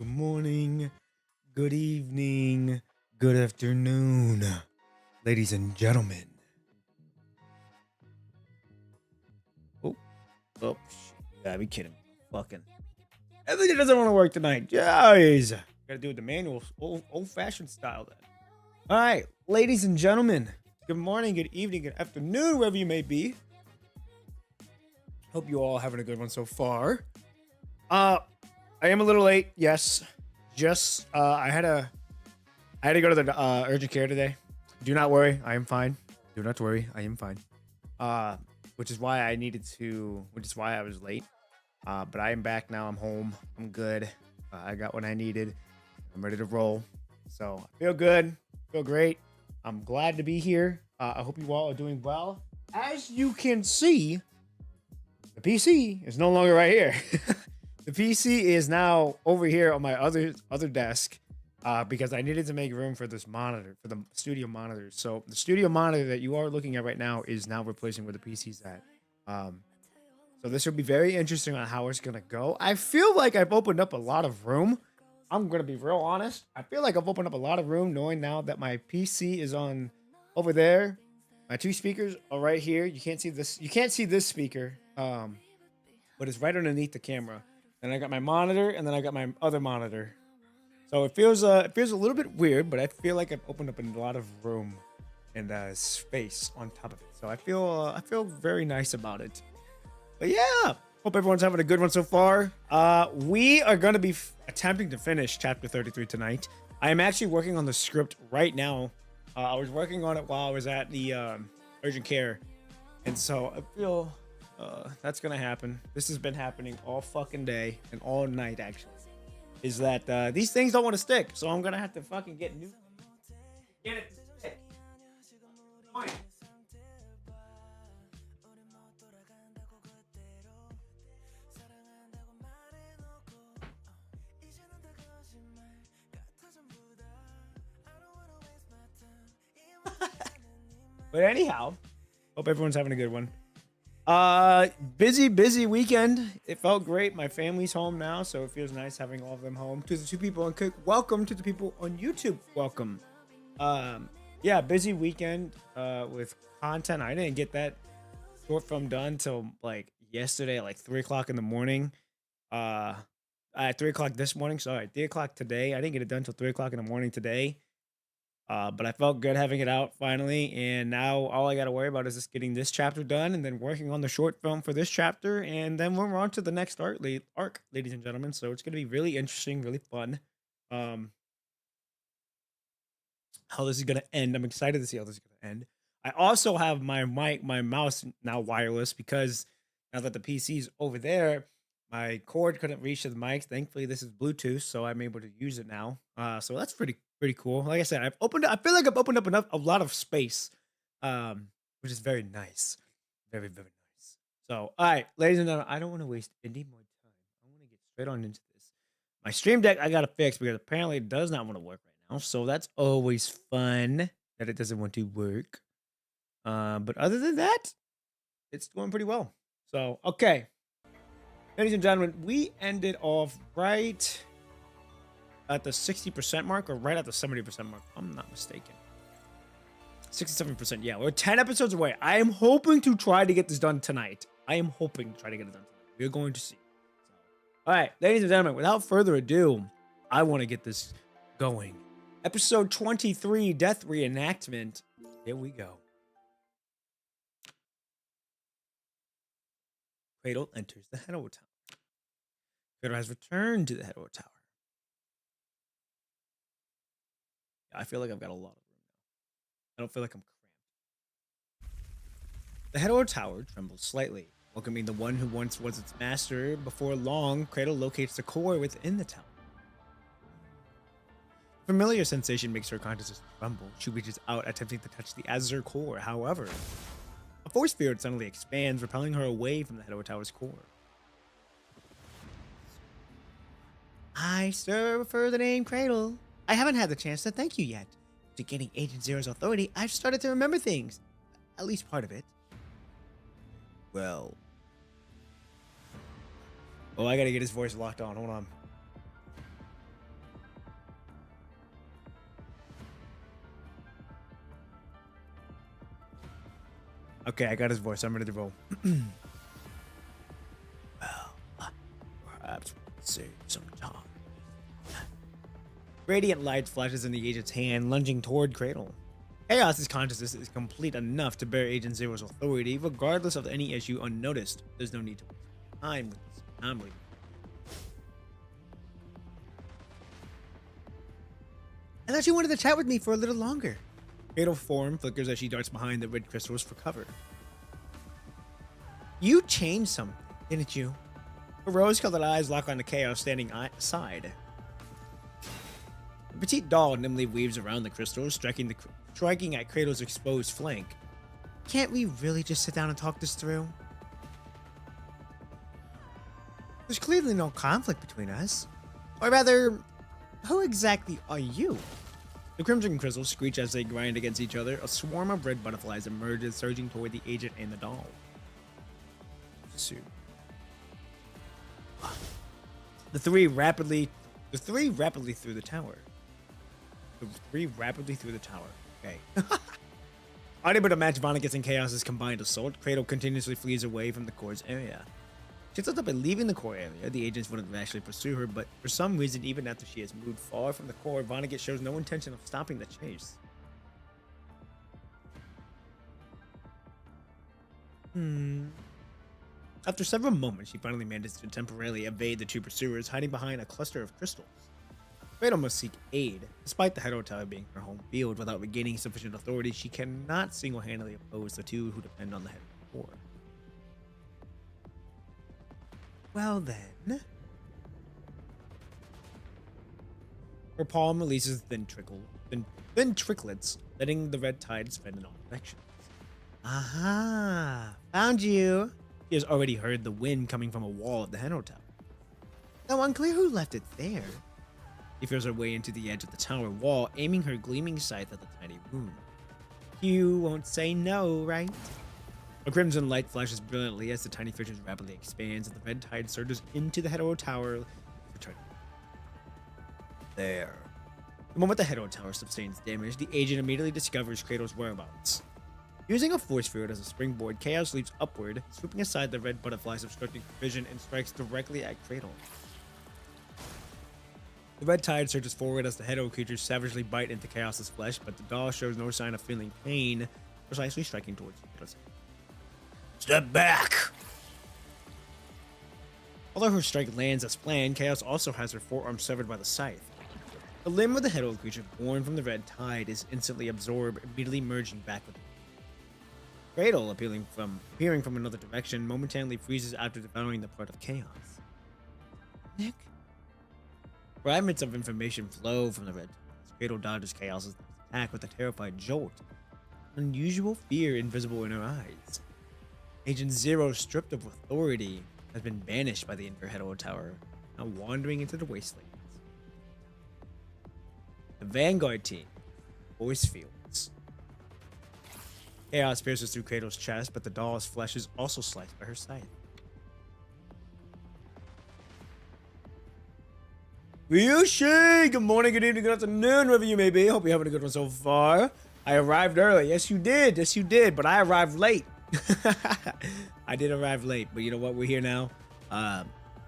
morning, good evening, good afternoon, ladies and gentlemen. Oh, shit. You gotta be kidding me. Fucking. Everything doesn't want to work tonight. Guys, gotta do it the manual, old-fashioned style then. All right, ladies and gentlemen, good morning, good evening, good afternoon, wherever you may be. Hope you all having a good one so far. I am a little late. Yes, just I had to go to the urgent care today. Do not worry, I am fine. Do not worry, I am fine. Which is why I was late. But I am back now. I'm home. I'm good. I got what I needed. I'm ready to roll. So I feel good. Feel great. I'm glad to be here. I hope you all are doing well. As you can see, the PC is no longer right here. The PC is now over here on my other desk because I needed to make room for this monitor, for the studio monitor. So the studio monitor that you are looking at right now is now replacing where the PC's at. So this will be very interesting on how it's gonna go. I feel like I've opened up a lot of room. I'm gonna be real honest. I feel like I've opened up a lot of room knowing now that my PC is on over there. My two speakers are right here. You can't see this. You can't see this speaker, but it's right underneath the camera. Then I got my monitor, and then I got my other monitor. So it feels a little bit weird, but I feel like I've opened up a lot of room and space on top of it. So I feel very nice about it. But yeah, hope everyone's having a good one so far. We are going to be attempting to finish chapter 33 tonight. I am actually working on the script right now. I was working on it while I was at the urgent care. And so I feel that's going to happen. This has been happening all fucking day and all night, actually. Is that these things don't want to stick. So I'm going to have to fucking get new. Get it to stick. Fine. But anyhow, hope everyone's having a good one. Busy weekend. It felt great. My family's home now, so it feels nice having all of them home. To the two people on Cook, welcome. To the people on YouTube, welcome. Yeah, busy weekend with content. I didn't get that short film done till like yesterday at like 3 o'clock in the morning. At 3 o'clock this morning. Sorry, 3 o'clock today. I didn't get it done till 3 o'clock in the morning today. But I felt good having it out finally, and now all I got to worry about is just getting this chapter done and then working on the short film for this chapter, and then we're on to the next arc, ladies and gentlemen. So it's going to be really interesting, really fun. How this is going to end. I'm excited to see how this is going to end. I also have my mouse now wireless because now that the PC's over there, my cord couldn't reach to the mic. Thankfully, this is Bluetooth, so I'm able to use it now. So that's pretty cool. Like I said, I feel like I've opened up a lot of space, which is very nice, very nice. So, all right, ladies and gentlemen, I don't want to waste any more time. I want to get straight on into this. My stream deck I gotta fix because apparently it does not want to work right now. So that's always fun that it doesn't want to work. But other than that, it's going pretty well. So, okay. Ladies and gentlemen, we ended off right at the 60% mark or right at the 70% mark. I'm not mistaken. 67%. Yeah, we're 10 episodes away. I am hoping to try to get this done tonight. We're going to see. So, all right, ladies and gentlemen, without further ado, I want to get this going. Episode 23, Death Reenactment. Here we go. Cradle enters the Hedo Tower. Cradle has returned to the Hedo Tower. I feel like I've got a lot of room now. I don't feel like I'm cramped. The Hedo Tower trembles slightly, welcoming the one who once was its master. Before long, Cradle locates the core within the tower. A familiar sensation makes her consciousness tremble. She reaches out, attempting to touch the Azure core. However, a force field suddenly expands, repelling her away from the Hedo Tower's core. I still prefer the name Cradle. I haven't had the chance to thank you yet. To gaining Agent Zero's authority, I've started to remember things. At least part of it. Well. Oh, I gotta get his voice locked on. Hold on. Okay, I got his voice. I'm ready to roll. Well, perhaps we'll save some time. Radiant light flashes in the agent's hand, lunging toward Cradle. Chaos's consciousness is complete enough to bear Agent Zero's authority, regardless of any issue unnoticed. There's no need to waste time with this anomaly. I thought you wanted to chat with me for a little longer. Cradle form flickers as she darts behind the red crystals for cover. You changed something, didn't you? Her rose-colored eyes lock on the Chaos standing aside. The petite doll nimbly weaves around the crystals, striking at Cradle's exposed flank. Can't we really just sit down and talk this through? There's clearly no conflict between us. Or rather, who exactly are you? The crimson crystals screech as they grind against each other. A swarm of red butterflies emerges, surging toward the agent and the doll. The three rapidly through the tower. Okay. Unable to match Vonnegut and Chaos's combined assault, Cradle continuously flees away from the core's area. She ends up by leaving the core area. The agents wouldn't actually pursue her, but for some reason, even after she has moved far from the core, Vonnegut shows no intention of stopping the chase. After several moments, she finally manages to temporarily evade the two pursuers, hiding behind a cluster of crystals. Cradle must seek aid. Despite the Hero Tower being her home field, without regaining sufficient authority, she cannot single-handedly oppose the two who depend on the head of the core. Well then. Her palm releases thin tricklets, letting the red tide spread in all directions. Aha! Found you! She has already heard the wind coming from a wall at the Hero Tower. Though unclear who left it there. She feels her way into the edge of the tower wall, aiming her gleaming scythe at the tiny wound. You won't say no, right? A crimson light flashes brilliantly as the tiny fissure rapidly expands and the red tide surges into the Hero Tower. There. The moment the Hero Tower sustains damage, the agent immediately discovers Cradle's whereabouts. Using a force field as a springboard, Chaos leaps upward, swooping aside the red butterflies obstructing vision and strikes directly at Cradle. The red tide surges forward as the Hero creatures savagely bite into Chaos's flesh, but the doll shows no sign of feeling pain, precisely striking towards Cradle's head. Step back! Although her strike lands as planned, Chaos also has her forearm severed by the scythe. The limb of the Hero creature born from the red tide is instantly absorbed, immediately merging back with it. Cradle, appearing from another direction, momentarily freezes after devouring the part of Chaos. Nick? Fragments of information flow from the red tide. Cradle dodges Chaos's attack with a terrified jolt. Unusual fear invisible in her eyes. Agent Zero, stripped of authority, has been banished by the Hero Tower, now wandering into the wastelands. The Vanguard team, force fields. Chaos pierces through Cradle's chest, but the doll's flesh is also sliced by her scythe. Ryushi! Good morning, good evening, good afternoon, wherever you may be. Hope you're having a good one so far. I arrived early. Yes, you did. Yes, you did. But I arrived late. I did arrive late, but you know what? We're here now.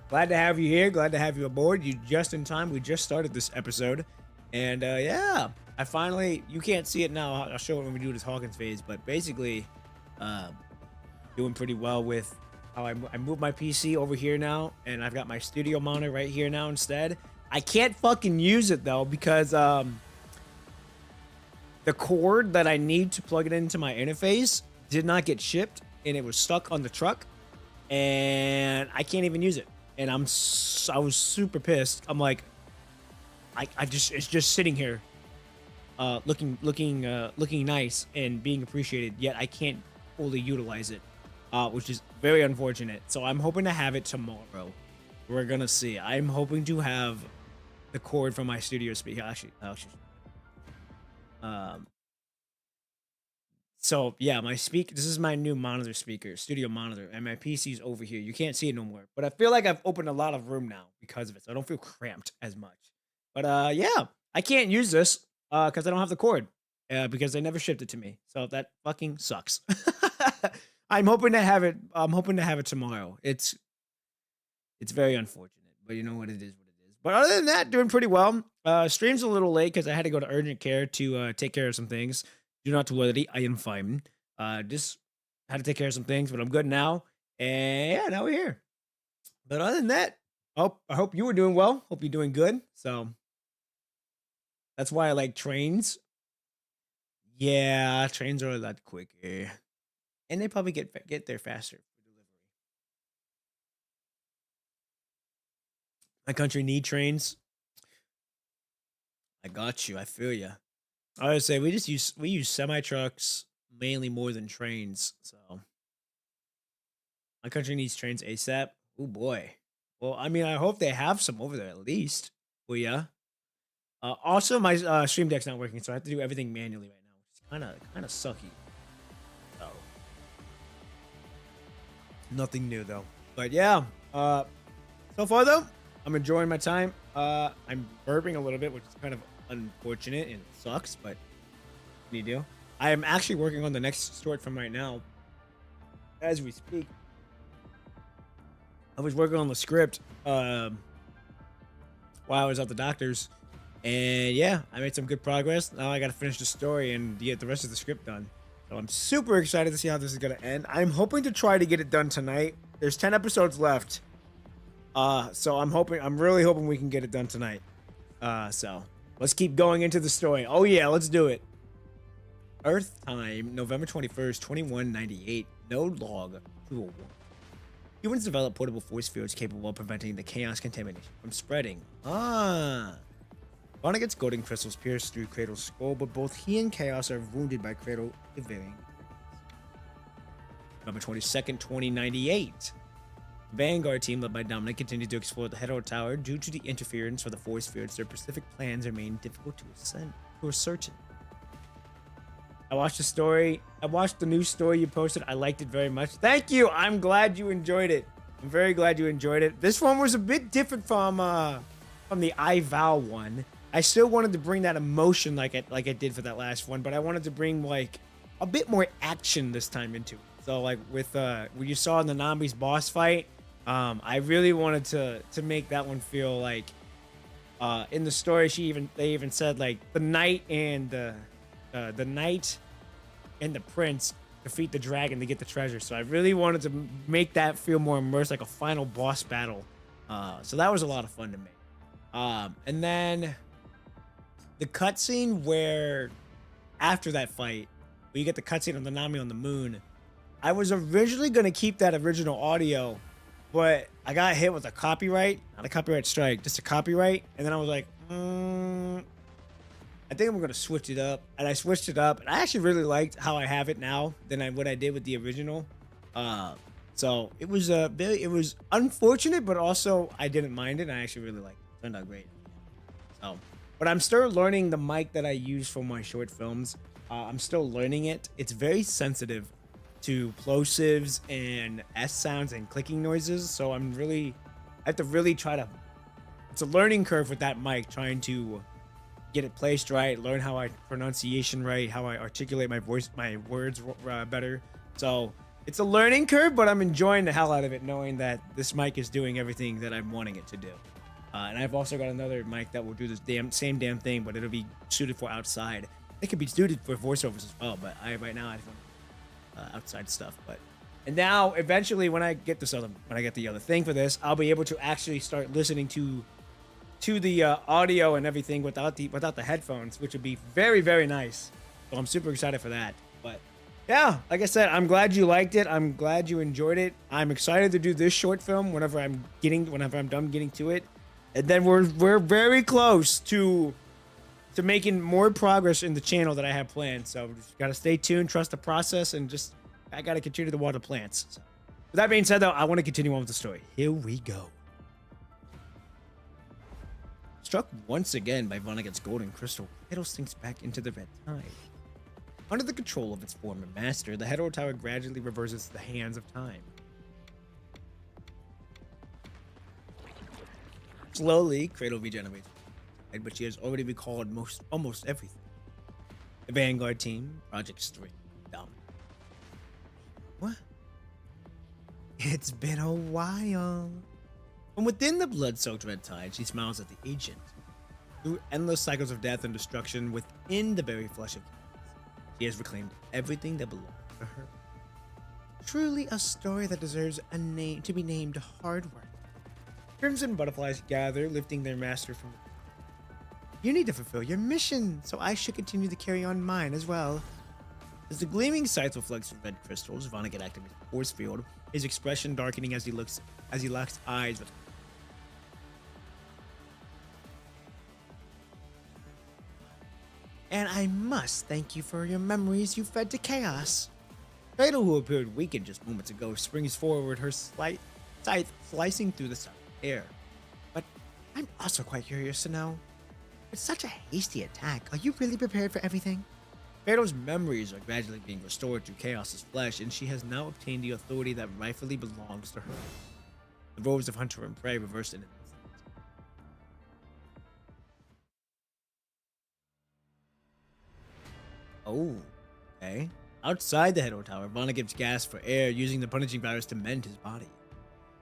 Glad to have you here. Glad to have you aboard. You just in time. We just started this episode. And yeah, I finally, you can't see it now. I'll show it when we do this Hawkins phase. But basically, doing pretty well with how I moved my PC over here now. And I've got my studio monitor right here now instead. I can't fucking use it though because the cord that I need to plug it into my interface did not get shipped and it was stuck on the truck and I can't even use it. And I was super pissed. I'm like, it's just sitting here, looking nice and being appreciated. Yet I can't fully utilize it, which is very unfortunate. So I'm hoping to have it tomorrow. We're gonna see. I'm hoping to have the cord from my studio speaker. Actually. So yeah, this is my new monitor speaker, studio monitor, and my PC's over here. You can't see it no more, but I feel like I've opened a lot of room now because of it, so I don't feel cramped as much. But yeah, I can't use this because I don't have the cord because they never shipped it to me. So that fucking sucks. I'm hoping to have it. I'm hoping to have it tomorrow. It's very unfortunate, but you know what it is. What it is. But other than that, doing pretty well. Stream's a little late because I had to go to urgent care to take care of some things. Do not worry, I am fine. Just had to take care of some things, but I'm good now. And yeah, now we're here. But other than that, I hope you were doing well. Hope you're doing good. So that's why I like trains. Yeah, trains are a lot quicker, and they probably get there faster for delivery. My country need trains. I got you. I feel you. I would say we use semi trucks mainly more than trains. So my country needs trains ASAP. Oh boy. Well, I mean, I hope they have some over there at least. Well, yeah. Also, my stream deck's not working, so I have to do everything manually right now, which is kind of sucky. So nothing new though. But yeah. So far though, I'm enjoying my time. I'm burping a little bit, which is kind of unfortunate and it sucks, but what do you do? I am actually working on the next short film right now as we speak. I was working on the script while I was at the doctor's, and yeah, I made some good progress. Now I got to finish the story and get the rest of the script done. So I'm super excited to see how this is gonna end. I'm hoping to try to get it done tonight. There's 10 episodes left. So I'm really hoping we can get it done tonight. So let's keep going into the story. Oh yeah, let's do it. Earth time, November 21st, 2198. Node log 201. Humans develop portable force fields capable of preventing the chaos contamination from spreading. Vonnegut's golden crystals pierce through Cradle's skull, but both he and Chaos are wounded by Cradle to varying degrees. November 22nd, 2098. Vanguard team led by Dominic continued to explore the Hetero Tower. Due to the interference of the force fields, their specific plans remain difficult to ascertain. I watched the story. I watched the new story you posted. I liked it very much. Thank you. I'm glad you enjoyed it. I'm very glad you enjoyed it. This one was a bit different from the I Vow one. I still wanted to bring that emotion like I did for that last one, but I wanted to bring like a bit more action this time into it. So like with what you saw in the Nami's boss fight, I really wanted to make that one feel like in the story they even said like the knight and the knight and the prince defeat the dragon to get the treasure. So I really wanted to make that feel more immersed, like a final boss battle. So that was a lot of fun to make. And then the cutscene where after that fight, where you get the cutscene of the Nami on the moon, I was originally gonna keep that original audio, but I got hit with a copyright, not a copyright strike, just a copyright, and then I was like, I think I'm gonna switch it up, and I switched it up, and I actually really liked how I have it now than what I did with the original. So it was it was unfortunate, but also I didn't mind it. And I actually really liked it. It turned out great. So, but I'm still learning the mic that I use for my short films. I'm still learning it. It's very sensitive to plosives and S sounds and clicking noises. So I have to really try to. It's a learning curve with that mic, trying to get it placed right, learn how I pronunciation right, how I articulate my words better. So it's a learning curve, but I'm enjoying the hell out of it, knowing that this mic is doing everything that I'm wanting it to do. And I've also got another mic that will do this same damn thing, but it'll be suited for outside. It could be suited for voiceovers as well, but right now I have outside stuff. And now eventually when I get the other thing for this, I'll be able to actually start listening to the audio and everything without the headphones, which would be very, very nice. So I'm super excited for that. But yeah, like I said, I'm glad you liked it. I'm glad you enjoyed it. I'm excited to do this short film whenever I'm done getting to it. And then we're very close to making more progress in the channel that I have planned. So just gotta stay tuned, trust the process, and I gotta continue to water plants. So, with that being said, though, I want to continue on with the story. Here we go. Struck once again by Vonnegut's golden crystal, Hetero sinks back into the red tide. Under the control of its former master, the Hetero Tower gradually reverses the hands of time. Slowly, Cradle regenerates, but she has already recalled almost everything. The Vanguard team, Project 3, down. It's been a while. From within the blood-soaked red tide, she smiles at the agent. Through endless cycles of death and destruction within the very flesh of chaos, she has reclaimed everything that belongs to her. Truly a story that deserves a name to be named Hard Work. Crimson butterflies gather, lifting their master from the... You need to fulfill your mission, so I should continue to carry on mine as well. As the gleaming sights reflects red crystals, Vonnegut activates the force field, his expression darkening as he locks eyes with... And I must thank you for your memories you fed to chaos. Cradle, who appeared weakened just moments ago, springs forward, her scythe slicing through the southern air. But I'm also quite curious to know, with such a hasty attack, are you really prepared for everything? Cradle's memories are gradually being restored to Chaos's flesh, and she has now obtained the authority that rightfully belongs to her. The roles of hunter and prey reversed in an instant. Oh, okay. Outside the Hedo Tower, Vonnegut gasps for air, using the punishing virus to mend his body.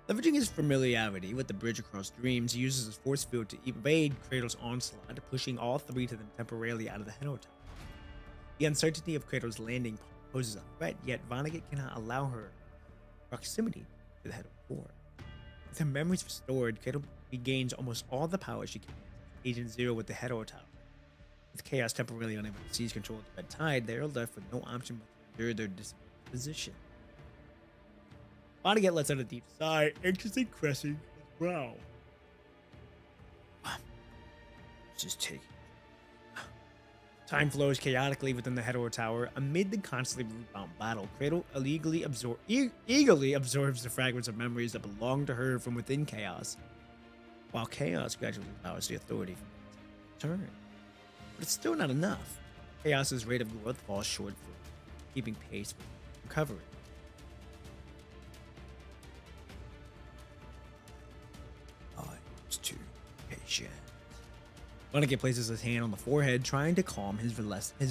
Leveraging his familiarity with the bridge across dreams, he uses his force field to evade Cradle's onslaught, pushing all three to them temporarily out of the Hedo Tower. The uncertainty of Cradle's landing poses a threat, yet Vonnegut cannot allow her proximity to the Hedo Core. With her memories restored, Cradle regains almost all the power she can use Agent Zero with the Hedo Tower. With Chaos temporarily unable to seize control of the red tide, they are left with no option but to endure their disposition. Vonnegut lets out a deep sigh, anxiously caressing his brow. This is taking. Time flows chaotically within the Hedo Tower. Amid the constantly root-bound battle, Cradle eagerly absorbs the fragments of memories that belong to her from within Chaos, while Chaos gradually allows the authority from turn. But it's still not enough. Chaos's rate of growth falls short for keeping pace with recovery. I was too patient. Vonnegut places his hand on the forehead, trying to calm his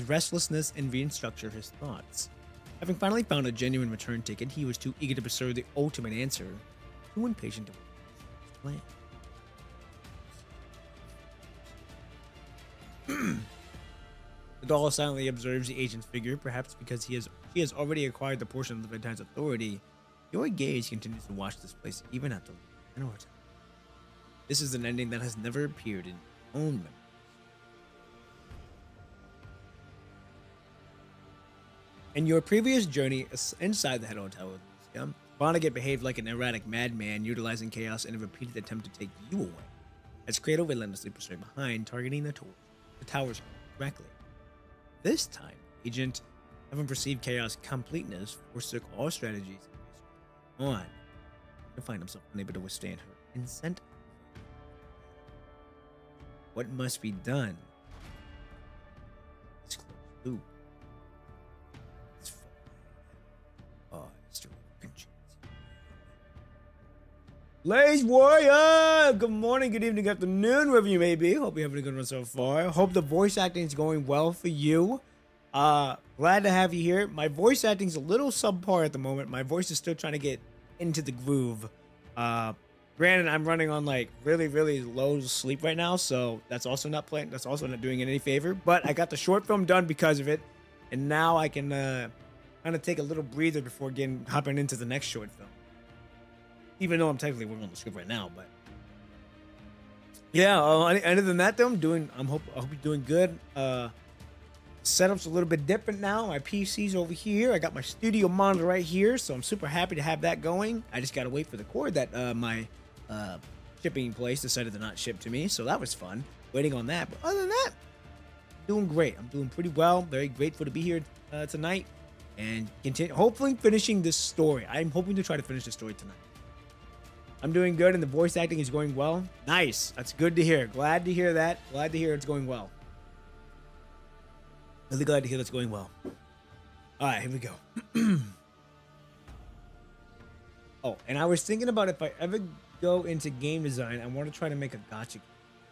restlessness and restructure his thoughts. Having finally found a genuine return ticket, he was too eager to pursue the ultimate answer, too impatient to wait his plan. The doll silently observes the agent's figure, perhaps because she has already acquired the portion of the Red Tide's authority. Your gaze continues to watch this place even after leaving. This is an ending that has never appeared in your own memory. In your previous journey inside the Hedo Tower, Vonnegut behaved like an erratic madman, utilizing chaos in a repeated attempt to take you away, as Cradle relentlessly pursued behind, targeting the towers directly. This time, Agent, having perceived chaos completeness, forsook all strategies on to find himself unable to withstand her incent. What must be done? It's closed loop. It's still Blaze Warrior! Good morning, good evening, good afternoon, wherever you may be. Hope you're having a good one so far. Hope the voice acting is going well for you. Glad to have you here. My voice acting is a little subpar at the moment. My voice is still trying to get into the groove. Granted, I'm running on like really low sleep right now, so that's also not doing it any favor. But I got the short film done because of it, and now I can kind of take a little breather before hopping into the next short film. Even though I'm technically working on the script right now, but yeah. Other than that, though, I hope you're doing good. Setup's a little bit different now. My PC's over here. I got my studio monitor right here, so I'm super happy to have that going. I just gotta wait for the cord that my shipping place decided to not ship to me, so that was fun. Waiting on that. But other than that, doing great. I'm doing pretty well. Very grateful to be here tonight and hopefully finishing this story. I'm hoping to try to finish the story tonight. I'm doing good, and the voice acting is going well. Nice. That's good to hear. Glad to hear that. Glad to hear it's going well. Really glad to hear that's going well. All right, here we go. Oh, and I was thinking about if I ever go into game design, I want to try to make a gacha.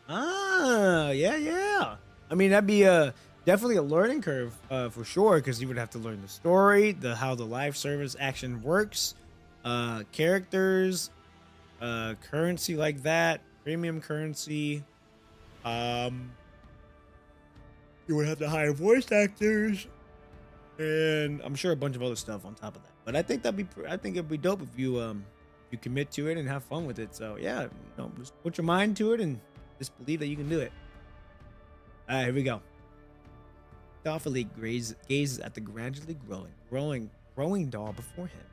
Yeah. I mean, that'd be definitely a learning curve for sure, because you would have to learn the story, how the live service action works. Characters, currency like that, premium currency. Um, you would have to hire voice actors, and I'm sure a bunch of other stuff on top of that. But I think I think it'd be dope if you commit to it and have fun with it. So yeah, just put your mind to it and just believe that you can do it. All right, here we go. Thoughtfully gazes at the gradually growing doll before him.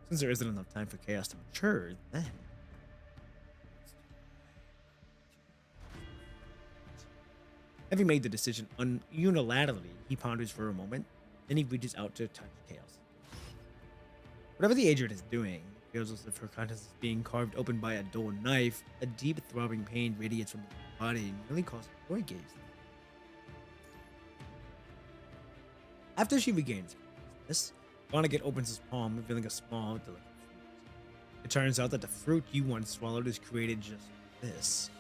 Since there isn't enough time for chaos to mature, then having made the decision unilaterally, he ponders for a moment. Then he reaches out to touch chaos. Whatever the agent is doing, it feels as if her conscience is being carved open by a dull knife. A deep throbbing pain radiates from her body and nearly causes her gaze. After she regains this, Vonnegut opens his palm, revealing a small, delicate fruit. It turns out that the fruit you once swallowed is created just like this.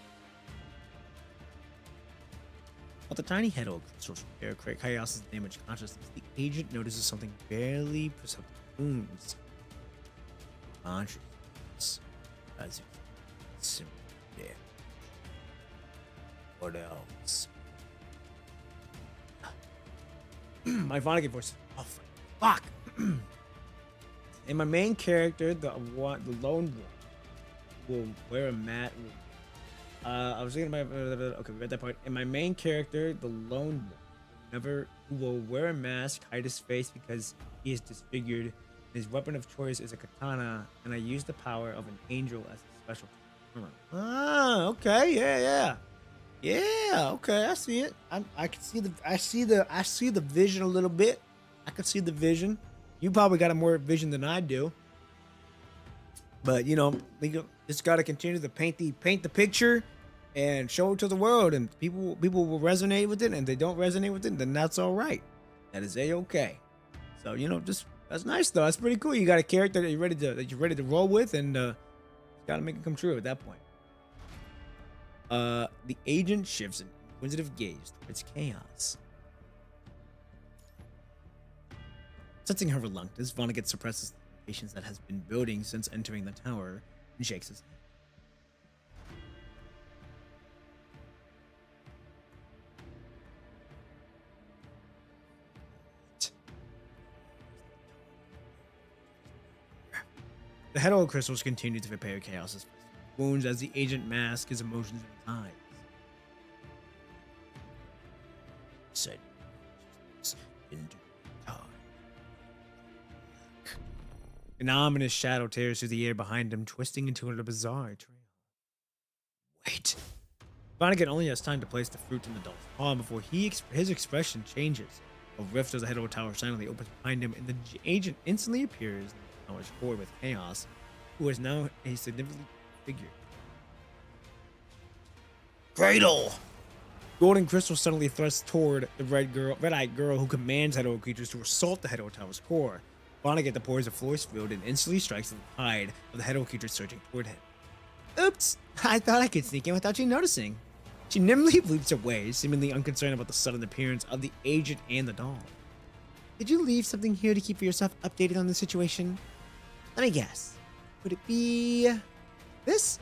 While the tiny head of crystals repair Chaos' damaged consciousness, the agent notices something barely perceptible wounds. Consciousness, as if simply dead. What else? My Vonnegut voice. Oh, fuck. And my main character, the lone wolf, will wear a mat. I was thinking about okay, we got that part. And my main character, the lone wolf, will wear a mask, hide his face because he is disfigured. His weapon of choice is a katana, and I use the power of an angel as a special. Ah, okay, yeah. Okay, I see it. I can see the vision a little bit. I can see the vision. You probably got a more vision than I do. But we just gotta continue to paint the picture and show it to the world, and people will resonate with it, and they don't resonate with it, then that's all right. That is a-okay. So just that's nice though. That's pretty cool. You got a character that you're ready to roll with, and gotta make it come true at that point. The agent shifts an inquisitive gaze towards chaos. Sensing her reluctance, Vonnegut suppresses the impatience that has been building since entering the tower and shakes his head. The head crystals continue to repair Chaos's wounds as the agent masks his emotions in his eyes. Said into time. An ominous shadow tears through the air behind him, twisting into a bizarre trail. Wait. Vonnegut only has time to place the fruit in the doll's palm before his expression changes. A rift of the head tower silently opens behind him, and the agent instantly appears in the tower's core with Chaos, who is now a significant figure. Cradle! Golden crystal suddenly thrusts toward the red-eyed girl who commands Head creatures to assault the Head Tower's core. Vonnegut deploys a force field and instantly strikes the hide of the Head creature surging toward him. Oops! I thought I could sneak in without you noticing. She nimbly leaps away, seemingly unconcerned about the sudden appearance of the agent and the doll. Did you leave something here to keep yourself updated on the situation? Let me guess. Would it be this?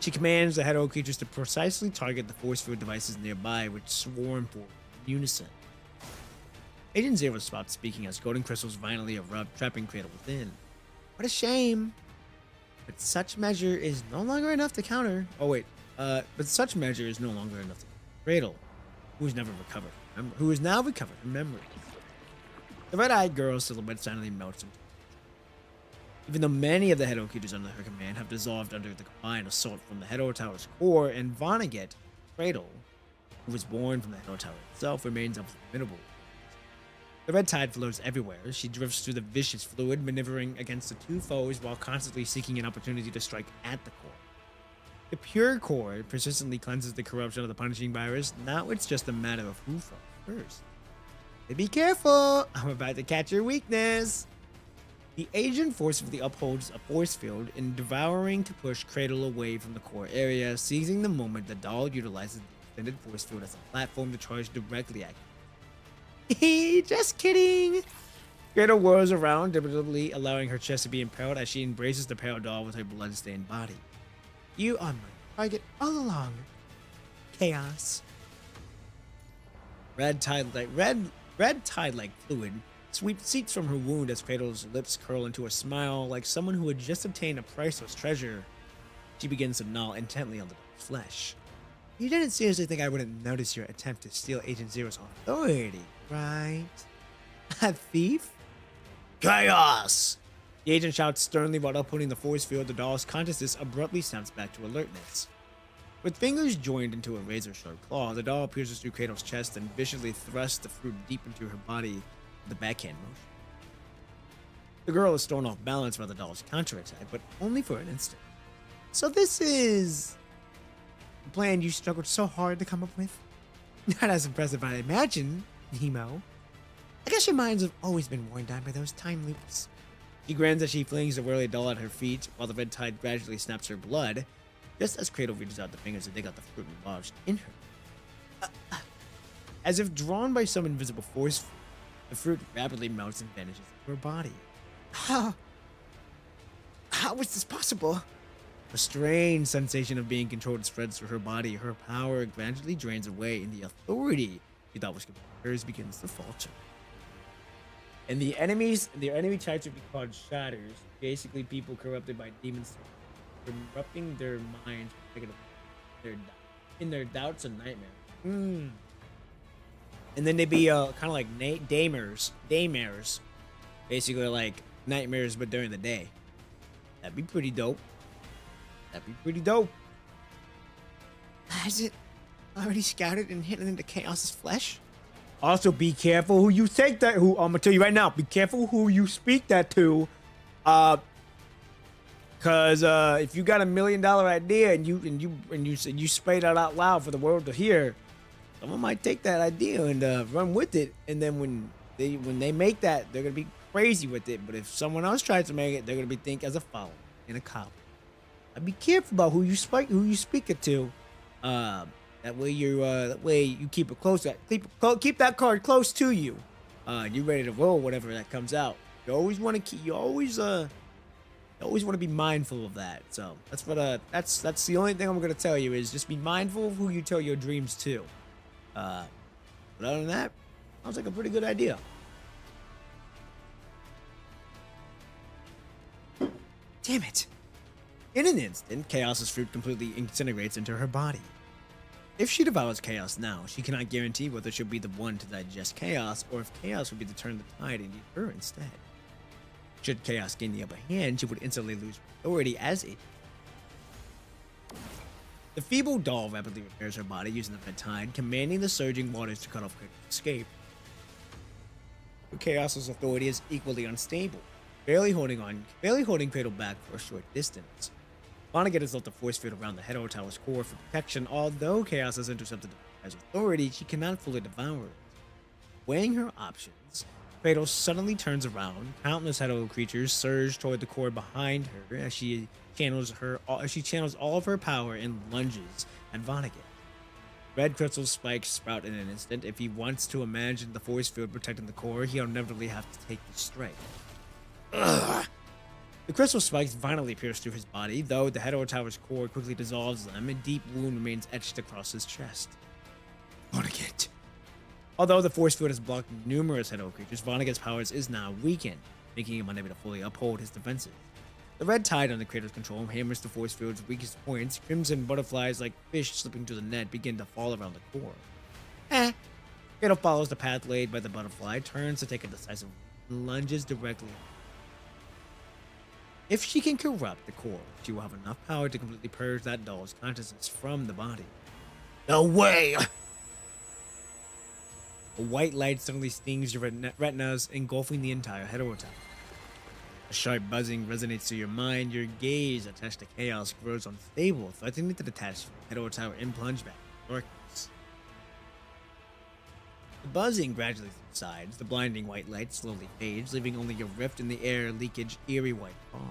She commands the Head creatures to precisely target the force field devices nearby, which swarm for unison. Agent Zero stops speaking as golden crystals violently erupt, trapping Cradle within. What a shame. But such measure is no longer enough to counter. But such measure is no longer enough to counter Cradle, who is now recovered from memory. The red-eyed girl's silhouette silently melts into. Even though many of the Head creatures under her command have dissolved under the combined assault from the Head Tower's core, and Vonnegut, Cradle, who was born from the Head Tower itself, remains unformidable. The red tide flows everywhere. She drifts through the vicious fluid, maneuvering against the two foes while constantly seeking an opportunity to strike at the core. The pure core persistently cleanses the corruption of the punishing virus. Now it's just a matter of who falls first. But be careful! I'm about to catch your weakness! The agent forcefully upholds a force field in devouring to push Cradle away from the core area, seizing the moment the doll utilizes the extended force field as a platform to charge directly at him. Just kidding! Gretel whirls around, deliberately allowing her chest to be impaled as she embraces the pale doll with her blood-stained body. You are my target all along. Chaos. Red tide like fluid sweeps seeps from her wound as Gretel's lips curl into a smile like someone who had just obtained a priceless treasure. She begins to gnaw intently on the doll's flesh. You didn't seriously think I wouldn't notice your attempt to steal Agent Zero's authority, right? A thief? Chaos! The agent shouts sternly while upholding the force field. The doll's consciousness abruptly snaps back to alertness. With fingers joined into a razor-sharp claw, the doll pierces through Kratos' chest and viciously thrusts the fruit deep into her body with a backhand motion. The girl is thrown off balance by the doll's counterattack, but only for an instant. So this is the plan you struggled so hard to come up with? Not as impressive as I imagined, Nemo. I guess your minds have always been worn down by those time loops. She grins as she flings the whirly doll at her feet, while the red tide gradually snaps her blood, just as Kratos reaches out the fingers to dig out the fruit lodged in her. As if drawn by some invisible force, the fruit rapidly melts and vanishes into her body. How is this possible? A strange sensation of being controlled spreads through her body. Her power gradually drains away, and the authority she thought was hers begins to falter. And the enemy types would be called shatters. Basically, people corrupted by demons, corrupting their minds in their doubts and nightmares. And then they'd be kind of like daymares, basically like nightmares but during the day. That'd be pretty dope. Has it already scouted and hidden into Chaos's flesh? Also, be careful who you take that. I'm gonna tell you right now. Be careful who you speak that to, cause if you got $1 million idea and you spray that out loud for the world to hear, someone might take that idea and run with it. And then when they make that, they're gonna be crazy with it. But if someone else tries to make it, they're gonna be think as a follower and a cop. Be careful about who you speak it to. That way you keep it close. Keep that card close to you. You ready to roll whatever that comes out. You always want to be mindful of that. So that's the only thing I'm gonna tell you is just be mindful of who you tell your dreams to. But other than that, sounds like a pretty good idea. Damn it. In an instant, Chaos's fruit completely disintegrates into her body. If she devours Chaos now, she cannot guarantee whether she'll be the one to digest Chaos, or if Chaos will be the turn of the tide and eat her instead. Should Chaos gain the upper hand, she would instantly lose authority as it. The feeble doll rapidly repairs her body using the red tide, commanding the surging waters to cut off Kratos' escape. Chaos's authority is equally unstable, barely holding Kratos back for a short distance. Vonnegut has left a force field around the Hero Tower's core for protection. Although Chaos has intercepted the authority, she cannot fully devour it. Weighing her options, Kratos suddenly turns around. Countless Hero creatures surge toward the core behind her as she channels all of her power and lunges at Vonnegut. Red crystal spikes sprout in an instant. If he wants to imagine the force field protecting the core, he'll inevitably have to take the strike. Ugh. The crystal spikes finally pierce through his body, though the Hero Tower's core quickly dissolves them. A deep wound remains etched across his chest. Vonnegut. Although the force field has blocked numerous Hero creatures, Vonnegut's powers is now weakened, making him unable to fully uphold his defenses. The red tide under Kratos' control hammers the force field's weakest points. Crimson butterflies like fish slipping through the net begin to fall around the core. Kratos follows the path laid by the butterfly, turns to take a decisive and lunges directly. If she can corrupt the core, she will have enough power to completely purge that doll's consciousness from the body. No way! A white light suddenly stings your retinas, engulfing the entire Hero Tower. A sharp buzzing resonates through your mind. Your gaze, attached to Chaos, grows unstable, threatening to detach from the Hero Tower and plunge back into darkness. The buzzing gradually subsides. The blinding white light slowly fades, leaving only a rift in the air, leakage, eerie white fog.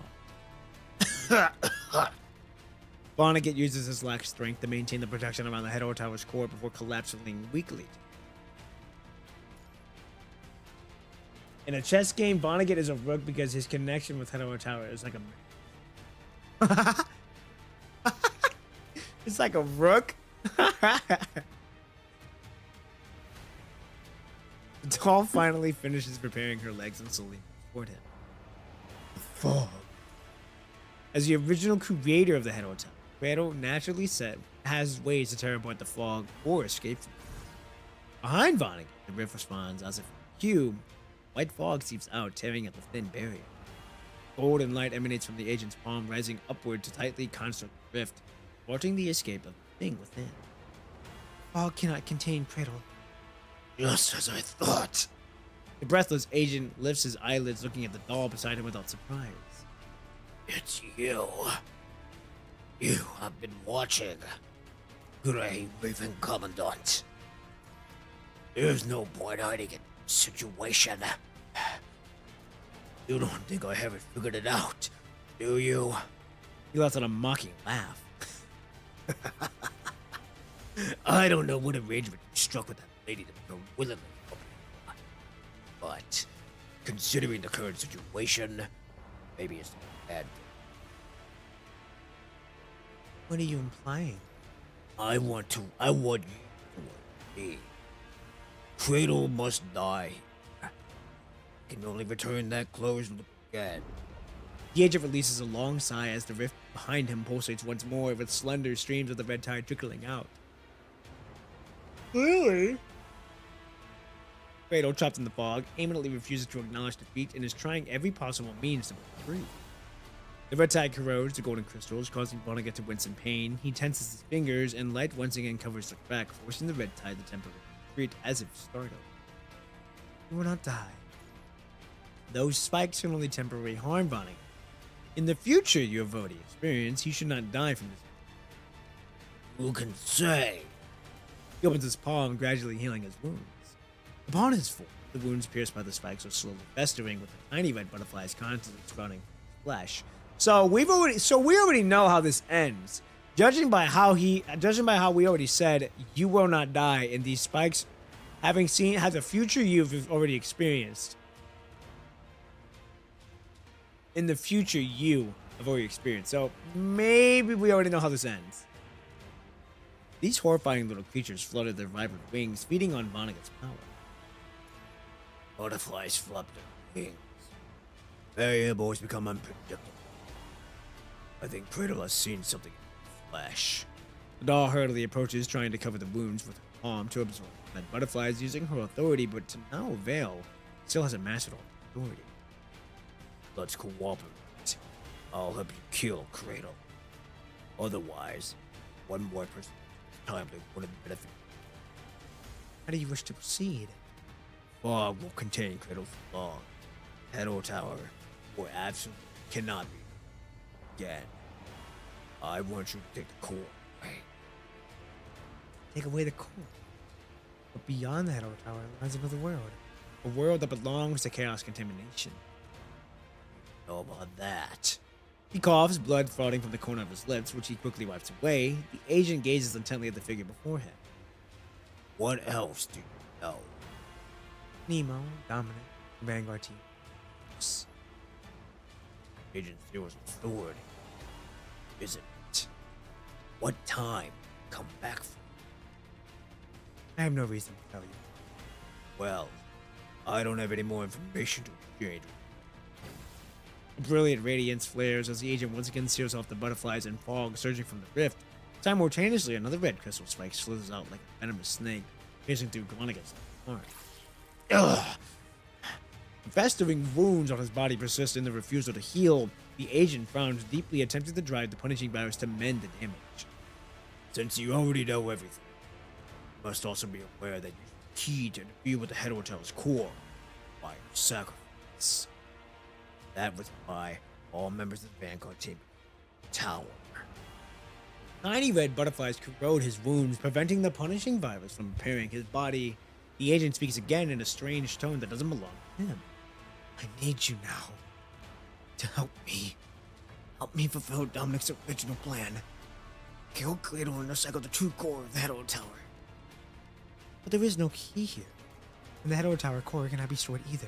Vonnegut uses his lack strength to maintain the protection around the Hero Tower's core before collapsing weakly. In a chess game, Vonnegut is a rook because his connection with Hetero Tower is like a. It's like a rook. The doll finally finishes preparing her legs and slowly moves toward him. The fog. As the original creator of the Hetero Tower, Credo naturally said has ways to tear apart the fog or escape from it. Behind Vonnegut, the rift responds as if cube. White fog seeps out, tearing at the thin barrier. Golden light emanates from the agent's palm, rising upward to tightly construct the rift, thwarting the escape of the thing within. Fog cannot contain Cradle. Just as I thought. The breathless agent lifts his eyelids, looking at the doll beside him without surprise. It's you. You have been watching. Grey Raven Commandant. There's no point hiding it. Situation. You don't think I haven't figured it out, do you? He left on a mocking laugh. I don't know what arrangement you struck with that lady to go willingly, but considering the current situation, maybe it's not bad. What are you implying? I want you to want me. Cradle must die. Can only return that closed look again. The agent releases a long sigh as the rift behind him pulsates once more, with slender streams of the red tide trickling out. Really? Cradle, trapped in the fog, imminently refuses to acknowledge defeat and is trying every possible means to break free. The red tide corrodes the golden crystals, causing Vonnegut to wince in pain. He tenses his fingers, and light once again covers the crack, forcing the red tide to temporarily retreat as if startled. You will not die. Those spikes can only temporarily harm Vonnegut. In the future you have already experienced, he should not die from this. Who can say? He opens his palm, gradually healing his wounds. Upon his fall, the wounds pierced by the spikes are slowly festering, with the tiny red butterflies constantly sprouting from his flesh. So we already know how this ends. Judging by how we already said you will not die, and these spikes has a future you've already experienced. In the future you have already experienced. So maybe we already know how this ends. These horrifying little creatures fluttered their vibrant wings, feeding on Vonnegut's power. Butterflies flap their wings. Variables become unpredictable. I think Cradle has seen something in the flesh. The doll hurriedly approaches, trying to cover the wounds with her palm to absorb the red butterflies, using her authority, but to no avail. Still hasn't mastered all authority. Let's cooperate. I'll help you kill Cradle. Otherwise, one more person time they wouldn't benefit. How do you wish to proceed? Fog will contain Cradle for long. Hetero Tower, or absolutely cannot be. Again, I want you to take the core away. Take away the core? But beyond the Hetero Tower lies another world. A world that belongs to chaos contamination. Know about that. He coughs, blood frothing from the corner of his lips, which he quickly wipes away. The agent gazes intently at the figure before him. What else do you know? Nemo, Dominic, Vanguard team. Agent Zero's authority, isn't it? What time come back from? I have no reason to tell you. Well, I don't have any more information to exchange. A brilliant radiance flares as the agent once again sears off the butterflies and fog surging from the rift. Simultaneously, another red crystal spike slithers out like a venomous snake, piercing through Vonegut's heart. Ugh! Festering wounds on his body persist in the refusal to heal. The agent frowns deeply, attempting to drive the punishing virus to mend the damage. Since you already know everything, you must also be aware that you're key to interfere with the Hetero Tower's core by sacrifice. That was why all members of the Vanguard team tower. Tiny red butterflies corrode his wounds, preventing the punishing virus from repairing his body. The agent speaks again in a strange tone that doesn't belong to him. I need you now to help me. Help me fulfill Dominic's original plan. Kill Cradle and recycle the true core of the Hetero Tower. But there is no key here, and the Hetero Tower core cannot be stored either.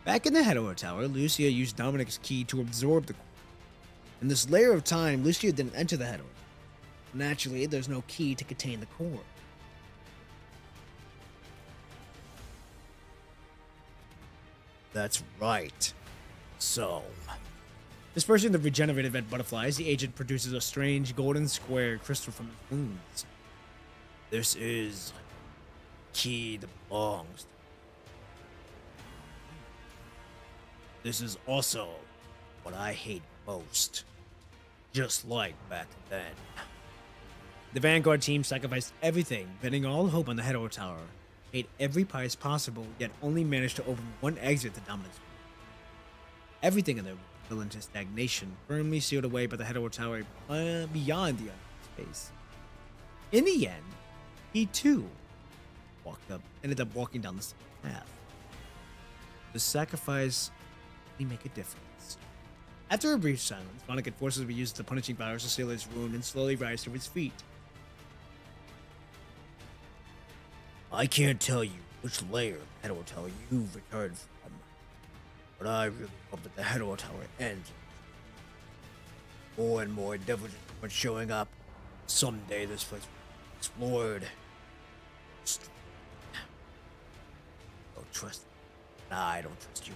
Back in the Hetero Tower, Lucia used Dominic's key to absorb the core. In this layer of time, Lucia didn't enter the Hetero. Naturally, there's no key to contain the core. That's right. So, dispersing the regenerative event butterflies, the agent produces a strange golden square crystal from his wounds. This is key that belongs. This is also what I hate most. Just like back then. The Vanguard team sacrificed everything, betting all hope on the Hetero Tower, paid every price possible, yet only managed to open one exit to Dominic's. Everything in their fell into stagnation, firmly sealed away by the Hetero Tower beyond the space. In the end, he too ended up walking down the same path. The sacrifice may make a difference. After a brief silence, Monica forces were used the punishing virus to seal his wound and slowly rise to his feet. I can't tell you which layer of the Hetero Tower you've returned from, but I really hope that the Hetero Tower ends. More and more devils are showing up. Someday this place will be explored. Don't trust me. I don't trust you.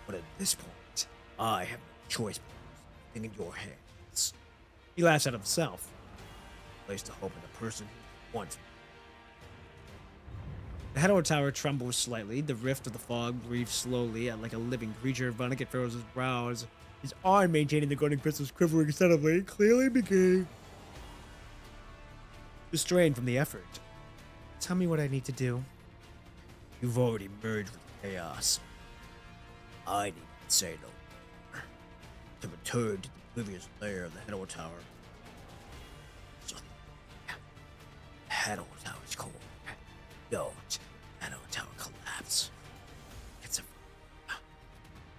But at this point, I have no choice but to put in your hands. He laughs at himself. Place to hope in the person who wants me. The Hetero Tower trembles slightly. The rift of the fog breathes slowly, like a living creature. Vonnegut furrows his brows. His arm maintaining the golden crystals quivering suddenly, clearly became restrained from the effort. Tell me what I need to do. You've already merged with chaos. I need to say no more. To return to the oblivious lair of the Hetero Tower. So, the Hetero Tower's core. Don't let our tower collapse. It's a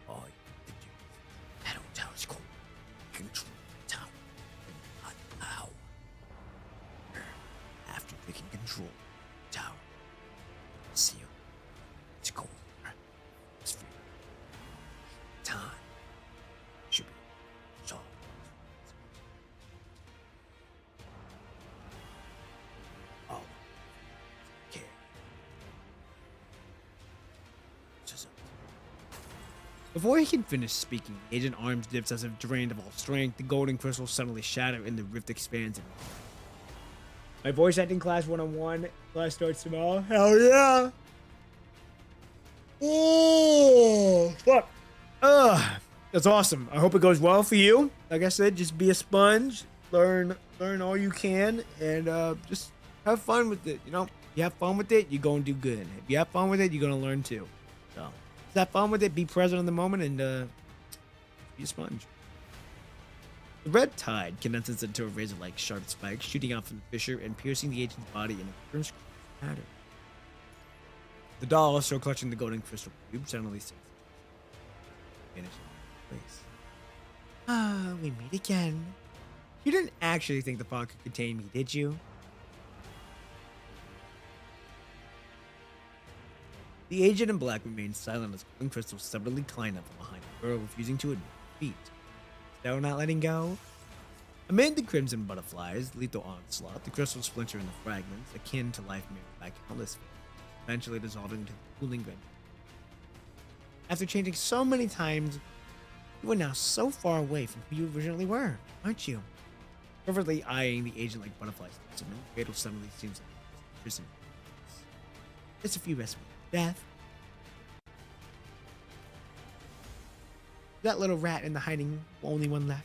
all you have to do is let our tower's core control the tower and not allow. After taking control of the tower, seal its core. It's free. Time should be solved. Oh. Care. Before he can finish speaking, Agent Arms dips as if drained of all strength. The golden crystals suddenly shatter and the rift expands. My voice acting class 101. Class starts tomorrow. Hell yeah! Oh, fuck. That's awesome. I hope it goes well for you. Like I said, just be a sponge. Learn all you can, and just have fun with it. You know, you have fun with it, you're gonna do good. If you have fun with it, you're gonna learn too. So, just have fun with it. Be present in the moment, and be a sponge. The red tide condenses into a razor-like sharp spike, shooting out from the fissure and piercing the agent's body in a crimson pattern. The doll, still clutching the golden crystal cube, suddenly sinks. Vanishes in place. Ah, we meet again. You didn't actually think the fog could contain me, did you? The agent in black remains silent as golden crystals stubbornly climb up from behind the girl, refusing to admit defeat. Still not letting go? Amid the crimson butterflies, lethal onslaught, the crystals splinter into fragments, akin to life made by countless fates, eventually dissolving into the cooling granite. After changing so many times, you are now so far away from who you originally were, aren't you? Perfectly eyeing the agent like butterflies, fatal suddenly seems like a prison. Just a few rests from death. That little rat in the hiding, only one left.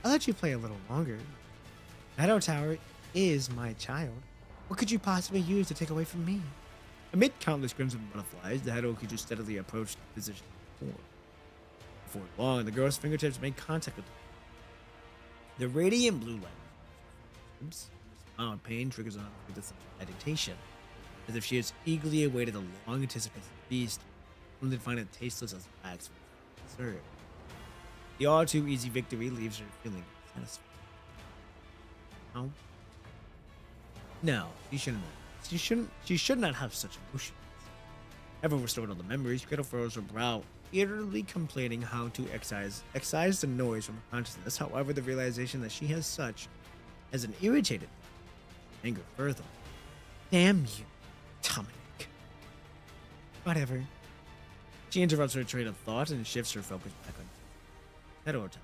I'll let you play a little longer. Hetero Tower is my child. What could you possibly use to take away from me? Amid countless crimson butterflies, the Hetero creature steadily approached the position of the core. Before long, the girl's fingertips made contact with the radiant blue light. Oops. Mild pain triggers on her with agitation, as if she has eagerly awaited the long-anticipated feast, only to find it tasteless as wax from served. The all-too-easy victory leaves her feeling satisfied. No? No, she shouldn't. She should not have such emotions. Having restored all the memories, Gretel furrows her brow, eerily complaining how to excise the noise from her consciousness. However, the realization that she has such has an irritated anger further. Damn you, Dominic. Whatever. She interrupts her train of thought and shifts her focus back on Hetero Tower.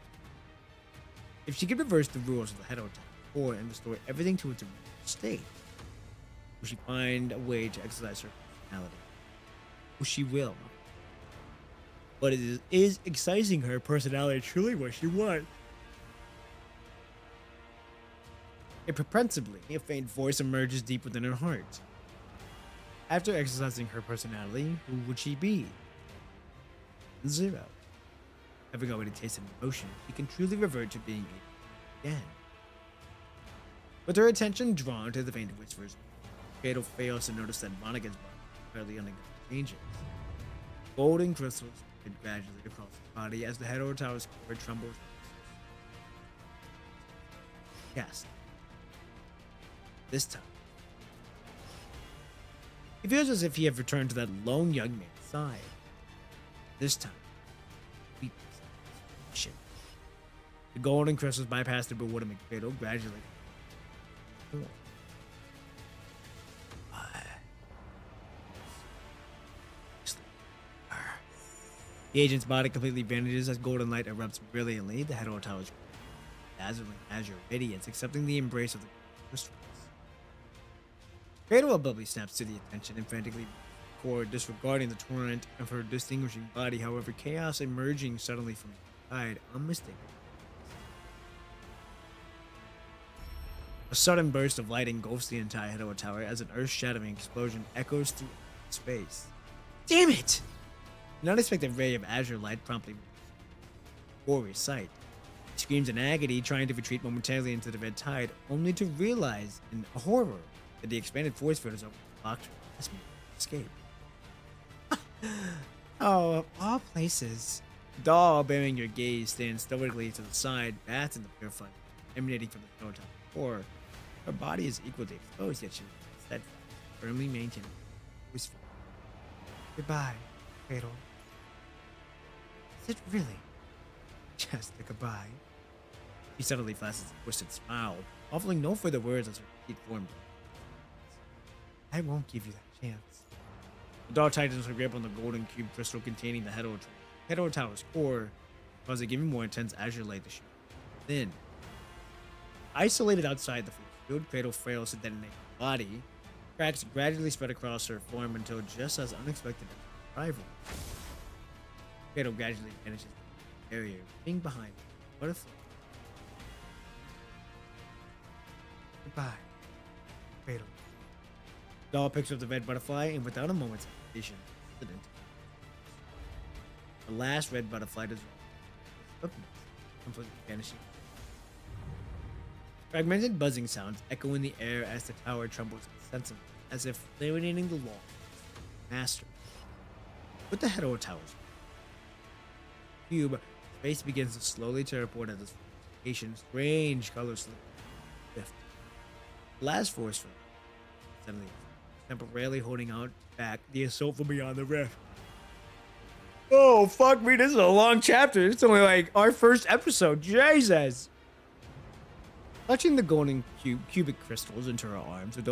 If she could reverse the rules of the Hetero Tower and restore everything to its original state, will she find a way to exercise her personality? Well, she will. But is excising her personality truly what she wants? Imprehensibly, a faint voice emerges deep within her heart. After exercising her personality, who would she be? Zero. Having already tasted emotion, she can truly revert to being again. With her attention drawn to the faint whispers, Gretel fails to notice that Monica's body fairly undergoes changes. Golden crystals spread gradually across the body as the Hetero Tower's core trembles. Yes. This time, it feels as if he had returned to that lone young man's side. This time, weakness. The golden crystals bypassed the bewilderment Gretel gradually. The agent's body completely vanishes as golden light erupts brilliantly. The Hetero Tower's dazzling azure radiance, accepting the embrace of the crystals. Gretel abruptly snaps to the attention and frantically cord, disregarding the torrent of her distinguishing body. However, chaos emerging suddenly from the side, unmistakable. A sudden burst of light engulfs the entire Hetero Tower as an earth-shattering explosion echoes through space. Damn it! An unexpected ray of azure light promptly gory sight. He screams in agony, trying to retreat momentarily into the red tide, only to realize in horror that the expanded force field is blocked her escape. Oh, of all places. Doll, bearing your gaze, stands stoically to the side, bathed in the pure fun emanating from the Hetero core. Her body is equally exposed, yet she is steadfast, firmly maintaining her voice. Goodbye, Gretel. Is it really just a goodbye? She suddenly flashes a twisted smile, offering no further words as her feet form. I won't give you that chance. The doll tightens her grip on the golden cube crystal containing the Hetero Tower's core, causing even more intense azure light to shoot. Then, isolated outside the force field, Gretel fails to detonate her body. Cracks gradually spread across her form until just as unexpected as her arrival. Gretel gradually vanishes in the area, being behind her. Butterfly. Goodbye, Gretel. Doll picks up the red butterfly and without a moment's hesitation, the last red butterfly does completely vanishing. Fragmented buzzing sounds echo in the air as the tower trembles insensibly, as if laminating the wall. Master. With the Hetero Tower's cube, space begins to slowly teleport at this location. Strange colors lift. The last force field suddenly temporarily holding out back the assault from beyond the rift. Oh, fuck me. This is a long chapter. It's only like our first episode. Jesus. Clutching the golden cubic crystals into her arms, the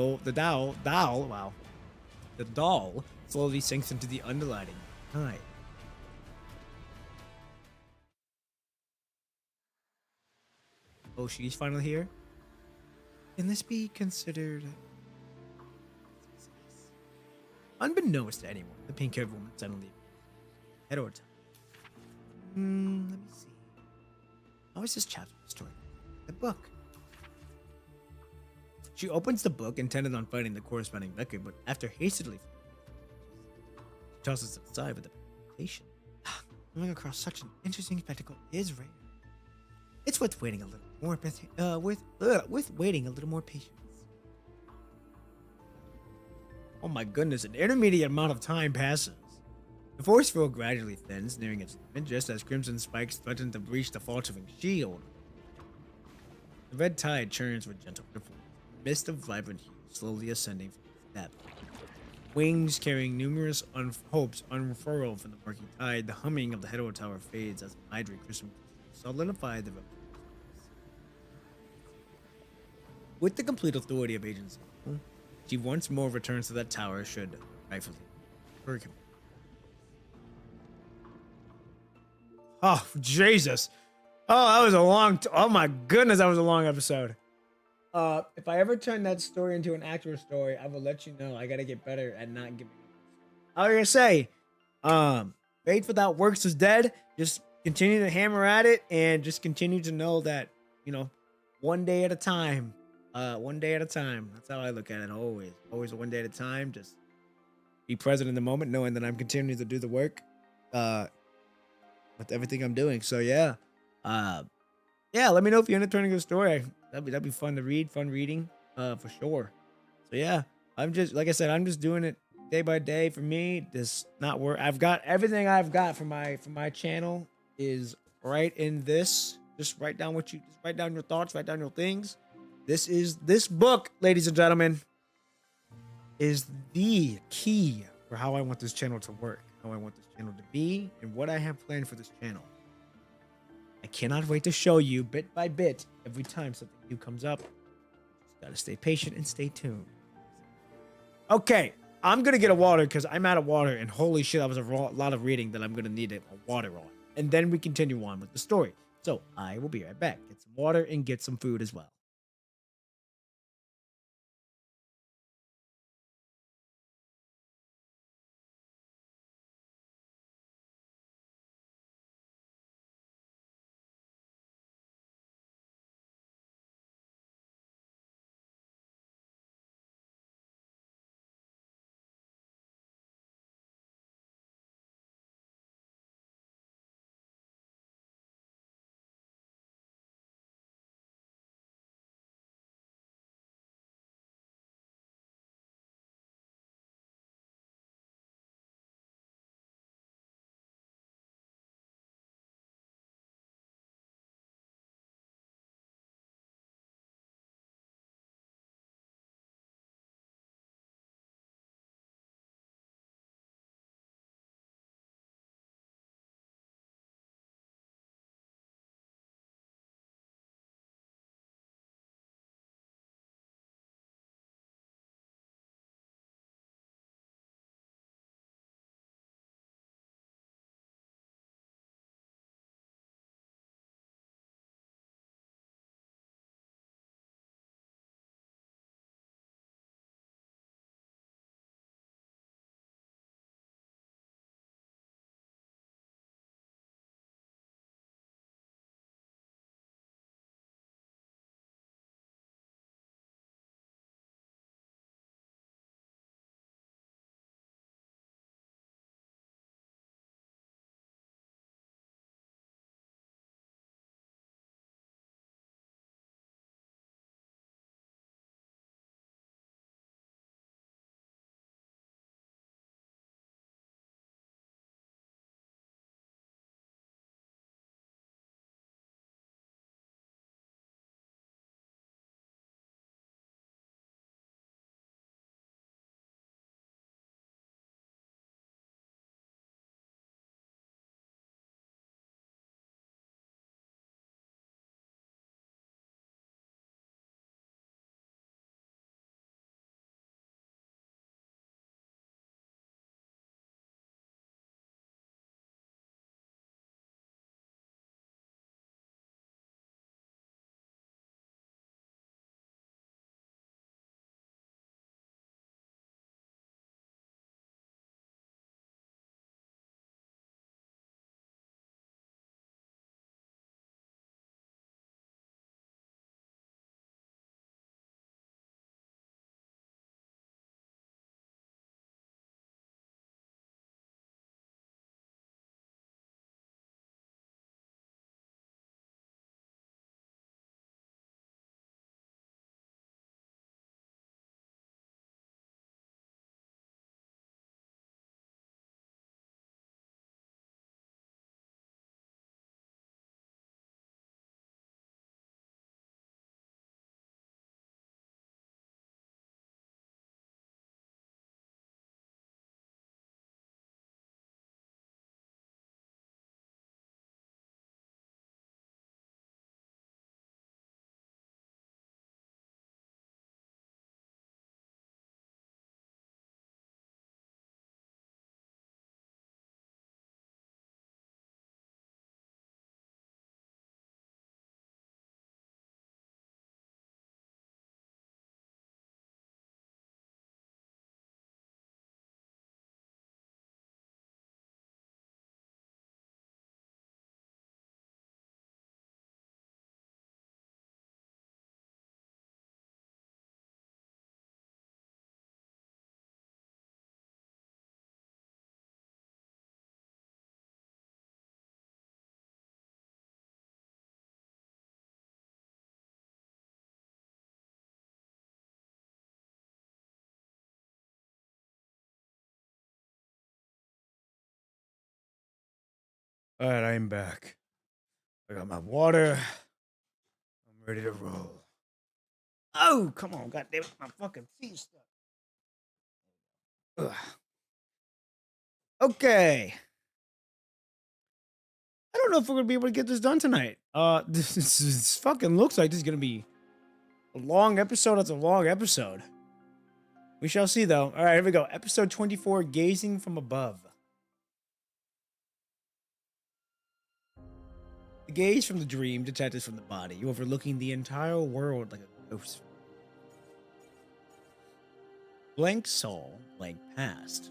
doll slowly sinks into the underlining tide. Oh, she's finally here? Can this be considered... Unbeknownst to anyone, the pink-haired woman suddenly Hetero Tower. Let me see. How is this chapter story? The book. She opens the book, intended on finding the corresponding record, but after hastily tosses it aside with a presentation. Coming across such an interesting spectacle is rare. It's worth waiting a little more worth waiting a little more patience. Oh my goodness, an intermediate amount of time passes. The force field gradually thins, nearing its limit, just as crimson spikes threaten to breach the faltering shield. The red tide churns with gentle ripples, a mist of vibrant hues slowly ascending from its depth. Wings carrying numerous hopes unfurl from the murky tide. The humming of the Hedwell Tower fades as Idri Christmas solidify the revolution. With the complete authority of Agent Zero, she once more returns to that tower should rightfully her command. Oh, Jesus. Oh, that was a long oh my goodness, that was a long episode. If I ever turn that story into an actual story, I will let you know. I gotta get better at not giving up. I was gonna say, Faith without works is dead. Just continue to hammer at it and just continue to know that, you know, one day at a time. One day at a time. That's how I look at it always. Always one day at a time. Just be present in the moment, knowing that I'm continuing to do the work with everything I'm doing. So yeah. Yeah, let me know if you end up turning a story. That'd be fun to read, fun reading, for sure. So yeah, I'm just like I said, I'm just doing it day by day for me. This not work. I've got everything I've got for my channel is right in this. Just write down just write down your thoughts, write down your things. This book, ladies and gentlemen, is the key for how I want this channel to work, how I want this channel to be, and what I have planned for this channel. I cannot wait to show you bit by bit every time something new comes up. Just gotta stay patient and stay tuned. Okay, I'm gonna get a water because I'm out of water, and holy shit, that was a lot of reading that I'm gonna need a water on. And then we continue on with the story. So I will be right back. Get some water and get some food as well. All right, I'm back. I got my water. I'm ready to roll. Oh, come on, God damn it, my fucking feet stuck. Ugh. Okay. I don't know if we're gonna be able to get this done tonight. This fucking looks like this is gonna be a long episode. It's a long episode. We shall see, though. All right, here we go. Episode 24, Gazing from Above. The gaze from the dream detaches from the body, overlooking the entire world like a ghost. Blank soul, blank past.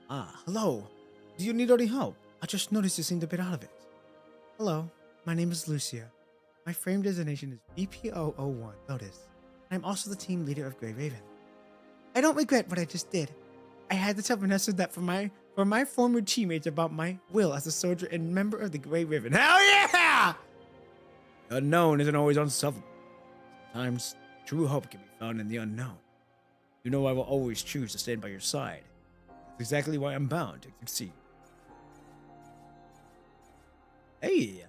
Ah, hello. Do you need any help? I just noticed you seemed a bit out of it. Hello, my name is Lucia. My frame designation is BP001 Lotus. I'm also the team leader of Grey Raven. I don't regret what I just did. I had to tell Vanessa that for my former teammates about my will as a soldier and member of the Grey Raven. Hell yeah! The unknown isn't always unsolvable. Sometimes true hope can be found in the unknown. You know I will always choose to stand by your side. That's exactly why I'm bound to succeed. Hey!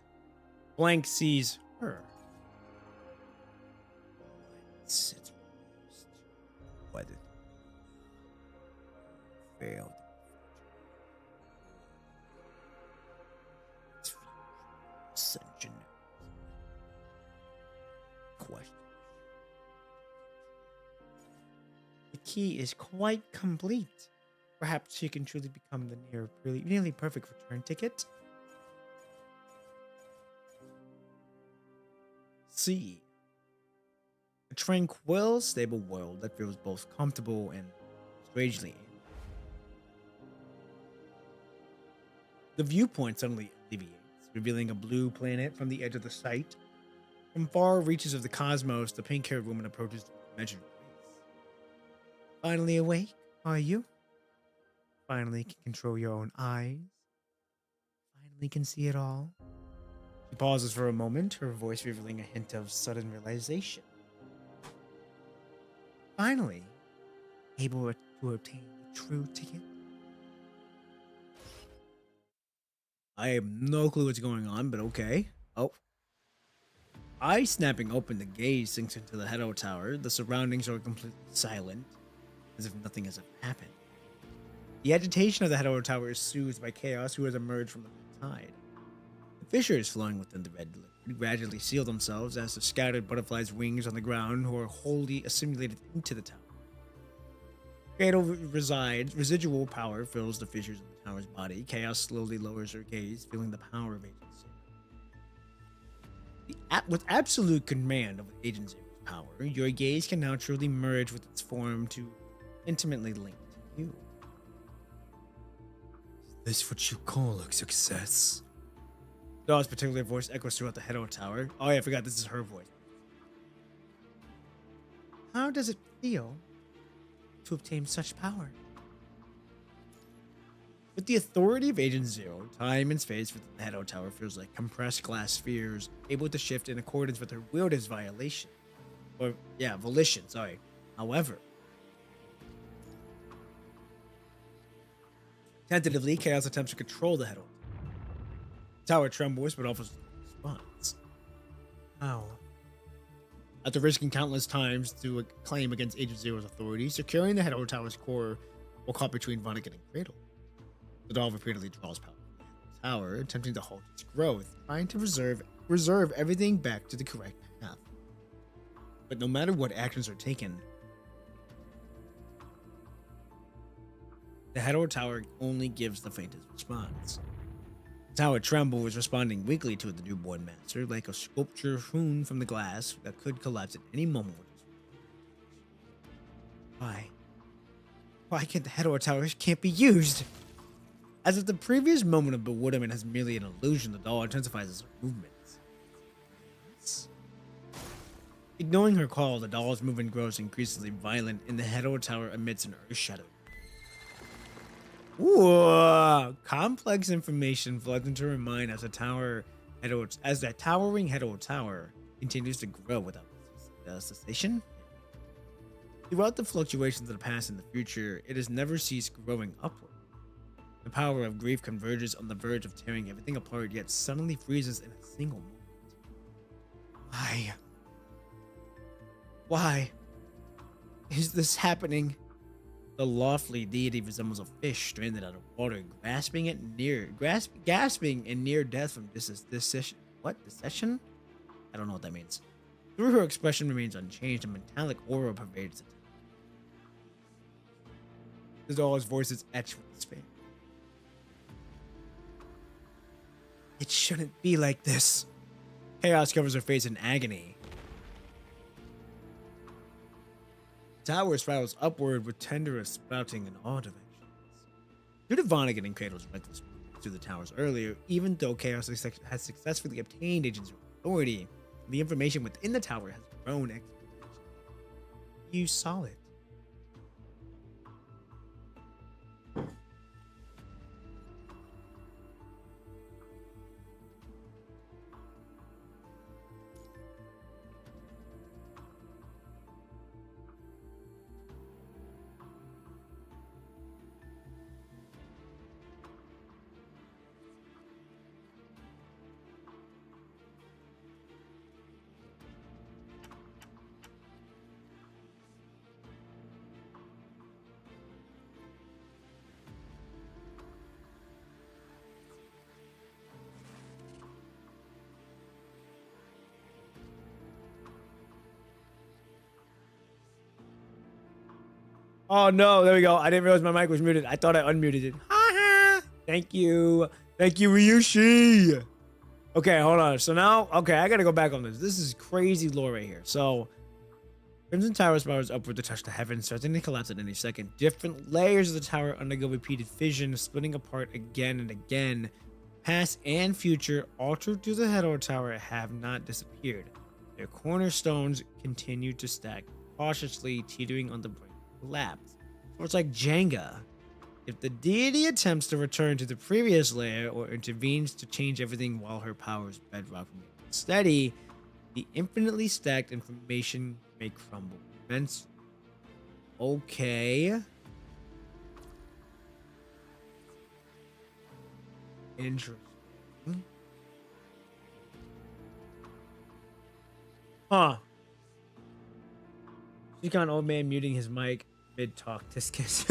Blank sees her. It's why did failed. Ascension. Question. The key is quite complete. Perhaps she can truly become the nearly perfect return ticket. C. A tranquil, stable world that feels both comfortable and strangely. The viewpoint suddenly alleviates, revealing a blue planet from the edge of the sight. From far reaches of the cosmos, the pink-haired woman approaches the measured pace. Finally awake, are you? Finally can control your own eyes? Finally can see it all? She pauses for a moment, her voice revealing a hint of sudden realization. Finally, able to obtain the true ticket? I have no clue what's going on, but okay. Oh. Eye snapping open, the gaze sinks into the Hedo Tower. The surroundings are completely silent, as if nothing has happened. The agitation of the Hedo Tower is soothed by chaos who has emerged from the tide. The fissures flowing within the red liquid gradually seal themselves as the scattered butterflies' wings on the ground who are wholly assimilated into the tower. Cradle resides, residual power fills the fissures in the tower's body. Chaos slowly lowers her gaze, feeling the power of Agent Zero. With absolute command of Agent Zero's power, your gaze can now truly merge with its form to intimately link to you. Is this what you call a success? Daw's particular voice echoes throughout the Hedo Tower. Oh yeah, I forgot this is her voice. How does it feel to obtain such power? With the authority of Agent Zero, time and space within the Hedo Tower feels like compressed glass spheres, able to shift in accordance with her wield's volition. However, tentatively, Chaos attempts to control the Hedo. The tower trembles, but offers no response. How? After risking countless times to claim against Agent Zero's authority, securing the Hedo Tower's core will caught between Vonnegut and Cradle. The doll repeatedly draws power from the tower, attempting to halt its growth, trying to reserve everything back to the correct path. But no matter what actions are taken, the Hedo Tower only gives the faintest response. The tower trembles, responding weakly to the newborn master, like a sculpture hewn from the glass that could collapse at any moment. Why? Why can't the Hedo Tower can't be used? As if the previous moment of bewilderment has merely an illusion, the doll intensifies its movements. Ignoring her call, the doll's movement grows increasingly violent, and the Hedo Tower emits an earth shadow. Ooh, complex information floods into her mind as the towering Hedo Tower continues to grow without cessation. Throughout the fluctuations of the past and the future, it has never ceased growing upward. The power of grief converges on the verge of tearing everything apart, yet suddenly freezes in a single moment. Why? Why is this happening? The lofty deity resembles a fish stranded out of water, gasping in near death from decision. What? Decession? I don't know what that means. Through her expression remains unchanged, a metallic aura pervades it. His all his voices etched with despair. It shouldn't be like this. Chaos covers her face in agony. The tower spirals upward with tenderest sprouting in all directions. Due to Vonnegut and Kratos' reckless movements through the towers earlier, even though Chaos has successfully obtained agents of authority, the information within the tower has grown exponentially. You saw it. Oh no, there we go. I didn't realize my mic was muted. I thought I unmuted it. Ha! Thank you. Thank you, Ryushi. Okay, hold on. So now, okay, I gotta go back on this. This is crazy lore right here. So, Crimson Tower spirals upward to touch the heavens, starting to collapse at any second. Different layers of the tower undergo repeated fission, splitting apart again and again. Past and future, altered to the head of the tower, have not disappeared. Their cornerstones continue to stack, cautiously teetering on the brink of collapse. So it's like Jenga. If the deity attempts to return to the previous layer or intervenes to change everything while her power's bedrock remains steady, the infinitely stacked information may crumble. Events. Okay. Interesting. Huh. She's got an old man muting his mic mid-talk. Tiskus.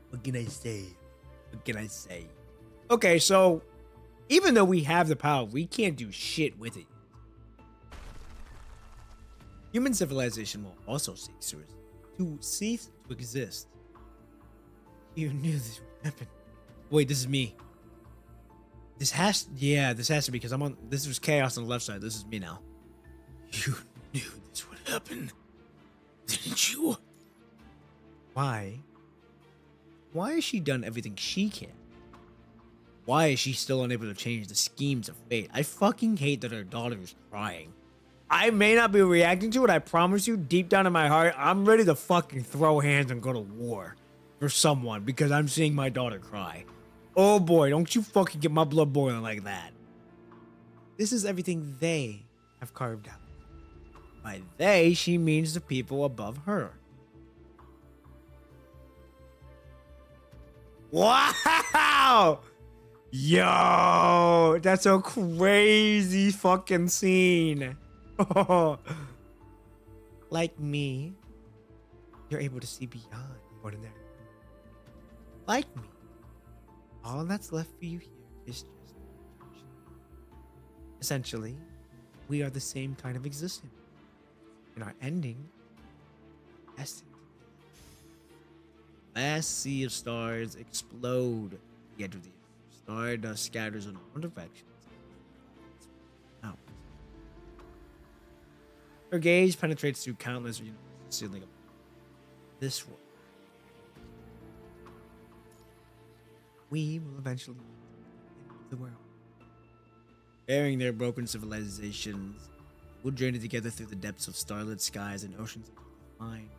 What can I say? What can I say? Okay, so even though we have the power, we can't do shit with it. Human civilization will also cease to exist. You knew this would happen. Wait, this is me. This has to be because I'm on. This was chaos on the left side. This is me now. You knew this would happen, didn't you? Why? Why has she done everything she can? Why is she still unable to change the schemes of fate? I fucking hate that her daughter is crying. I may not be reacting to it. I promise you, deep down in my heart, I'm ready to fucking throw hands and go to war for someone because I'm seeing my daughter cry. Oh boy, don't you fucking get my blood boiling like that. This is everything they have carved out. By they, she means the people above her. Wow! Yo, that's a crazy fucking scene. Like me, you're able to see beyond ordinary. Like me, all that's left for you here is just imagination. Essentially, we are the same kind of existence. And our ending, destined. Vast sea of stars explode at the edge of the earth. Stardust scatters in all directions. Out. Her gaze penetrates through countless universes, sealing up this world. We will eventually end the world. Bearing their broken civilizations, we'll journey together through the depths of starlit skies and oceans of fine.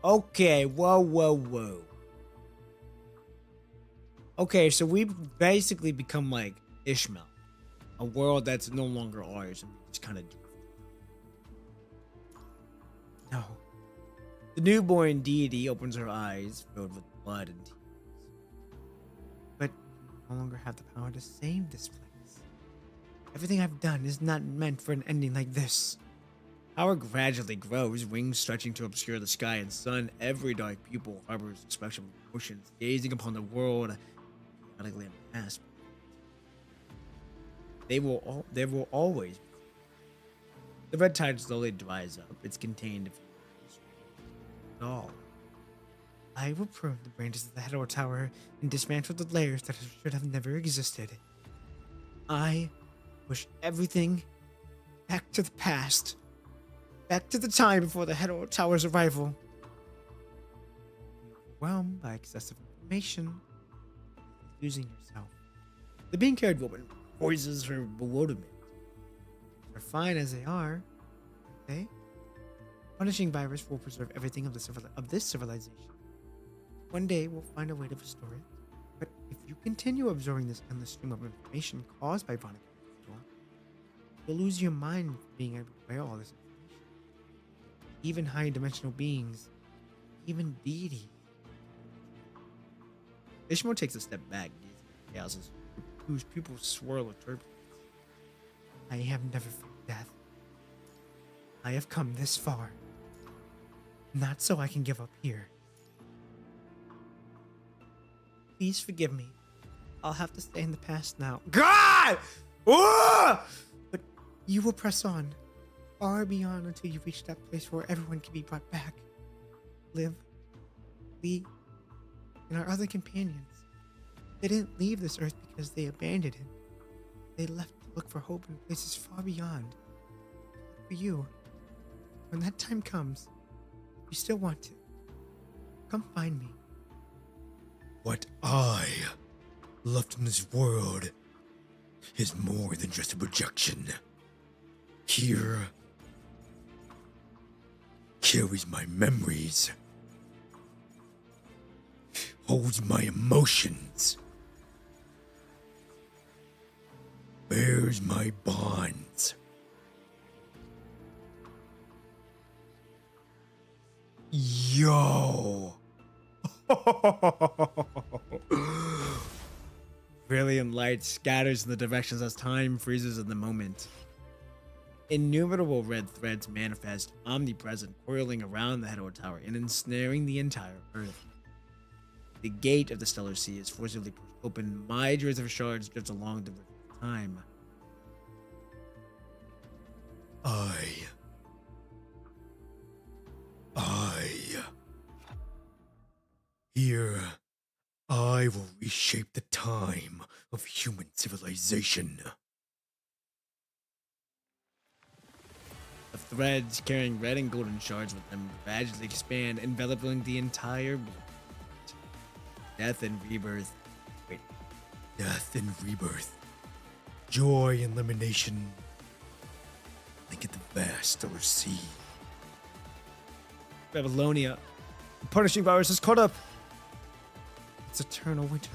Okay, whoa. Okay, so we've basically become like Ishmael. A world that's no longer ours and we just kind of drift. No. The newborn deity opens her eyes, filled with blood and tears. But I no longer have the power to save this place. Everything I've done is not meant for an ending like this. Power gradually grows, wings stretching to obscure the sky and sun. Every dark pupil harbors a spectrum of emotions, gazing upon the world chaotically unmasked. There will always be. The red tide slowly dries up. It's contained all. I will prune the branches of the Hedor Tower and dismantle the layers that should have never existed. I push everything back to the past. Back to the time before the Hedor Tower's arrival. Overwhelmed by excessive information, losing yourself. The being-carried woman voices her bewilderment. They're fine as they are, okay? Punishing virus will preserve everything of this civilization. One day we'll find a way to restore it. But if you continue absorbing this endless stream of information caused by Vonica, you'll lose your mind from being able to bear all this information. Even high dimensional beings, even deities. Ishmael takes a step back, gazing at whose pupils swirl with turbulence. I have never feared death. I have come this far. Not so I can give up here. Please forgive me. I'll have to stay in the past now. God! Ah! But you will press on, far beyond until you reach that place where everyone can be brought back. Liv, we, and our other companions. They didn't leave this earth because they abandoned it. They left to look for hope in places far beyond. For you, when that time comes, if you still want to, come find me. What I left in this world is more than just a projection. Here carries my memories, holds my emotions, bears my bonds. Yo! Brilliant light scatters in the directions as time freezes in the moment. Innumerable red threads manifest, omnipresent, coiling around the Hedor Tower and ensnaring the entire Earth. The gate of the Stellar Sea is forcibly pushed open. Myriads of shards drift along the river of time. Here, I will reshape the time of human civilization. The threads carrying red and golden shards with them gradually expand, enveloping the entire world. Death and rebirth. Wait. Death and rebirth. Joy and elimination. Like at the vast Stellar Sea. Babylonia. The punishing virus has caught up. It's eternal winter.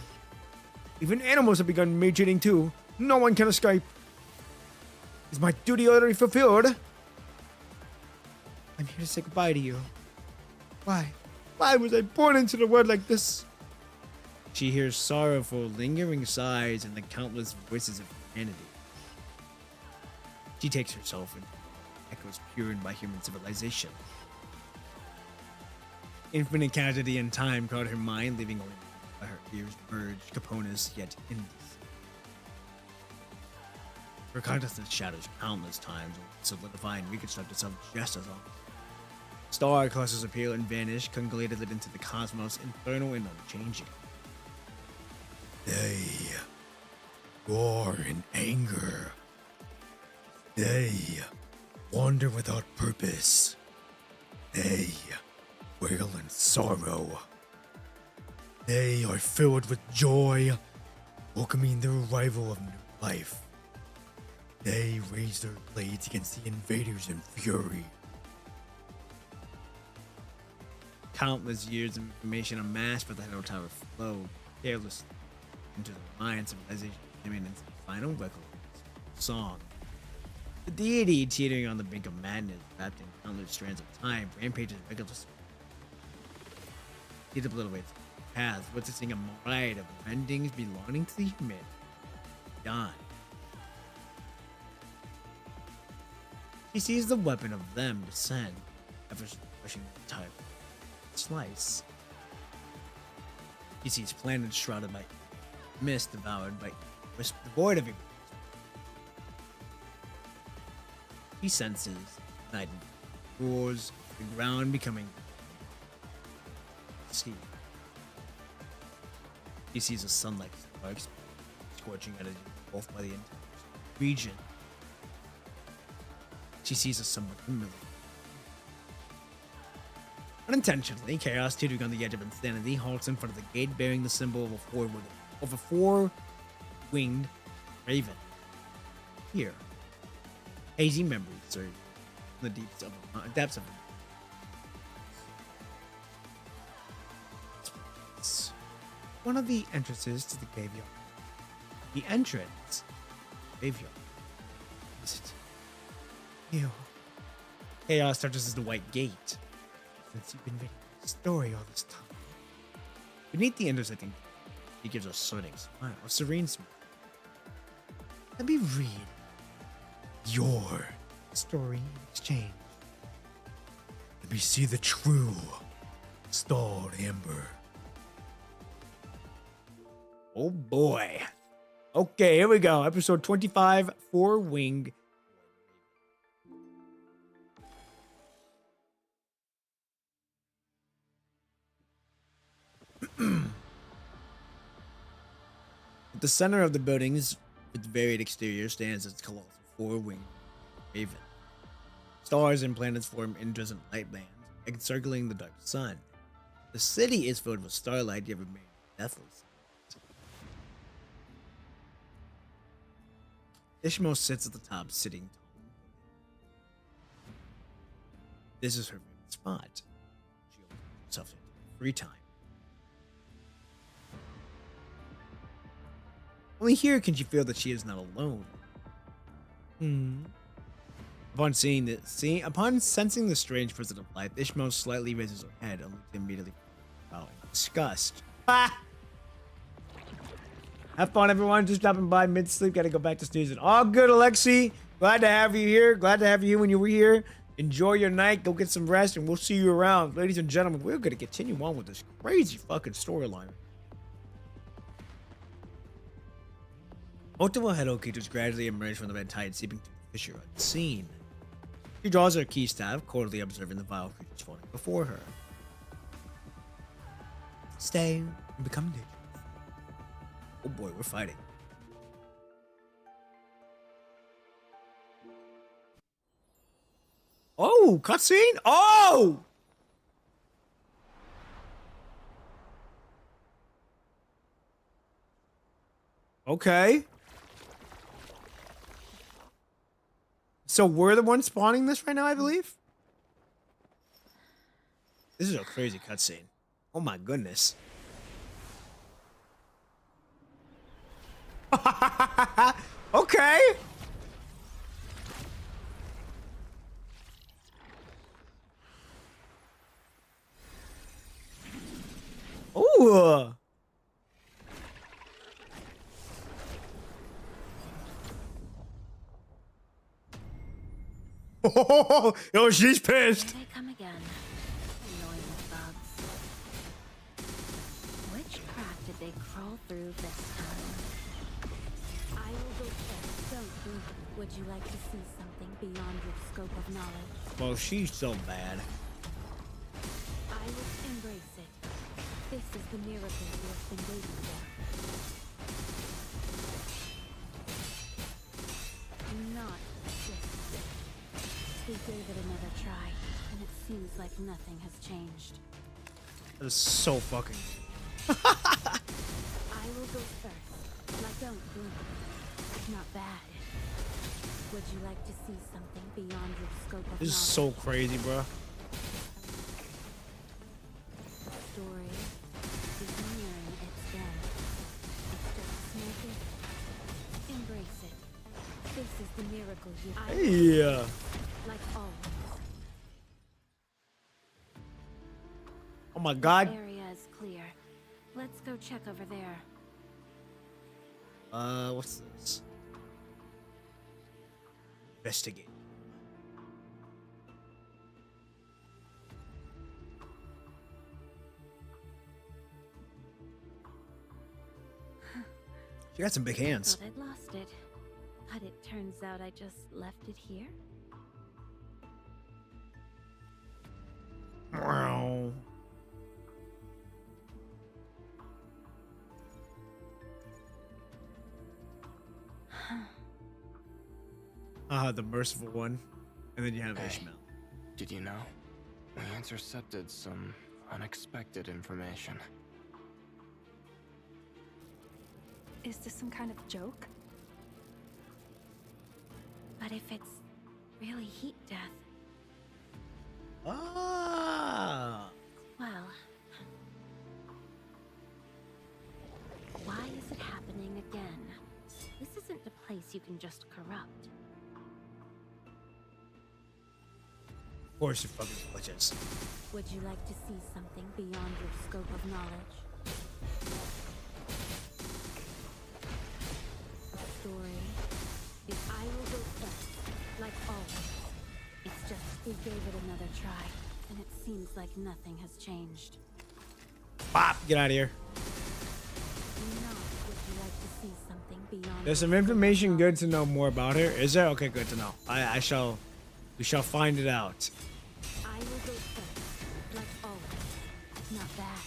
Even animals have begun mutating too. No one can escape. Is my duty already fulfilled? I'm here to say goodbye to you. Why? Why was I born into the world like this? She hears sorrowful, lingering sighs and the countless voices of humanity. She takes herself into echoes pured by human civilization. Infinite casualty and time caught her mind, leaving only by her ears merged, caponous yet indecent. Her consciousness shatters countless times, solidify and reconstruct itself just as long. Star clusters appear and vanish, congealated into the cosmos, infernal and unchanging. They roar in anger. They wander without purpose. They wail in sorrow. They are filled with joy, welcoming the arrival of new life. They raise their blades against the invaders in fury. Countless years of information amassed by the Hedor Tower flow carelessly into the mind civilization, into the final record song. The deity teetering on the brink of madness, wrapped in countless strands of time, rampages regularly, It obliterates paths, witnessing a myriad of endings belonging to the human. Gone. She sees the weapon of them descend after pushing the type. Slice. He sees planets shrouded by mist, devoured by devoid of. He senses night roars, the ground becoming sea. He sees a sunlight sparks scorching at his both by the entire region. She sees a somewhat familiar. Unintentionally, Chaos, teetering on the edge of insanity, halts in front of the gate bearing the symbol of a four-winged raven. Here, hazy memories surge in the depths of it's one of the entrances to the graveyard. The entrance graveyard. Is it you? Chaos touches the white gate. Since you've been reading the story all this time. Beneath the intersecting, he gives a soothing smile, a serene smile. Let me read your story in exchange. Let me see the true stalled amber. Oh boy. Okay, here we go. Episode 25, Four Winged. At the center of the buildings, with varied exterior, stands its colossal four-winged raven. Stars and planets form incandescent light bands, encircling the dark sun. The city is filled with starlight, yet remains deathless. Ishmael sits at the top, sitting tall. This is her favorite spot. She opens herself into free time. Only here can she feel that she is not alone. Upon sensing the strange presence of life, Ishmael slightly raises her head, only to immediately fall in disgust. Ah! Have fun, everyone. Just stopping by mid-sleep. Gotta go back to snoozing. All good, Alexi. Glad to have you here. Glad to have you when you were here. Enjoy your night. Go get some rest, and we'll see you around. Ladies and gentlemen, we're gonna continue on with this crazy fucking storyline. Multiple head creatures gradually emerge from the red tide, seeping through the fissure unseen. She draws her key staff, coldly observing the vile creatures falling before her. Stay and become dangerous. Oh boy, we're fighting. Oh, cutscene? Oh! Okay. So we're the ones spawning this right now, I believe? This is a crazy cutscene. Oh my goodness. Okay. Ooh. Oh, she's pissed. Here they come again. Annoying bugs. Which crack did they crawl through this time? I will go first. Don't you? Would you like to see something beyond your scope of knowledge? Well, she's so bad. I will embrace it. This is the miracle you have been waiting for. Not just this. We gave it another try, and it seems like nothing has changed. That is so fucking. I will go first. Like, don't blink. Not bad. Would you like to see something beyond your scope of This is knowledge? so crazy, bro. Story is nearing its end. Smoke it. Embrace it. This is the miracle you Yeah. like always. Oh my god. This area is So check over there. What's this? Investigate. She got some big hands. Thought I'd lost it, but it turns out I just left it here. Wow. The merciful one. And then you have Hey. Ishmael. Did you know? We intercepted some unexpected information. Is this some kind of joke? But if it's really heat death, Ah. well, why is it happening again? This isn't a place you can just corrupt. Of course, you fucking glitches. Would you like to see something beyond your scope of knowledge? The story is I will go first, like always. It's just we gave it another try, and it seems like nothing has changed. Pop! Get out of here. Not would you like to see something beyond There's your some scope of information good knowledge? to know more about her. Is there? Okay, good to know. We shall find it out. I will go first, like always. Not bad.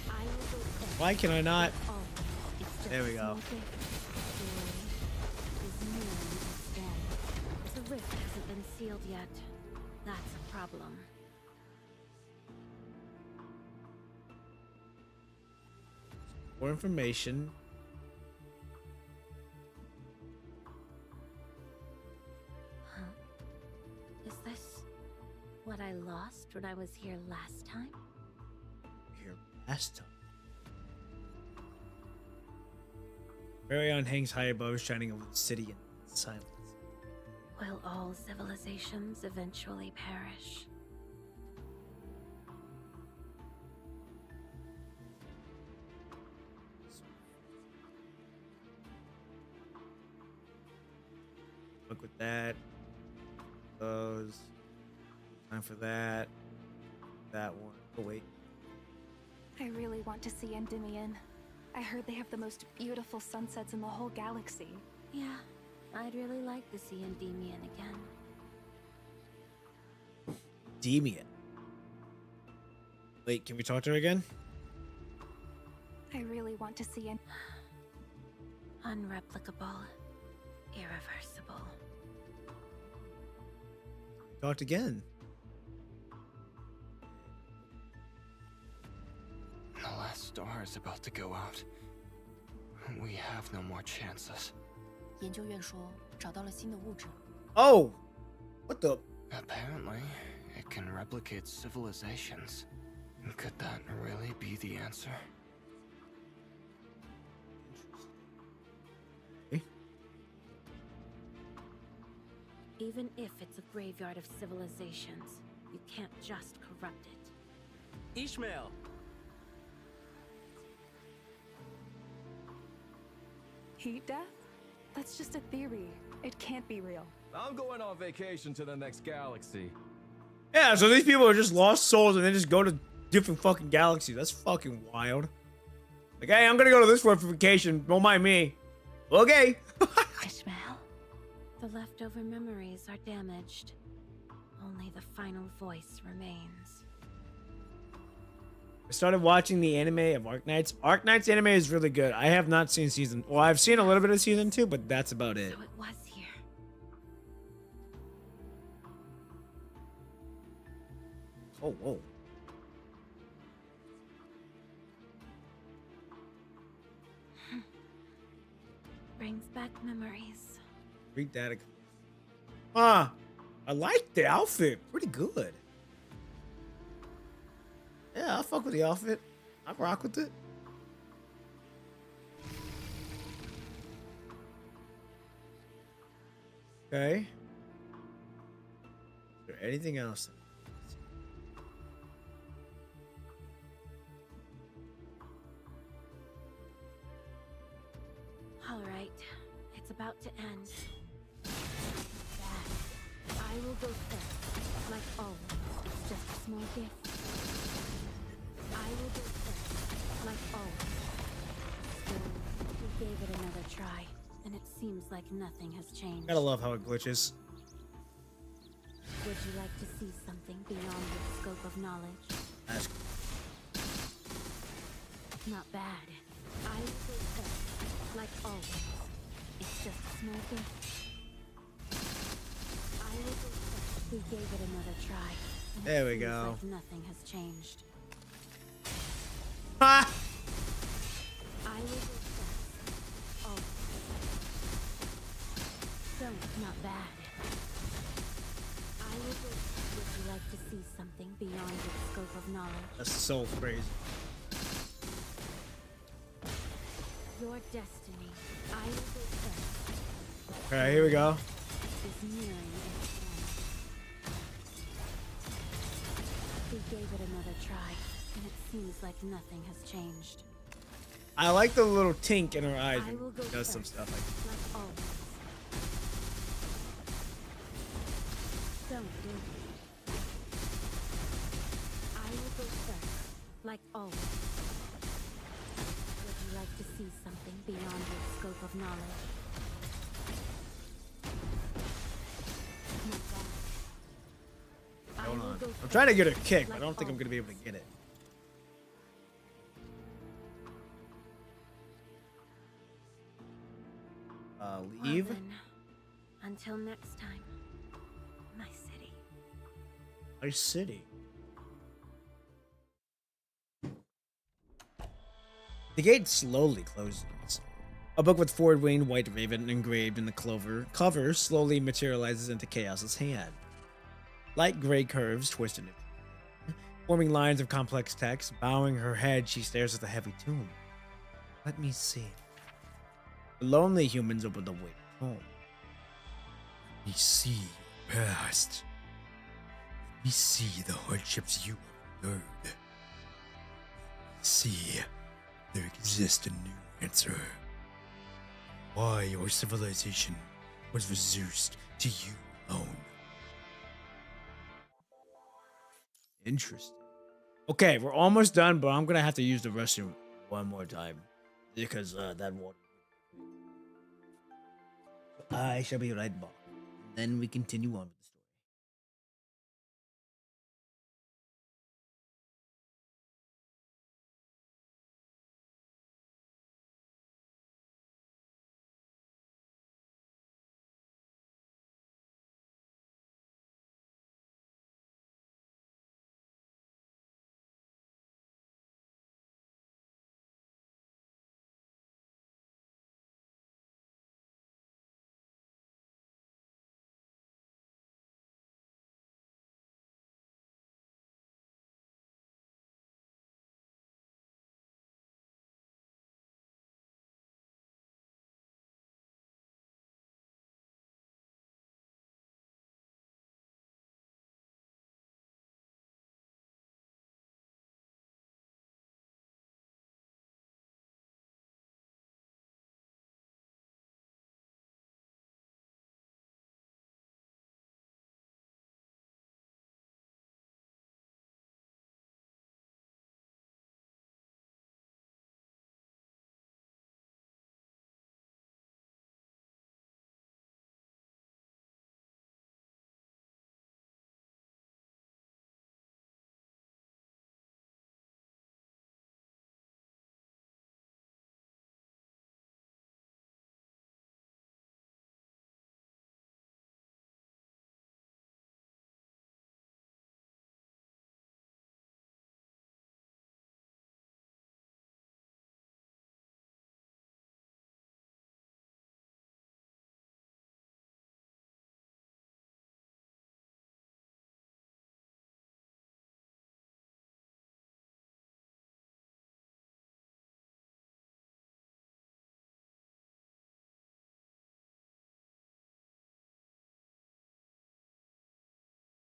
I will go first. Why can I not? Always. It's just There we a go. small gift. The story is nearing its end. The rift hasn't been sealed yet. That's a problem. More information. Huh? Is this what I lost when I was here last time? Here last time. Marion hangs high above, shining over the city in silence. Will all civilizations eventually perish? Look with that. Those. Time for that. That one. Oh wait. I really want to see Endymion. I heard they have the most beautiful sunsets in the whole galaxy. Yeah, I'd really like to see Endymion again. Demian. Wait, can we talk to her again? I really want to see Unreplicable. Irreversible. Talked again. The last star is about to go out. We have no more chances. 研究院说找到了新的物质， Oh! What the? Apparently, it can replicate civilizations. Could that really be the answer? Even if it's a graveyard of civilizations, you can't just corrupt it. Ishmael! heat death? That's just a theory. It can't be real. I'm going on vacation to the next galaxy. Yeah, so these people are just lost souls and they just go to different fucking galaxies. That's fucking wild. Like, hey, I'm gonna go to this one for vacation. Don't mind me. Okay. Ishmael. The leftover memories are damaged. Only the final voice remains. I started watching the anime of Arknights. Arknights anime is really good. I have not seen season. Well, I've seen a little bit of season 2, but that's about it. So it was here. Oh, whoa. Brings back memories. Read that. Ah, I like the outfit. Pretty good. Yeah, I'll fuck with the outfit. I'll rock with it. Okay. there anything else? All right, it's about to end. Bad. I will go first. Like always, it's just a small gift. I will go first. Like always. Still, we gave it another try, and it seems like nothing has changed. Gotta love how it glitches. Would you like to see something beyond your scope of knowledge? Ask. Not bad. I will go first. Like always. It's just a small gift. I will go first. We gave it another try. And There it we seems go. Like nothing has changed. Ha! I will go first. Oh. Don't, not bad. I will go first. Would you like to see something beyond your scope of knowledge? That's so crazy. Your destiny. I will go first. Alright, here we go. Is nearing its end. We gave it another try, and it seems like nothing has changed. I like the little tink in her eyes I when will go she does some first, stuff like like always. Don't do it. I will go first, like always. Would you like to see something beyond your scope of knowledge? Not bad. I Hold will on. go I'm first, trying to get a kick, but I like don't think I'm gonna be able always. to get it. Leave? Well then, until next time, my city. My city. The gate slowly closes. A book with forward-winged white raven engraved in the cover slowly materializes into Chaos's hand. Light gray curves twist in it, forming lines of complex text. Bowing her head, she stares at the heavy tomb. Let me see. The lonely humans open the waiting home. We see your past. We see the hardships you have endured. We see there exists a new answer. Why your civilization was reduced to you alone. Interesting. Okay, we're almost done, but I'm gonna have to use the restroom one more time because that water. I shall be right back. Then we continue on.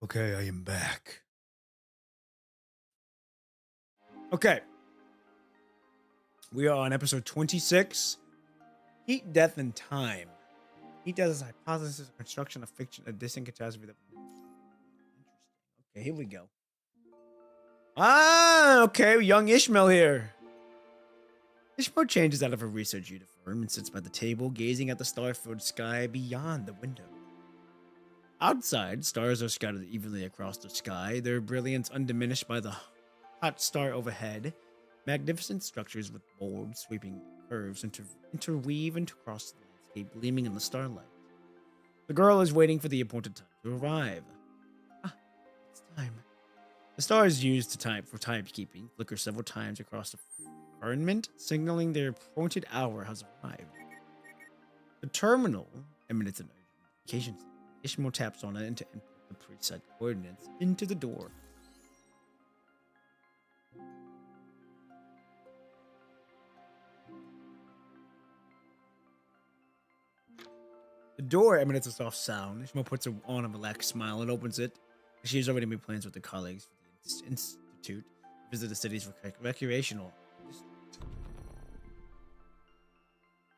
Okay, I am back. Okay. We are on episode 26. Heat, Death, and Time. Heat, Death is a hypothesis of construction of fiction, a distant catastrophe that... Interesting. Okay, here we go. Okay, young Ishmael here. Ishmael changes out of her research uniform and sits by the table, gazing at the star-filled sky beyond the window. Outside, stars are scattered evenly across the sky, their brilliance undiminished by the hot star overhead. Magnificent structures with bold, sweeping curves interweave and across the landscape, gleaming in the starlight. The girl is waiting for the appointed time to arrive. It's time. The star is used for timekeeping, flicker several times across the firmament, signaling their appointed hour has arrived. The terminal emits an notification. Ishmael taps on it to input the preset coordinates into the door. The door emits a soft sound. Ishmael puts on a relaxed smile and opens it. She has already made plans with her colleagues for the institute to visit the city's recreational.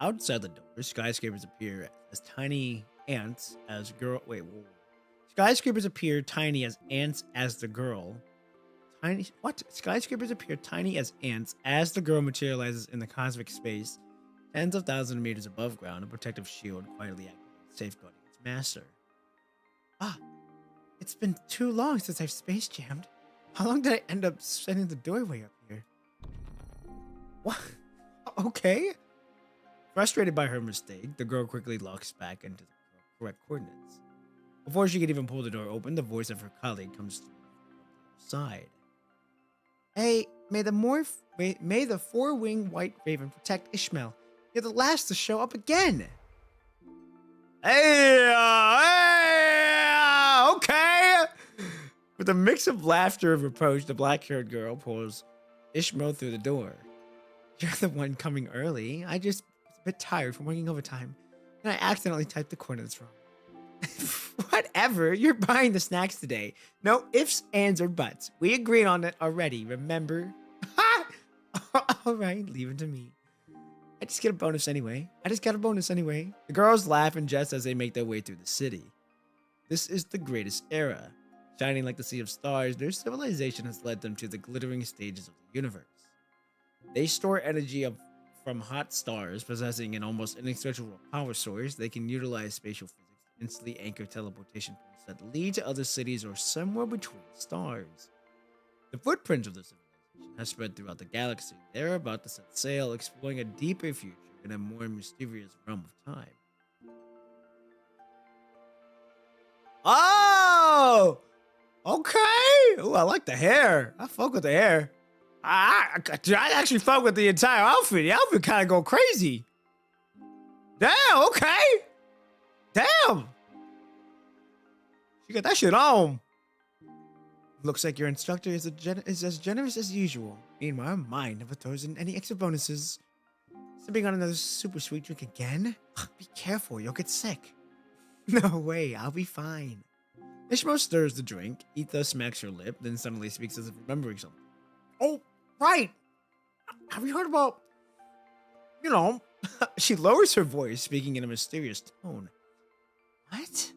Outside the door, skyscrapers appear as tiny ants as girl. Wait, whoa. Skyscrapers appear tiny as ants as the girl. Tiny what? Skyscrapers appear tiny as ants as the girl materializes in the cosmic space, tens of thousands of meters above ground. A protective shield quietly activates, safeguarding its master. It's been too long since I've space jammed. How long did I end up spending the doorway up here? What? Okay. Frustrated by her mistake, the girl quickly locks back into the correct coordinates. Before she can even pull the door open, the voice of her colleague comes through from the other side. Hey, may the four-winged white raven protect Ishmael. You're the last to show up again. Hey, okay. With a mix of laughter and reproach, the black-haired girl pulls Ishmael through the door. You're the one coming early. I just was a bit tired from working overtime, and I accidentally typed the coordinates wrong. Whatever, you're buying the snacks today. No ifs, ands, or buts. We agreed on it already, remember? Alright, leave it to me. I just got a bonus anyway. The girls laugh and jest as they make their way through the city. This is the greatest era. Shining like the sea of stars, their civilization has led them to the glittering stages of the universe. They store energy from hot stars, possessing an almost inextricable power source. They can utilize spatial physics to instantly anchor teleportation points that lead to other cities or somewhere between stars. The footprints of the civilization has spread throughout the galaxy. They're about to set sail, exploring a deeper future in a more mysterious realm of time. Oh! Okay! Ooh, I like the hair. I fuck with the hair. I actually fuck with the entire outfit. The outfit kind of go crazy. Damn, okay. Damn. She got that shit on. Looks like your instructor is as generous as usual. Meanwhile, mine never throws in any extra bonuses. Sipping on another super sweet drink again? Be careful, you'll get sick. No way, I'll be fine. Ishmael stirs the drink. Etha smacks her lip, then suddenly speaks as if remembering something. Oh, right. Have you heard about... She lowers her voice, speaking in a mysterious tone. What? Do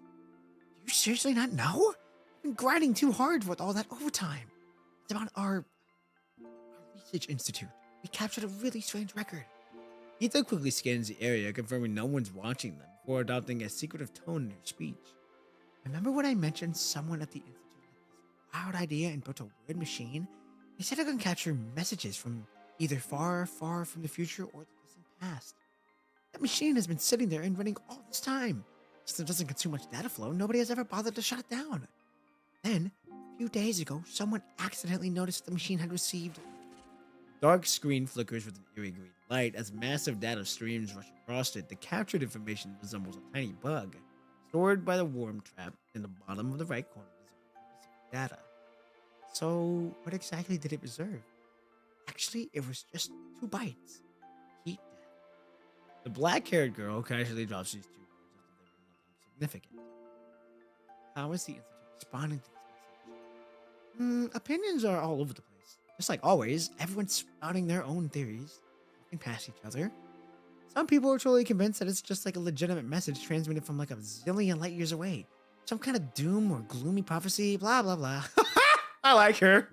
you seriously not know? I've been grinding too hard with all that overtime. It's about our research institute. We captured a really strange record. Etha quickly scans the area, confirming no one's watching them, before adopting a secretive tone in her speech. Remember when I mentioned someone at the institute had this wild idea and built a weird machine? They said it can capture messages from either far, far from the future or the distant past. That machine has been sitting there and running all this time. Since it doesn't consume much data flow, nobody has ever bothered to shut it down. Then, a few days ago, someone accidentally noticed the machine had received... Dark screen flickers with an eerie green light as massive data streams rush across it. The captured information resembles a tiny bug, stored by the worm trap in the bottom of the right corner of the data. So, what exactly did it reserve? Actually, it was just 2 bytes. Heat death. The black-haired girl casually drops these 2 words as if they were nothing significant. How is the Institute responding to this Opinions are all over the place. Just like always, everyone's spouting their own theories, talking past each other. Some people are totally convinced that it's just like a legitimate message transmitted from like a zillion light years away. Some kind of doom or gloomy prophecy, blah, blah, blah. I like her.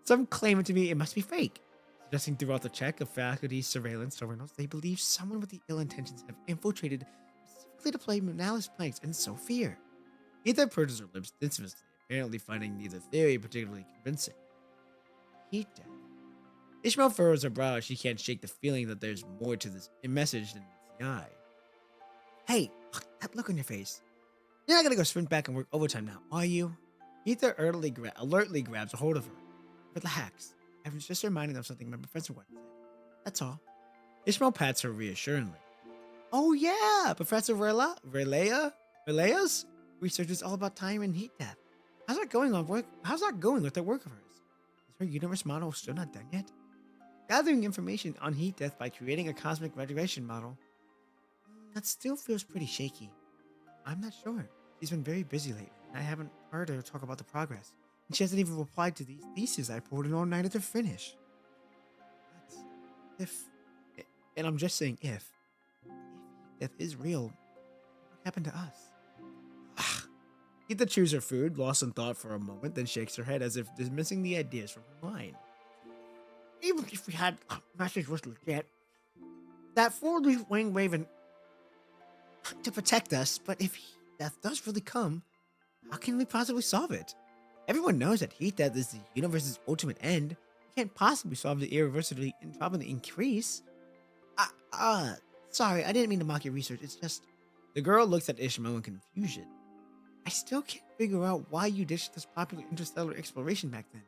Some claim it to be, it must be fake. Suggesting throughout the check of faculty surveillance journals, they believe someone with the ill intentions have infiltrated specifically to play malice pranks and sow fear. Ether purges her lips dismissively, apparently finding neither theory particularly convincing. Heat death. Ishmael furrows her brow as she can't shake the feeling that there's more to this message than meets the eye. Hey, that look on your face. You're not gonna go sprint back and work overtime now, are you? Ether alertly grabs a hold of her. Relax. I was just reminding of something my professor once said. That's all. Ishmael pats her reassuringly. Oh yeah, Professor Relaya's research is all about time and heat death. How's that going with that work of hers? Is her universe model still not done yet? Gathering information on heat death by creating a cosmic regression model. That still feels pretty shaky. I'm not sure. She's been very busy lately, and I haven't heard her talk about the progress. And she hasn't even replied to these theses I poured in all night to finish. But and I'm just saying if death is real, what happened to us? Ether chews her food, lost in thought for a moment, then shakes her head as if dismissing the ideas from her mind. Even if we had message was legit, that four-leaf wing waving to protect us, but if death does really come, how can we possibly solve it? Everyone knows that heat death is the universe's ultimate end. You can't possibly solve the irreversibly improbably increase. Sorry, I didn't mean to mock your research. It's just... The girl looks at Ishmael in confusion. I still can't figure out why you ditched this popular interstellar exploration back then,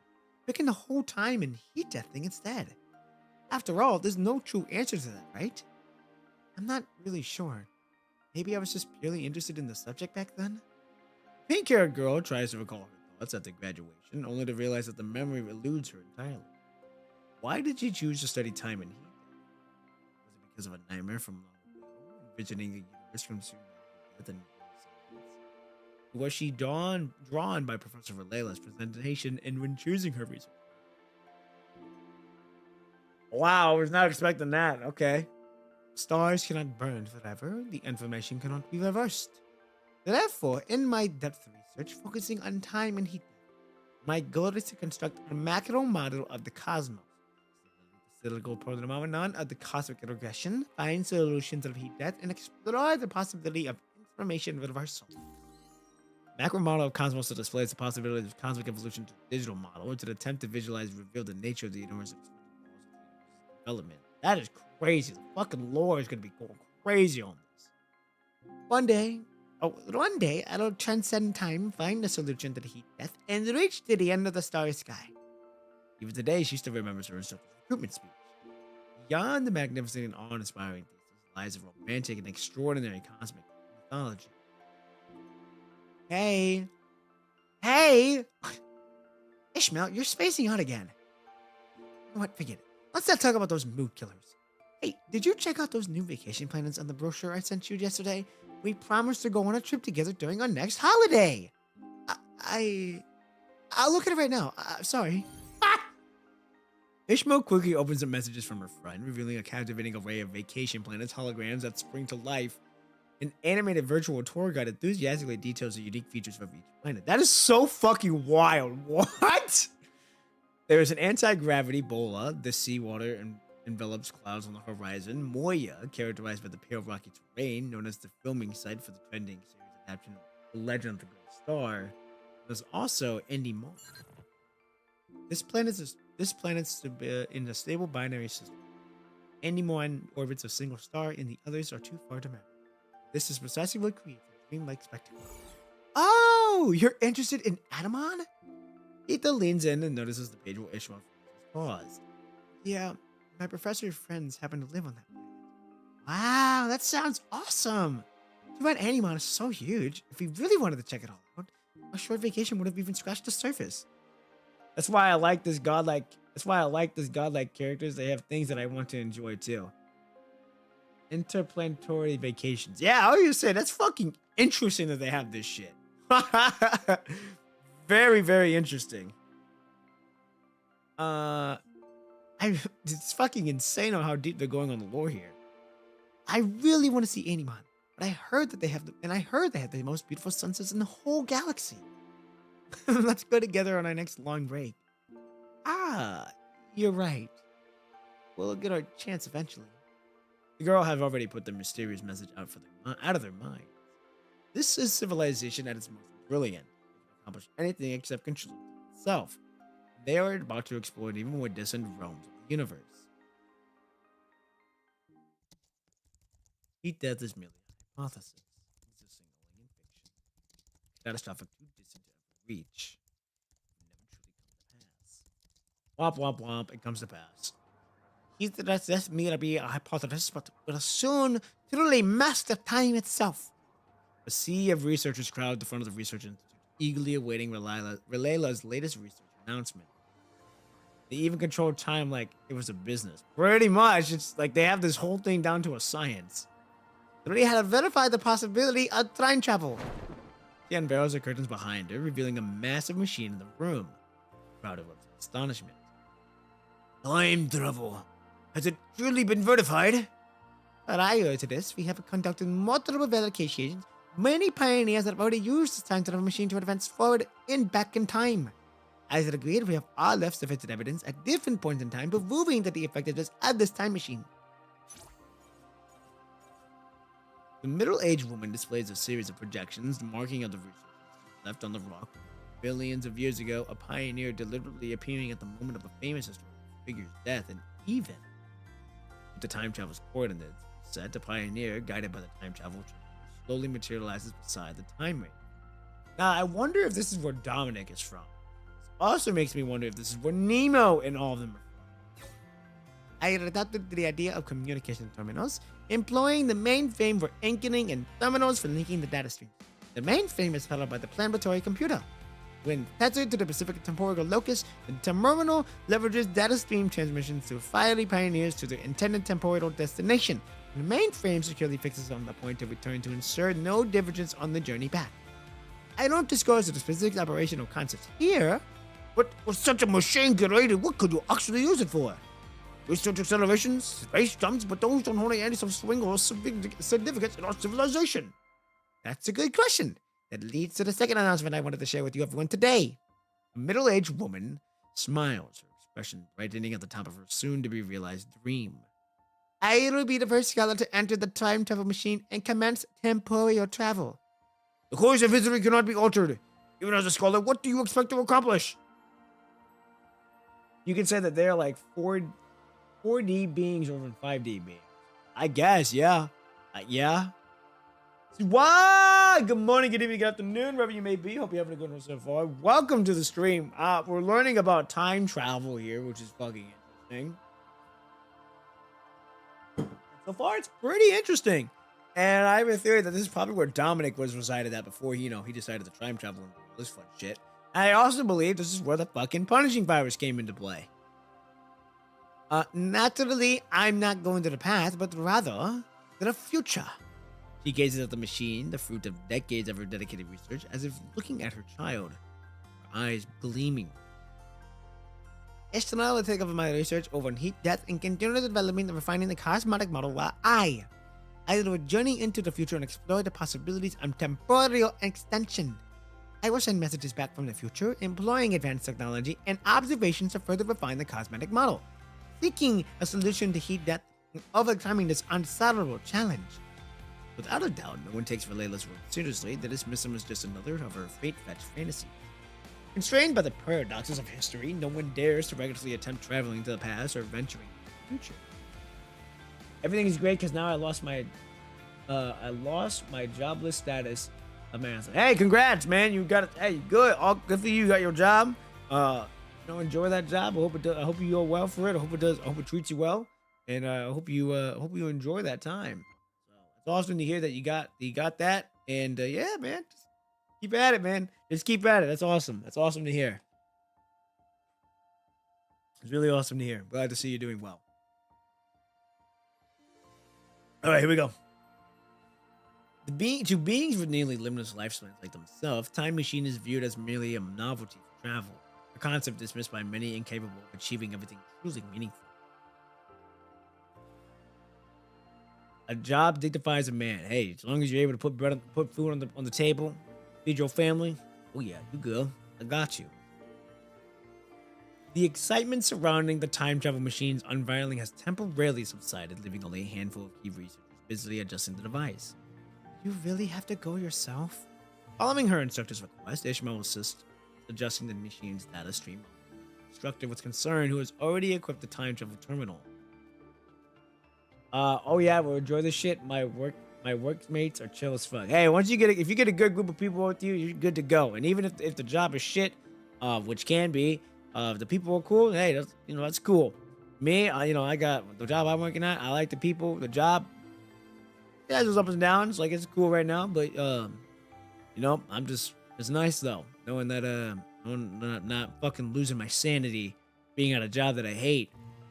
picking the whole time and heat death thing instead. After all, there's no true answer to that, right? I'm not really sure. Maybe I was just purely interested in the subject back then? Pink-haired girl tries to recall her thoughts after graduation, only to realize that the memory eludes her entirely. Why did she choose to study time and heat death? Was it because of a nightmare from long ago, envisioning a universe consumed by death and was she drawn by Professor Valela's presentation and when choosing her research? Wow, I was not expecting that. Okay. Stars cannot burn forever. The information cannot be reversed. Therefore, in my depth research focusing on time and heat, my goal is to construct a macro model of the cosmos, the cyclical phenomenon of the cosmic regression, find solutions of heat death, and explore the possibility of information reversal. Macro model of cosmos displays the possibility of cosmic evolution to a digital model, which would attempt to visualize and reveal the nature of the universe development. That is crazy. The fucking lore is going to be going crazy on this. One day, I'll transcend time, find a solution to the heat death, and reach to the end of the starry sky. Even today, she still remembers her instructor's recruitment speech. Beyond the magnificent and awe-inspiring thesis lies a romantic and extraordinary cosmic mythology. Hey! Ishmael, you're spacing out again. You know what? Forget it. Let's not talk about those mood killers. Hey, did you check out those new vacation plans on the brochure I sent you yesterday? We promised to go on a trip together during our next holiday. I'll look at it right now. Sorry. Ishmael quickly opens the messages from her friend, revealing a captivating array of vacation planners, holograms that spring to life. An animated virtual tour guide enthusiastically details the unique features of each planet. That is so fucking wild. What? There is an anti-gravity bola. The seawater envelops clouds on the horizon. Moya, characterized by the pale rocky terrain, known as the filming site for the trending series adaptation of The Legend of the Great Star. There's also Endymon. This planet's in a stable binary system. Endymon orbits a single star, and the others are too far to map. This is precisely what creates a dreamlike spectacle. Oh, you're interested in Atamon? Ether leans in and notices the page where Ishmael is paused. Yeah, my professor's friends happen to live on that planet. Wow, that sounds awesome. Too bad Atamon is so huge. If we really wanted to check it all out, a short vacation would have even scratched the surface. That's why I like this godlike. Characters. They have things that I want to enjoy too. Interplanetary vacations. Yeah, I was gonna say that's fucking interesting that they have this shit. Very, very interesting. It's fucking insane on how deep they're going on the lore here. I really want to see Animon, but I heard that they have the most beautiful sunsets in the whole galaxy. Let's go together on our next long break. Ah, you're right. We'll get our chance eventually. The girl have already put the mysterious message out of their mind. This is civilization at its most brilliant. It can accomplish anything except control itself. They are about to explore even more distant realms of the universe. Heat death is merely a hypothesis, existing only in fiction. Catastrophic too distant to ever reach. Never truly come to pass. Womp womp womp, it comes to pass. Heat death is merely be a hypothesis, but will soon truly master time itself. A sea of researchers crowd the front of the research institute, eagerly awaiting Relayla's latest research announcement. They even control time like it was a business. Pretty much, it's like they have this whole thing down to a science. They already had verified the possibility of time travel. She unveils the curtains behind her, revealing a massive machine in the room. The crowd erupts in astonishment. Time travel. Has it truly been verified? Prior to this, we have conducted multiple verifications. Many pioneers have already used this time travel machine to advance forward and back in time. As it agreed, we have all left sufficient evidence at different points in time proving that the effectiveness of this time machine. The middle-aged woman displays a series of projections marking out the research left on the rock. Billions of years ago, a pioneer deliberately appearing at the moment of a famous historical figure's death, and even with the time travel's coordinates set, a pioneer, guided by the time travel, slowly materializes beside the time ring. Now, I wonder if this is where Dominic is from. Also makes me wonder if this is where Nemo and all of them are from. I adopted the idea of communication terminals, employing the mainframe for anchoring and terminals for linking the data streams. The mainframe is held by the planetary computer. When tethered to the specific temporal locus, the terminal leverages data stream transmissions to fiery pioneers to their intended temporal destination. The mainframe securely fixes on the point of return to ensure no divergence on the journey back. I don't disclose the specific operational concepts here, but with such a machine created, what could you actually use it for? Research accelerations, space jumps, but those don't hold any sort of swing or significance in our civilization. That's a good question. That leads to the second announcement I wanted to share with you everyone today. A middle-aged woman smiles, her expression brightening at the top of her soon-to-be-realized dream. I will be the first scholar to enter the time travel machine and commence temporal travel. The course of history cannot be altered. Even as a scholar, what do you expect to accomplish? You can say that they're like 4D beings over 5D beings. I guess, yeah. Yeah. Wow! Good morning, good evening, good afternoon, wherever you may be. Hope you're having a good one so far. Welcome to the stream. We're learning about time travel here, which is fucking interesting. So far, it's pretty interesting. And I have a theory that this is probably where Dominic was resided at before he decided to time travel and all this fun shit. I also believe this is where the fucking punishing virus came into play. Naturally, I'm not going to the past, but rather to the future. She gazes at the machine, the fruit of decades of her dedicated research, as if looking at her child, her eyes gleaming. Ishtar will take over my research over heat death and continue the development and refining the cosmetic model while I will journey into the future and explore the possibilities of temporal extension. I will send messages back from the future, employing advanced technology and observations to further refine the cosmetic model, seeking a solution to heat death and overcoming this unsolvable challenge. Without a doubt, no one takes Relayla's word seriously. They dismiss him as just another of her fate-fetched fantasies. Constrained by the paradoxes of history, no one dares to regularly attempt traveling to the past or venturing into the future. Everything is great because now I lost my jobless status. Hey, congrats, man! You got it. Hey, good. All good for you. You got your job. Enjoy that job. I hope you go well for it. I hope it does. I hope it treats you well, and I hope you enjoy that time. So it's awesome to hear that you got that, and yeah, man, just keep at it, man. Just keep at it. That's awesome. That's awesome to hear. It's really awesome to hear. Glad to see you doing well. All right, here we go. To beings with nearly limitless lifespans like themselves, Time Machine is viewed as merely a novelty for travel. a concept dismissed by many incapable of achieving everything truly meaningful. A job dignifies a man. Hey, as long as you're able to put food on the table, feed your family, oh yeah, you good. I got you. The excitement surrounding the time travel machine's unveiling has temporarily subsided, leaving only a handful of key researchers busily adjusting the device. You really have to go yourself? Following her instructor's request, Ishmael assists adjusting the machine's data stream. The instructor was concerned who has already equipped the time travel terminal. Oh yeah, we'll enjoy this shit. My workmates are chill as fuck. Hey, if you get a good group of people with you, you're good to go. And even if the job is shit, which can be, if the people are cool, hey, that's cool. Me, I got the job I'm working at. I like the people, the job. Yeah, there's ups and downs. Like, it's cool right now, but it's nice though, knowing that not fucking losing my sanity, being at a job that I hate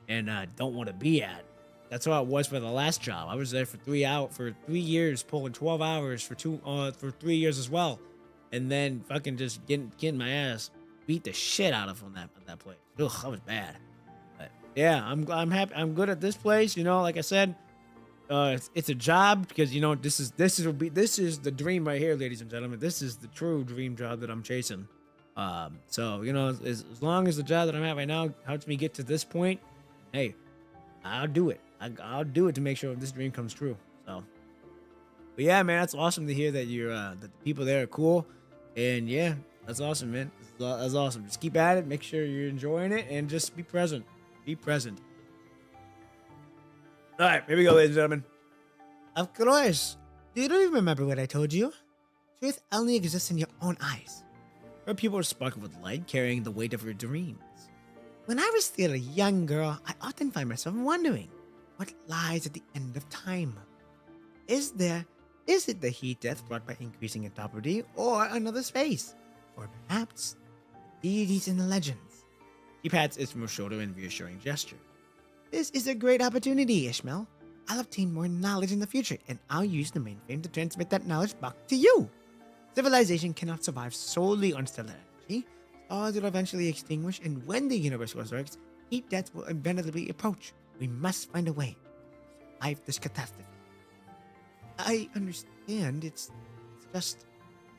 and don't want to be at. That's how it was for the last job. I was there for 3 years, pulling 12 hours for 3 years as well, and then fucking just getting my ass beat the shit out of on that place. Ugh, that was bad. But yeah, I'm happy. I'm good at this place. Like I said, it's a job because this is the dream right here, ladies and gentlemen. This is the true dream job that I'm chasing. So as long as the job that I'm at right now helps me get to this point, hey, I'll do it. I'll do it to make sure this dream comes true. So, but yeah, man, that's awesome to hear that that the people there are cool, and yeah, that's awesome, man. That's awesome. Just keep at it. Make sure you're enjoying it, and just be present. Be present. All right, here we go, ladies and gentlemen. Of course. Do you even remember what I told you? Truth only exists in your own eyes. Her pupils sparkled with light, carrying the weight of her dreams. When I was still a young girl, I often find myself wondering, what lies at the end of time? Is it the heat death brought by increasing entropy, or another space? Or perhaps deities in the legends? He pats Ishmael's shoulder in a reassuring gesture. This is a great opportunity, Ishmael. I'll obtain more knowledge in the future, and I'll use the mainframe to transmit that knowledge back to you. Civilization cannot survive solely on stellar energy. Stars will eventually extinguish, and when the universe resurrects, heat death will inevitably approach. We must find a way to survive this catastrophe. I understand it's just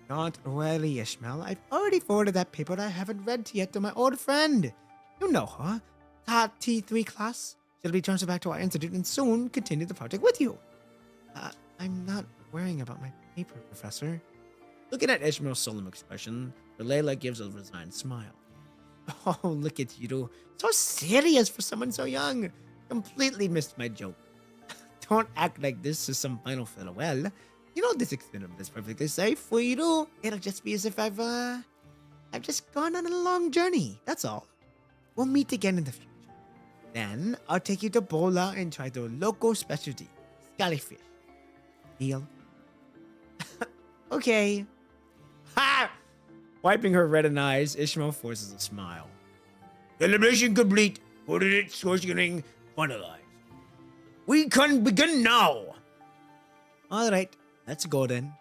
not really, Ishmael. I've already forwarded that paper that I haven't read yet to my old friend. You know her. Top T3 class. She'll be transferred back to our institute and soon continue the project with you. I'm not worrying about my paper, Professor. Looking at Ishmael's solemn expression, Layla gives a resigned smile. Oh, look at you. So serious for someone so young. Completely missed my joke. Don't act like this is some final farewell. This experiment is perfectly safe for you. It'll just be as if I've just gone on a long journey. That's all. We'll meet again in the future. Then I'll take you to Bola and try their local specialty, scalyfish. Deal? Okay. Ha! Wiping her reddened eyes, Ishmael forces a smile. Celebration complete. Coordinate sourcing finalized. We can begin now. All right, let's go then.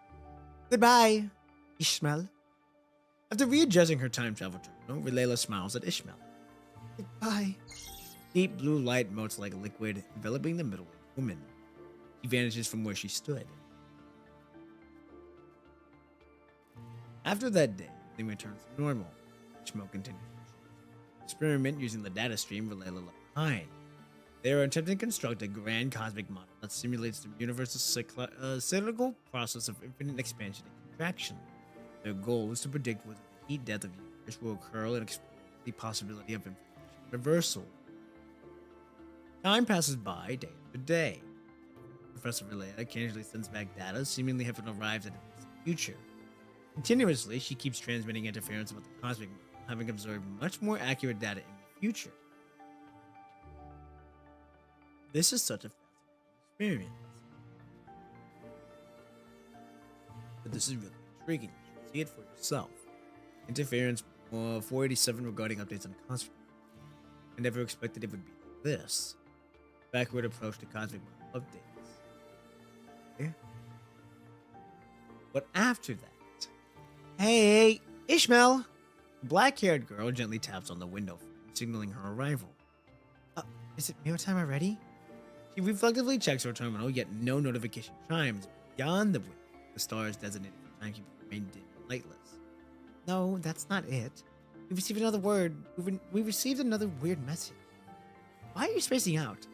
Goodbye, Ishmael. After readjusting her time travel terminal, Layla smiles at Ishmael. Goodbye. Deep blue light melts like liquid, enveloping the middle-aged woman. She vanishes from where she stood. After that day, everything returns to normal. Ishmael continues experiment using the data stream Layla left behind. They are attempting to construct a grand cosmic model that simulates the universe's cyclical process of infinite expansion and contraction. Their goal is to predict whether the heat death of the universe will occur and explore the possibility of information reversal. Time passes by day after day. Professor Layla occasionally sends back data, seemingly having arrived at the future. Continuously, she keeps transmitting interference about the cosmic model, having observed much more accurate data in the future. This is such a fascinating experience. But this is really intriguing. You should see it for yourself. Interference 487 regarding updates on cosmic. I never expected it would be like this. Backward approach to cosmic model updates. Yeah. But after that, hey, Ishmael! The black-haired girl gently taps on the window frame, signaling her arrival. Is it mealtime already? She reflectively checks her terminal, yet no notification chimes. Beyond the window, the stars designated for timekeeping remain dim and lightless. No, that's not it. We received another We received another weird message. Why are you spacing out?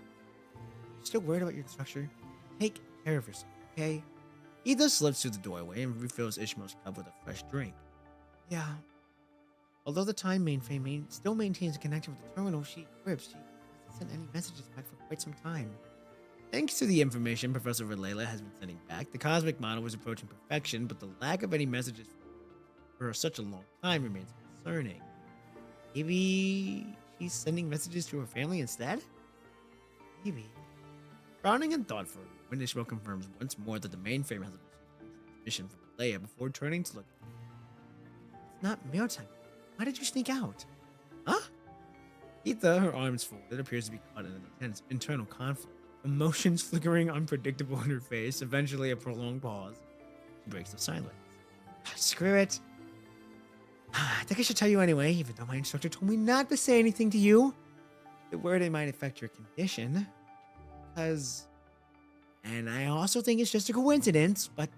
You're still worried about your structure? Take care of yourself, okay? Ethan slips through the doorway and refills Ishmael's cup with a fresh drink. Yeah. Although the time mainframe still maintains a connection with the terminal, she hasn't sent any messages back for quite some time. Thanks to the information Professor Valela has been sending back, the cosmic model was approaching perfection, but the lack of any messages for such a long time remains concerning. Maybe she's sending messages to her family instead? Maybe. Frowning in thought for a moment, Ishmael confirms once more that the mainframe has a transmission from Leia before turning to look. It's not mealtime. Why did you sneak out? Huh? Etha, her arms folded, appears to be caught in an intense internal conflict. Emotions flickering unpredictable in her face, eventually a prolonged pause. She breaks the silence. Screw it. I think I should tell you anyway, even though my instructor told me not to say anything to you. The word it might affect your condition. And I also think it's just a coincidence, but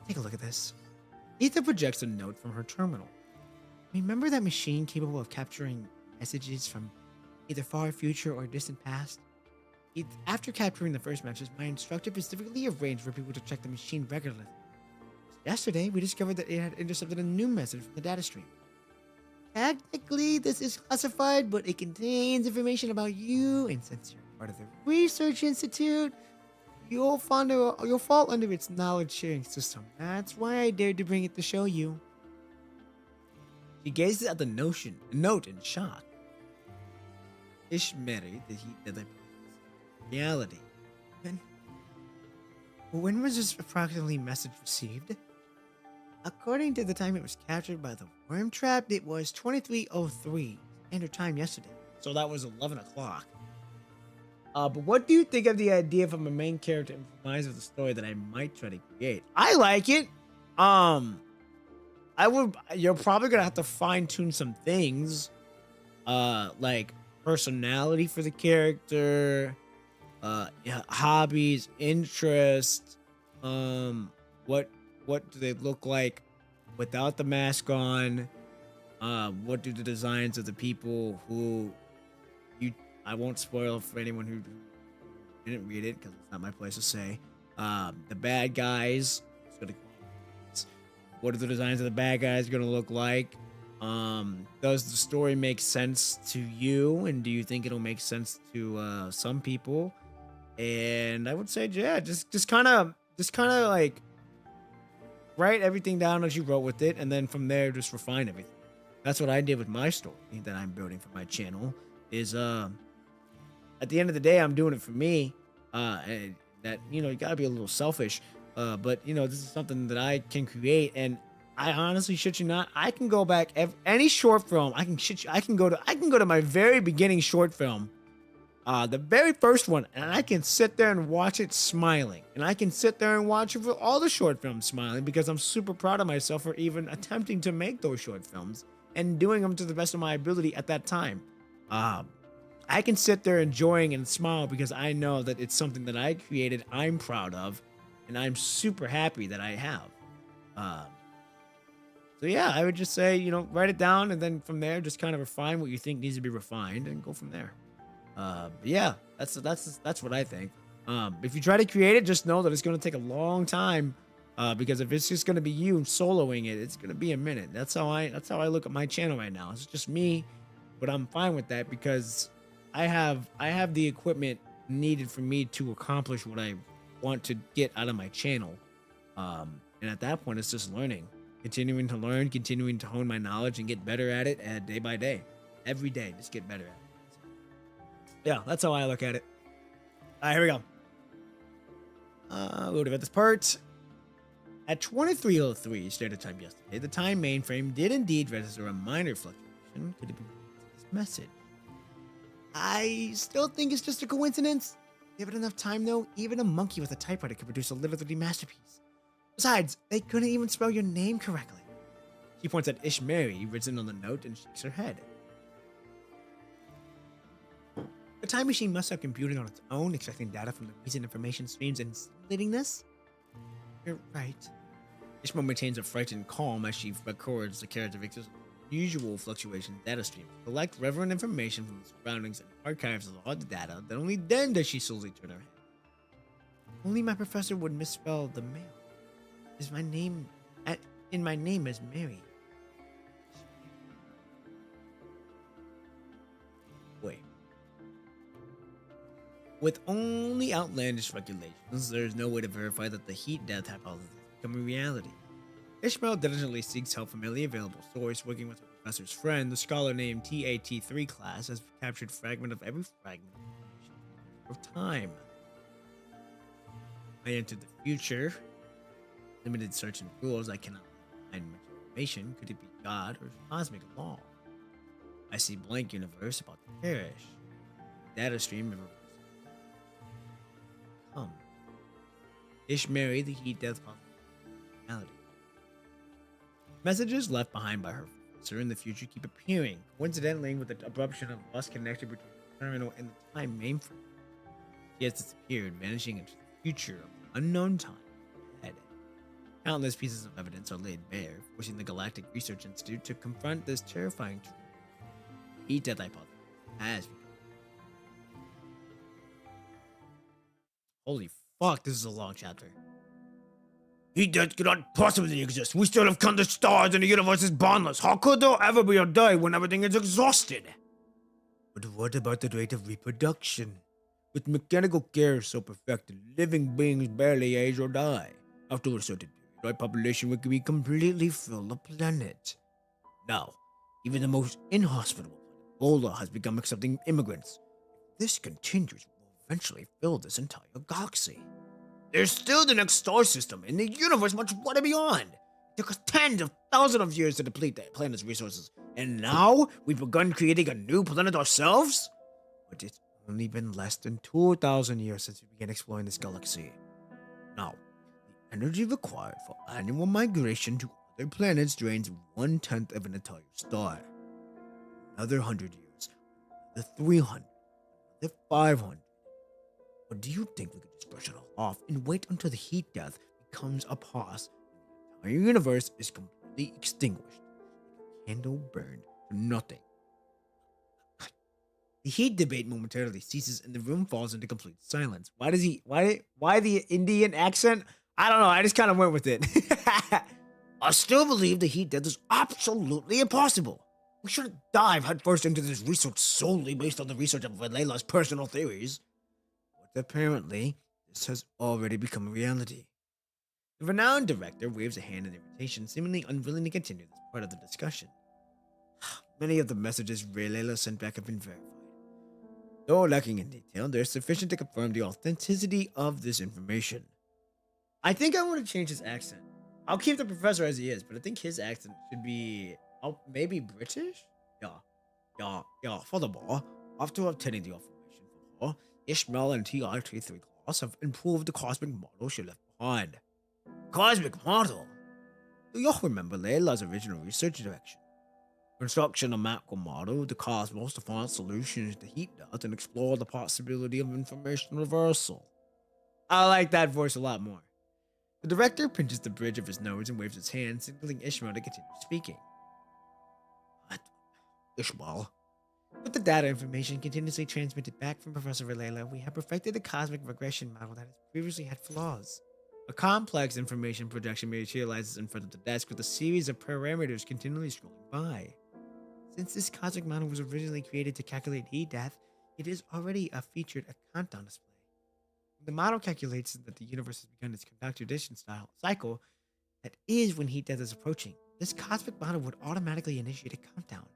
take a look at this. Etha projects a note from her terminal. Remember that machine capable of capturing messages from either far future or distant past? After capturing the first message, my instructor specifically arranged for people to check the machine regularly. Yesterday, we discovered that it had intercepted a new message from the data stream. Technically, this is classified, but it contains information about you, and since you're part of the Research Institute, you'll fall under its knowledge-sharing system. That's why I dared to bring it to show you. She gazes at the note in shock. Ishmeri, the reality. When was this approximately message received? According to the time it was captured by the worm trap, it was 23:03 standard time yesterday. So that was 11 o'clock. But what do you think of the idea from a main character improvised with a story that I might try to create? I like it. You're probably gonna have to fine tune some things, like personality for the character, hobbies, interests, what do they look like without the mask on? What do the designs of the people who I won't spoil for anyone who didn't read it because it's not my place to say. The bad guys. What are the designs of the bad guys going to look like? Does the story make sense to you? And do you think it'll make sense to some people? And I would say, yeah, just kind of like write everything down as you wrote with it, and then from there just refine everything. That's what I did with my story that I'm building for my channel. Is at the end of the day, I'm doing it for me. And that, you gotta be a little selfish. But this is something that I can create, and I honestly shit you not, I can go back any short film. I can go to my very beginning short film, the very first one, and I can sit there and watch it smiling, and I can sit there and watch it for all the short films smiling because I'm super proud of myself for even attempting to make those short films and doing them to the best of my ability at that time. I can sit there enjoying and smile because I know that it's something that I created, I'm proud of, and I'm super happy that I have. So yeah, I would just say, write it down, and then from there, just kind of refine what you think needs to be refined, and go from there. But yeah, that's what I think. If you try to create it, just know that it's going to take a long time, because if it's just going to be you soloing it, it's going to be a minute. That's how I look at my channel right now. It's just me, but I'm fine with that because I have the equipment needed for me to accomplish what I want to get out of my channel. And at that point, it's just learning, continuing to learn, continuing to hone my knowledge and get better at it day by day. Every day, just get better at it. Yeah, that's how I look at it. All right, here we go. We'll look at this part. At 23:03 standard time yesterday, the time mainframe did indeed register a minor fluctuation. Could it be this message? I still think it's just a coincidence. Give it enough time, though, even a monkey with a typewriter could produce a literary masterpiece. Besides, they couldn't even spell your name correctly. She points at Ishmeri written on the note and shakes her head. The time machine must have computed on its own, extracting data from the recent information streams and simulating this? You're right. Ishmael maintains a frightened calm as she records the characteristics of unusual fluctuation data streams, collect relevant information from the surroundings, and archives all the data. Then only then does she slowly turn her head. Only my professor would misspell the mail. Is my name in my name is Mary. Wait. With only outlandish regulations, there is no way to verify that the heat death hypothesis is becoming reality. Ishmael diligently seeks help from every available source, working with her professor's friend, the scholar named TAT3 class, has captured fragment of every fragment of time. I entered the future. Limited search and rules, I cannot find much information. Could it be God or cosmic law? I see blank universe about to perish. Data stream of come. Ishmeri, the heat death reality. Messages left behind by her professor in the future keep appearing, coincidentally with the abruption of lost connection between the terminal and the time mainframe. She has disappeared, vanishing into the future of unknown time ahead. Countless pieces of evidence are laid bare, forcing the Galactic Research Institute to confront this terrifying truth. The heat death hypothesis has become. Holy fuck, this is a long chapter. Heat death cannot possibly exist. We still have countless stars and the universe is boundless. How could there ever be a day when everything is exhausted? But what about the rate of reproduction? With mechanical care so perfected, living beings barely age or die. After a certain period, our population would be completely fill the planet. Now, even the most inhospitable planet, Bola, has become accepting immigrants. If this continues, we'll eventually fill this entire galaxy. There's still the next star system and the universe much wider beyond. It took us tens of thousands of years to deplete the planet's resources, and now we've begun creating a new planet ourselves? But it's only been less than 2,000 years since we began exploring this galaxy. Now, the energy required for annual migration to other planets drains 1/10 of an entire star. Another 100 years, another 300, another 500. Or do you think we could just brush it all off and wait until the heat death becomes a pause and the entire universe is completely extinguished, like a candle burned to nothing? The heat debate momentarily ceases and the room falls into complete silence. Why the Indian accent? I don't know, I just kind of went with it. I still believe the heat death is absolutely impossible. We shouldn't dive headfirst into this research solely based on the research of Layla's personal theories. But apparently, this has already become a reality. The renowned director waves a hand in invitation, seemingly unwilling to continue this part of the discussion. Many of the messages Layla sent back have been verified. Though lacking in detail, they're sufficient to confirm the authenticity of this information. I think I want to change his accent. I'll keep the professor as he is, but I think his accent should be maybe British? Yeah. Furthermore, after obtaining the information from her, Ishmael and TR-T3 class have improved the cosmic model she left behind. Cosmic model? Do you remember Layla's original research direction? Construction a macro model of the cosmos to find solutions to heat death and explore the possibility of information reversal. I like that voice a lot more. The director pinches the bridge of his nose and waves his hand, signaling Ishmael to continue speaking. What? Ishmael? With the data information continuously transmitted back from Professor Layla, we have perfected a cosmic regression model that has previously had flaws. A complex information projection materializes in front of the desk with a series of parameters continually scrolling by. Since this cosmic model was originally created to calculate heat death, it is already featured a countdown display. The model calculates that the universe has begun its conduction style cycle, that is when heat death is approaching. This cosmic model would automatically initiate a countdown.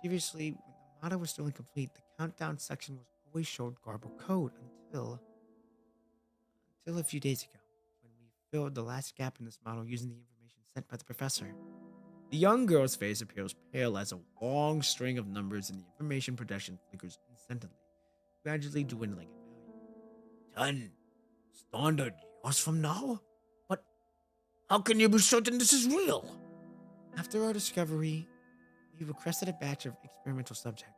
Previously, when the model was still incomplete, the countdown section was always showed garbled code until a few days ago, when we filled the last gap in this model using the information sent by the professor. The young girl's face appears pale as a long string of numbers in the information projection flickers incessantly, gradually dwindling in value. 10 standard years from now? But how can you be certain this is real? After our discovery, we requested a batch of experimental subjects.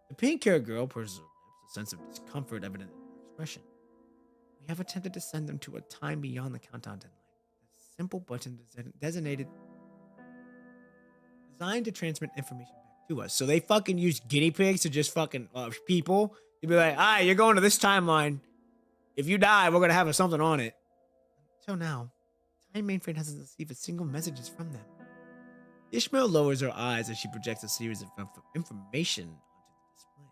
The pink-haired girl purses her lips, a sense of discomfort evident in her expression. We have attempted to send them to a time beyond the countdown deadline. A simple button designed to transmit information back to us. So they fucking use guinea pigs to just fucking people. They'd be like, "Ah, you're going to this timeline. If you die, we're gonna have something on it." Until now, Time Mainframe hasn't received a single messages from them. Ishmael lowers her eyes as she projects a series of information onto the display.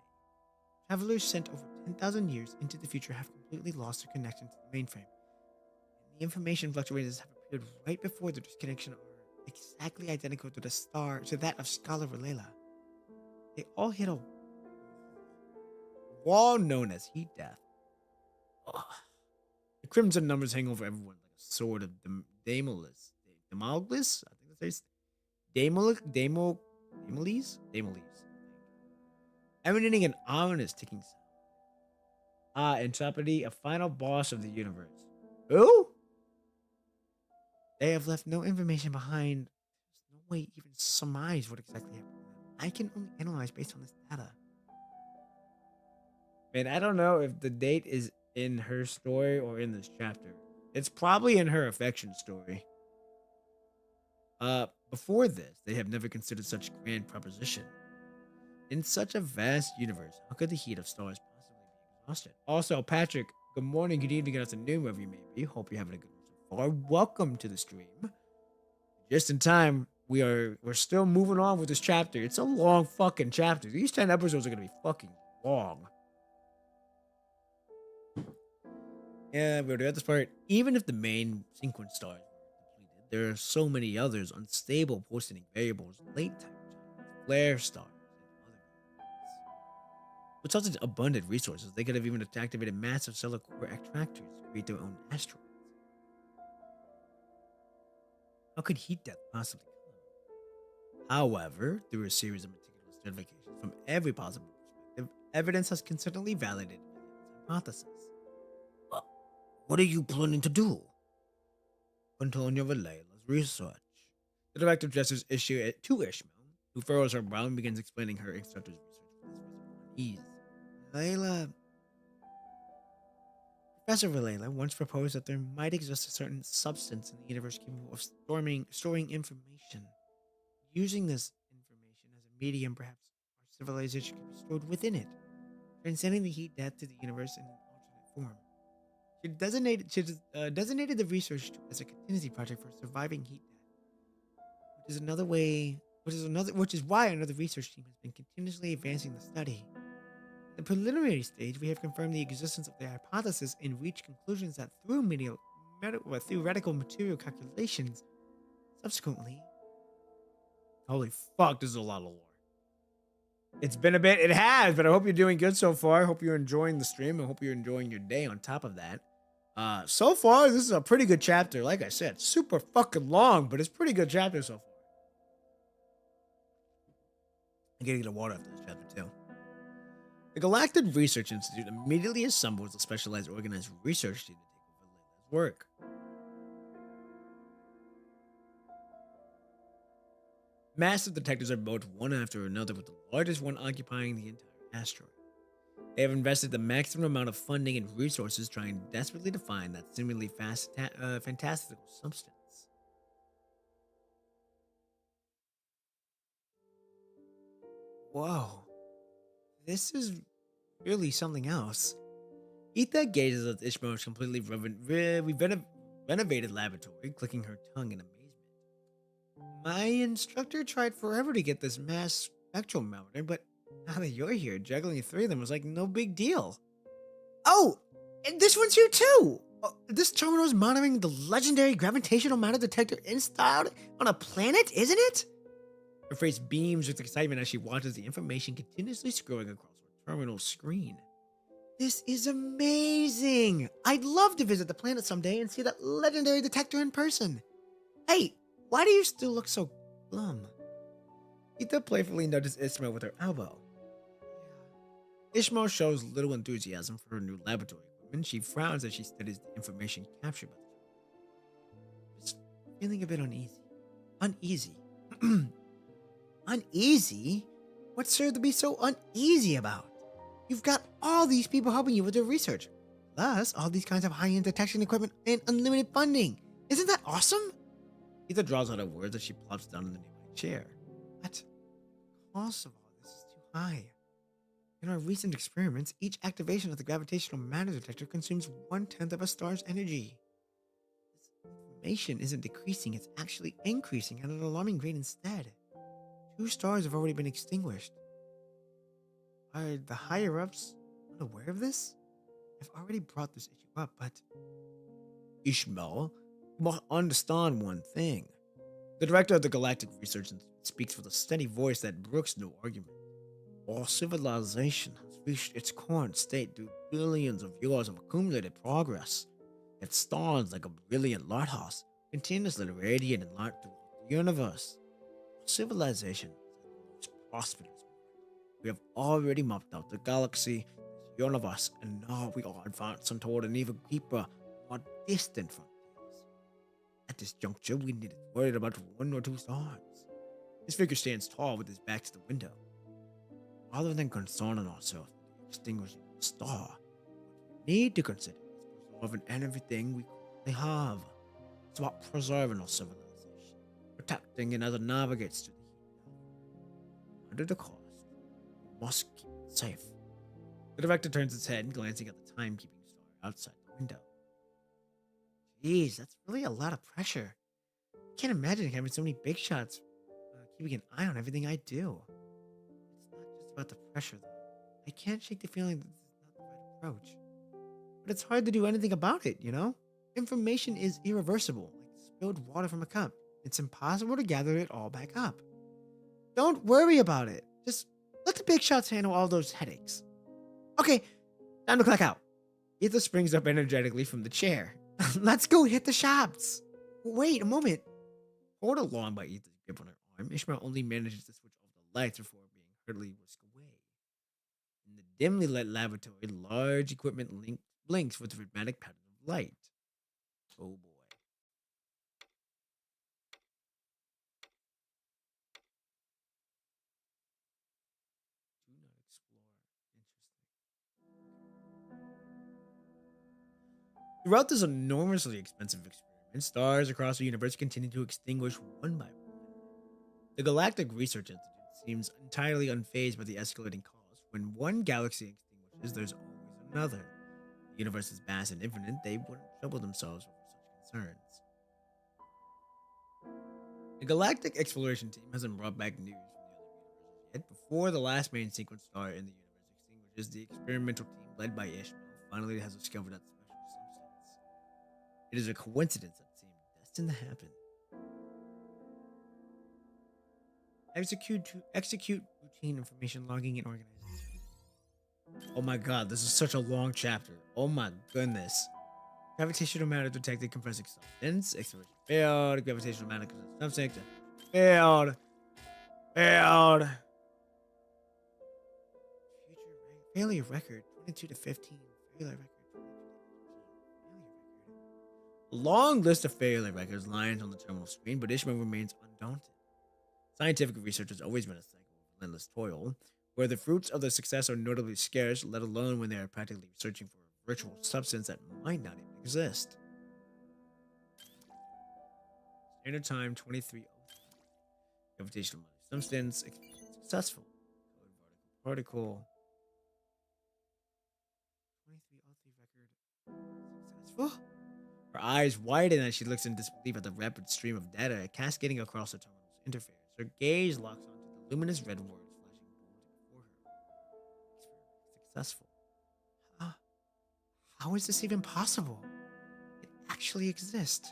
Travelers sent over 10,000 years into the future have completely lost their connection to the mainframe. And the information fluctuators have appeared right before their disconnection are exactly identical to that of Scholar Valela. They all hit a wall known as heat death. Ugh. The crimson numbers hang over everyone like a sword of Damocles. Damocles? I think that's Damocles? Emanating an ominous ticking sound. Ah, Entropy, a final boss of the universe. Who? They have left no information behind. There's no way to even surmise what exactly happened to them. I can only analyze based on this data. Man, I don't know if the date is in her story or in this chapter. It's probably in her affection story. Before this, they have never considered such grand proposition. In such a vast universe, how could the heat of stars possibly be exhausted? Also, Patrick, good morning, good evening, good afternoon, wherever you may be. Hope you're having a good one so far. Welcome to the stream. Just in time, we're still moving on with this chapter. It's a long fucking chapter. These 10 episodes are gonna be fucking long. Yeah, we already got this part. Even if the main sequence stars were depleted, there are so many others unstable pulsating variables, late time giants, flare stars, and other variables. With such abundant resources, they could have even activated massive stellar core attractors to create their own asteroids. How could heat death possibly come? However, through a series of meticulous verifications from every possible perspective, evidence has consistently validated Valen's hypothesis. What are you planning to do? Antonio Valela's research. The director gestures issue to Ishmael, who furrows her brow and begins explaining her instructor's research with visible unease. Valela. Professor Valela once proposed that there might exist a certain substance in the universe capable of storing information. Using this information as a medium, perhaps our civilization could be stored within it, transcending the heat death to the universe in an alternate form. She designated the research as a contingency project for surviving heat death, which is why another research team has been continuously advancing the study. In the preliminary stage, we have confirmed the existence of the hypothesis and reached conclusions that through theoretical material calculations, subsequently. Holy fuck, this is a lot of lore. It's been a bit, it has, but I hope you're doing good so far. I hope you're enjoying the stream. I hope you're enjoying your day on top of that. So far, this is a pretty good chapter. Like I said, super fucking long, but it's pretty good chapter so far. I'm getting the water after this chapter too. The Galactic Research Institute immediately assembles a specialized organized research team to take over Valela's work. Massive detectors are built one after another, with the largest one occupying the entire asteroid. They have invested the maximum amount of funding and resources trying desperately to find that seemingly fantastical substance. Whoa. This is really something else. Etha gazes at Ishmael's completely renovated laboratory, clicking her tongue in amazement. My instructor tried forever to get this mass spectrometer, but now that you're here, juggling three of them was like no big deal. Oh, and this one's here too! This terminal is monitoring the legendary gravitational matter detector installed on a planet, isn't it? Her face beams with excitement as she watches the information continuously scrolling across her terminal screen. This is amazing! I'd love to visit the planet someday and see that legendary detector in person. Hey, why do you still look so glum? Etha playfully nudges Ishmael with her elbow. Ishmael shows little enthusiasm for her new laboratory equipment. She frowns as she studies the information captured by the terminal. Just feeling a bit uneasy. Uneasy? What's there to be so uneasy about? You've got all these people helping you with your research, plus all these kinds of high-end detection equipment and unlimited funding. Isn't that awesome? Ether draws out her words as she plops down in the nearby chair. But the cost of all this is too high. In our recent experiments, each activation of the gravitational matter detector consumes 1/10 of a star's energy. This information isn't decreasing, it's actually increasing at an alarming rate instead. 2 stars have already been extinguished. Are the higher-ups unaware of this? I've already brought this issue up, but... Ishmael, you must understand one thing. The director of the Galactic Research Institute speaks with a steady voice that brooks no argument. Our civilization has reached its current state through billions of years of accumulated progress. It stands like a brilliant lighthouse, continuously radiating light throughout the universe. Our civilization is the most prosperous. We have already mapped out the galaxy, the universe, and now we are advancing toward an even deeper, more distant frontiers. At this juncture, we needed worried about 1 or 2 stars. This figure stands tall with his back to the window. Rather than concerning ourselves with extinguishing the star, what we need to consider is preserving everything we currently have. It's about preserving our civilization, protecting it as it navigates through the heat. Under the cost, we must keep it safe. The director turns his head, glancing at the timekeeping star outside the window. Jeez, that's really a lot of pressure. I can't imagine having so many big shots keeping an eye on everything I do. It's not just about the pressure, though. I can't shake the feeling that this is not the right approach. But it's hard to do anything about it, you know? Information is irreversible, like spilled water from a cup. It's impossible to gather it all back up. Don't worry about it. Just let the big shots handle all those headaches. Okay, time to clock out. Ether springs up energetically from the chair. Let's go hit the shops. Wait a moment. Pulled along by Ether's grip on her arm, Ishmael only manages to switch off the lights before being hurriedly whisked away. In the dimly lit laboratory, large equipment blinks with a dramatic pattern of light. Oh boy. Do not explore. Interesting. Throughout this enormously expensive experiment, stars across the universe continue to extinguish one by one. The Galactic Research Institute seems entirely unfazed by the escalating cost. When one galaxy extinguishes, there's always another. The universe is vast and infinite, they wouldn't trouble themselves over such concerns. The Galactic Exploration Team hasn't brought back news from the other universes yet. Before the last main sequence star in the universe extinguishes, the experimental team led by Ishmael finally has discovered that special substance. It is a coincidence that seemed destined to happen. Execute routine information logging and organization. Oh my god, this is such a long chapter. Oh my goodness. Gravitational matter detected compressing substance. Exploration failed. Gravitational matter compressing substance. Failed. Failed. Future failure record 22 to 15. Failure record 22 to 15. Failure record. A long list of failure records lines on the terminal screen, but Ishmael remains undaunted. Scientific research has always been a cycle of relentless toil, where the fruits of their success are notably scarce, let alone when they are practically searching for a virtual substance that might not even exist. Standard time 23:03. Gravitational matter substance successful. Code particle. 23:03 record successful. Her eyes widen as she looks in disbelief at the rapid stream of data cascading across the terminal's interface. Her gaze locks onto the luminous red words flashing boldly before her. Experiment successful. How is this even possible? It actually exists.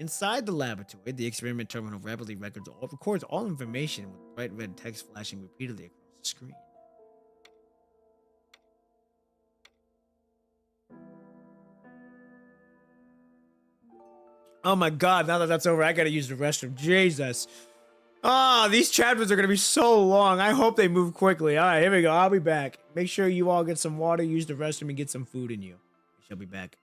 Inside the laboratory, the experiment terminal rapidly records all information with bright red text flashing repeatedly across the screen. Oh my god, now that that's over, I gotta use the restroom. Jesus. Ah, these chapters are gonna be so long. I hope they move quickly. Alright, here we go. I'll be back. Make sure you all get some water, use the restroom, and get some food in you. We shall be back.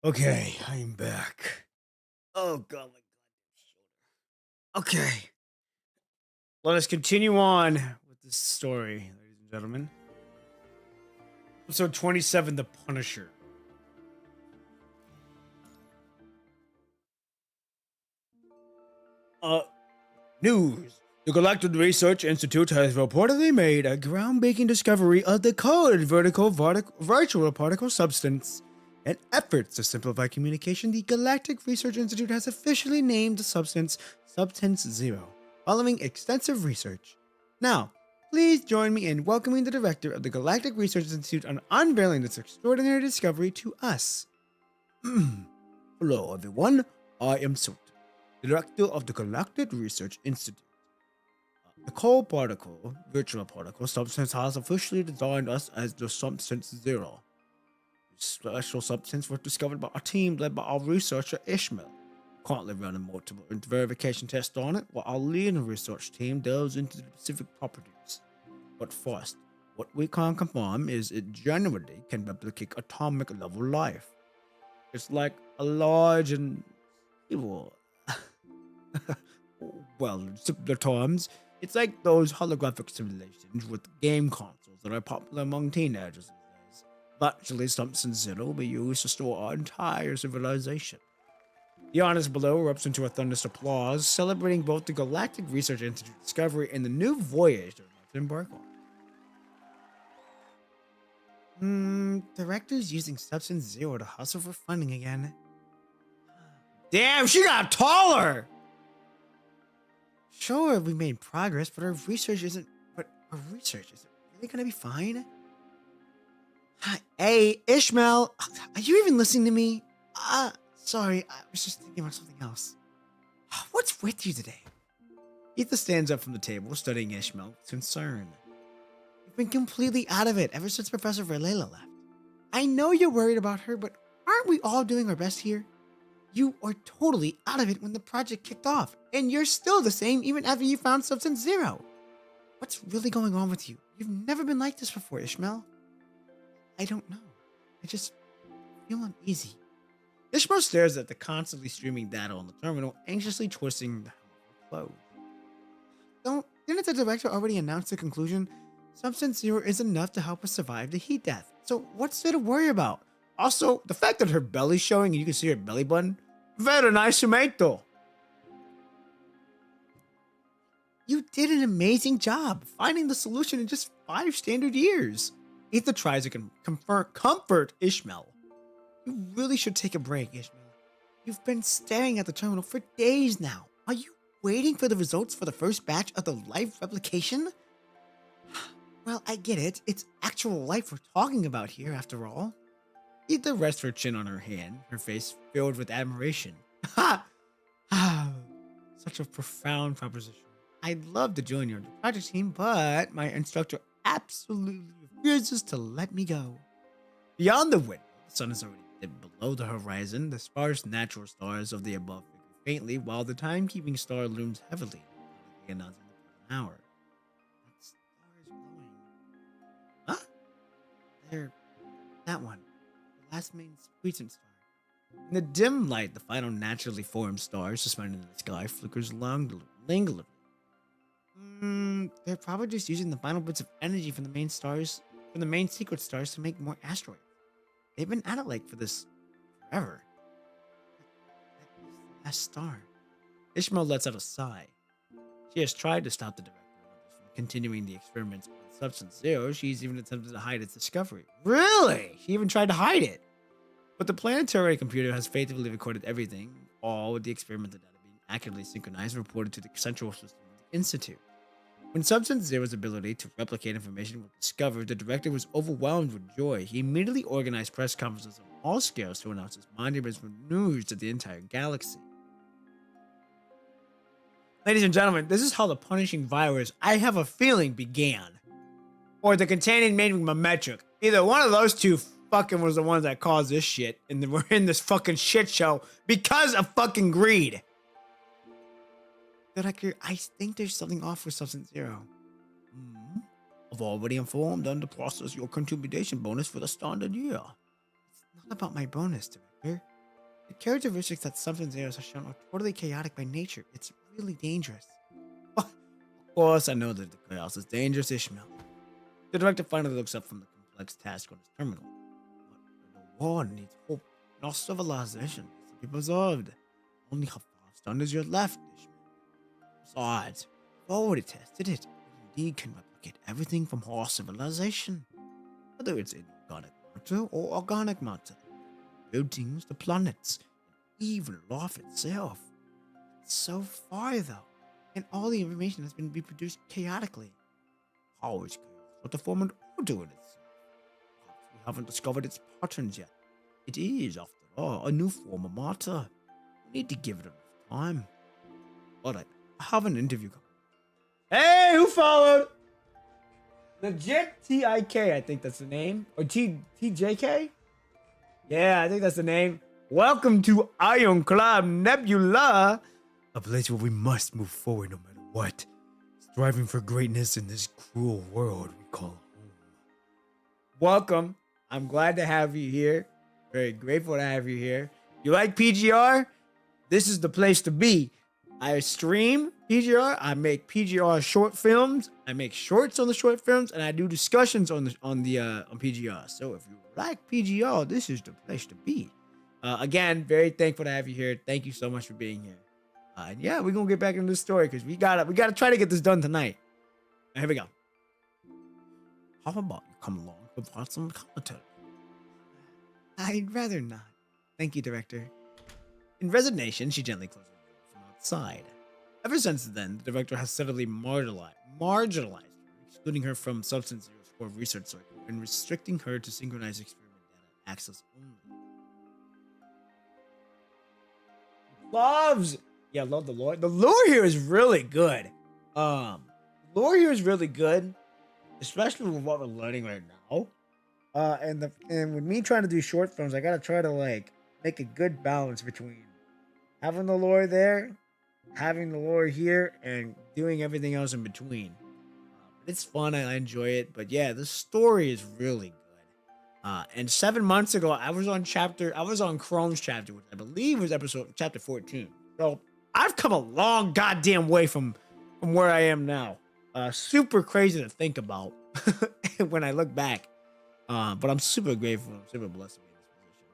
Okay, I'm back. Oh god, my god. Okay. Let us continue on with this story, ladies and gentlemen. Episode 27, The Punisher. News. The Galactic Research Institute has reportedly made a groundbreaking discovery of the code virtual particle substance. In efforts to simplify communication, the Galactic Research Institute has officially named the substance Substance Zero, following extensive research. Now, please join me in welcoming the director of the Galactic Research Institute on unveiling this extraordinary discovery to us. Hello, everyone. I am Sut, director of the Galactic Research Institute. The cold particle, virtual particle substance has officially designed us as the Substance Zero. This special substance was discovered by a team led by our researcher Ishmael. Currently running multiple verification tests on it, while our leading research team delves into the specific properties. But first, what we can confirm is it generally can replicate atomic level life. It's like a large and evil. Well, in simpler terms, it's like those holographic simulations with game consoles that are popular among teenagers these days. Virtually, Substance Zero will be used to store our entire civilization. The audience below erupts into a thunderous applause, celebrating both the Galactic Research Institute discovery and the new voyage they're about to embark on. Director's using Substance Zero to hustle for funding again. Damn, she got taller! Sure, we made progress, but our research isn't really gonna be fine? Hey, Ishmael, are you even listening to me? Sorry, I was just thinking about something else. What's with you today? Ether stands up from the table, studying Ishmael with concern. You've been completely out of it ever since Professor Verlela left. I know you're worried about her, but aren't we all doing our best here? You were totally out of it when the project kicked off, and you're still the same even after you found Substance Zero. What's really going on with you? You've never been like this before, Ishmael. I don't know. I just feel uneasy. Ishmael stares at the constantly streaming data on the terminal, anxiously twisting the helmet closed. Didn't the director already announce the conclusion? Substance Zero is enough to help us survive the heat death. So what's there to worry about? Also, the fact that her belly's showing and you can see her belly button, very nice tomato. You did an amazing job finding the solution in just 5 standard years. Ether tries to comfort Ishmael. You really should take a break, Ishmael. You've been staring at the terminal for days now. Are you waiting for the results for the first batch of the life replication? Well, I get it. It's actual life we're talking about here, after all. Ether rests her chin on her hand, her face filled with admiration. Ha! Such a profound proposition. I'd love to join your project team, but my instructor absolutely refuses to let me go. Beyond the window, the sun is already dipped below the horizon. The sparse natural stars of the above flicker faintly, while the timekeeping star looms heavily, announcing the present hour. That star is glowing. Huh? There. That one. The last main recent star. In the dim light, the final naturally formed star suspended in the sky flickers languidly. They're probably just using the final bits of energy from the main secret stars to make more asteroids. They've been at it like for this forever. That is the last star. Ishmael lets out a sigh. She has tried to stop the director from continuing the experiments on Substance Zero. She's even attempted to hide its discovery. Really? She even tried to hide it. But the planetary computer has faithfully recorded everything, all with the experimental data being accurately synchronized and reported to the central system of the Institute. When Substance Zero's ability to replicate information was discovered, the director was overwhelmed with joy. He immediately organized press conferences on all scales to announce his monumental news to the entire galaxy. Ladies and gentlemen, this is how the punishing virus, I have a feeling, began. Or the containing metric. Either one of those two fucking was the ones that caused this shit, and we're in this fucking shit show because of fucking greed. Director, I think there's something off with Substance Zero. I've already informed them to process your contribution bonus for the standard year. It's not about my bonus, Director. The characteristics that some zeros are shown are totally chaotic by nature. It's really dangerous. Of course, I know that the chaos is dangerous, Ishmael. The director finally looks up from the complex task on his terminal. But the war needs hope, and our civilization needs to be preserved. Only how far standards you're left, Ishmael. Besides, we've already tested it. It indeed can replicate everything from our civilization. Whether it's inorganic matter or organic matter. Buildings, the planets, and even life itself. It's so far, though, and all the information has been reproduced chaotically. How is chaos not to form an order in itself? Perhaps we haven't discovered its patterns yet. It is, after all, a new form of matter. We need to give it enough time. Alright, I have an interview coming. Hey, who followed? Legit TIK, I think that's the name. Or TJK? Yeah, I think that's the name. Welcome to Ironclad Nebula, a place where we must move forward no matter what, striving for greatness in this cruel world we call home. Welcome. I'm glad to have you here. Very grateful to have you here. You like PGR? This is the place to be. I stream PGR. I make PGR short films. I make shorts on the short films, and I do discussions on PGR. So if you like PGR, this is the place to be. Again, very thankful to have you here. Thank you so much for being here. And yeah, we're gonna get back into the story because we gotta try to get this done tonight. Here we go. How about you come along and provide some commentary? I'd rather not. Thank you, director. In resignation, she gently closed the door from outside. Ever since then, the director has steadily marginalized her, excluding her from Substance Zero's core research circle and restricting her to synchronized experiment data access only. Yeah, I love the lore. The lore here is really good. Lore here is really good, especially with what we're learning right now. And with me trying to do short films, I gotta try to like make a good balance between having the lore there, having the lore here, and doing everything else in between. It's fun. I enjoy it. But yeah, the story is really good. And 7 months ago, I was on Chrome's chapter, which I believe was chapter 14. So I've come a long goddamn way from where I am now. Super crazy to think about when I look back. But I'm super grateful. I'm super blessed to be in this position.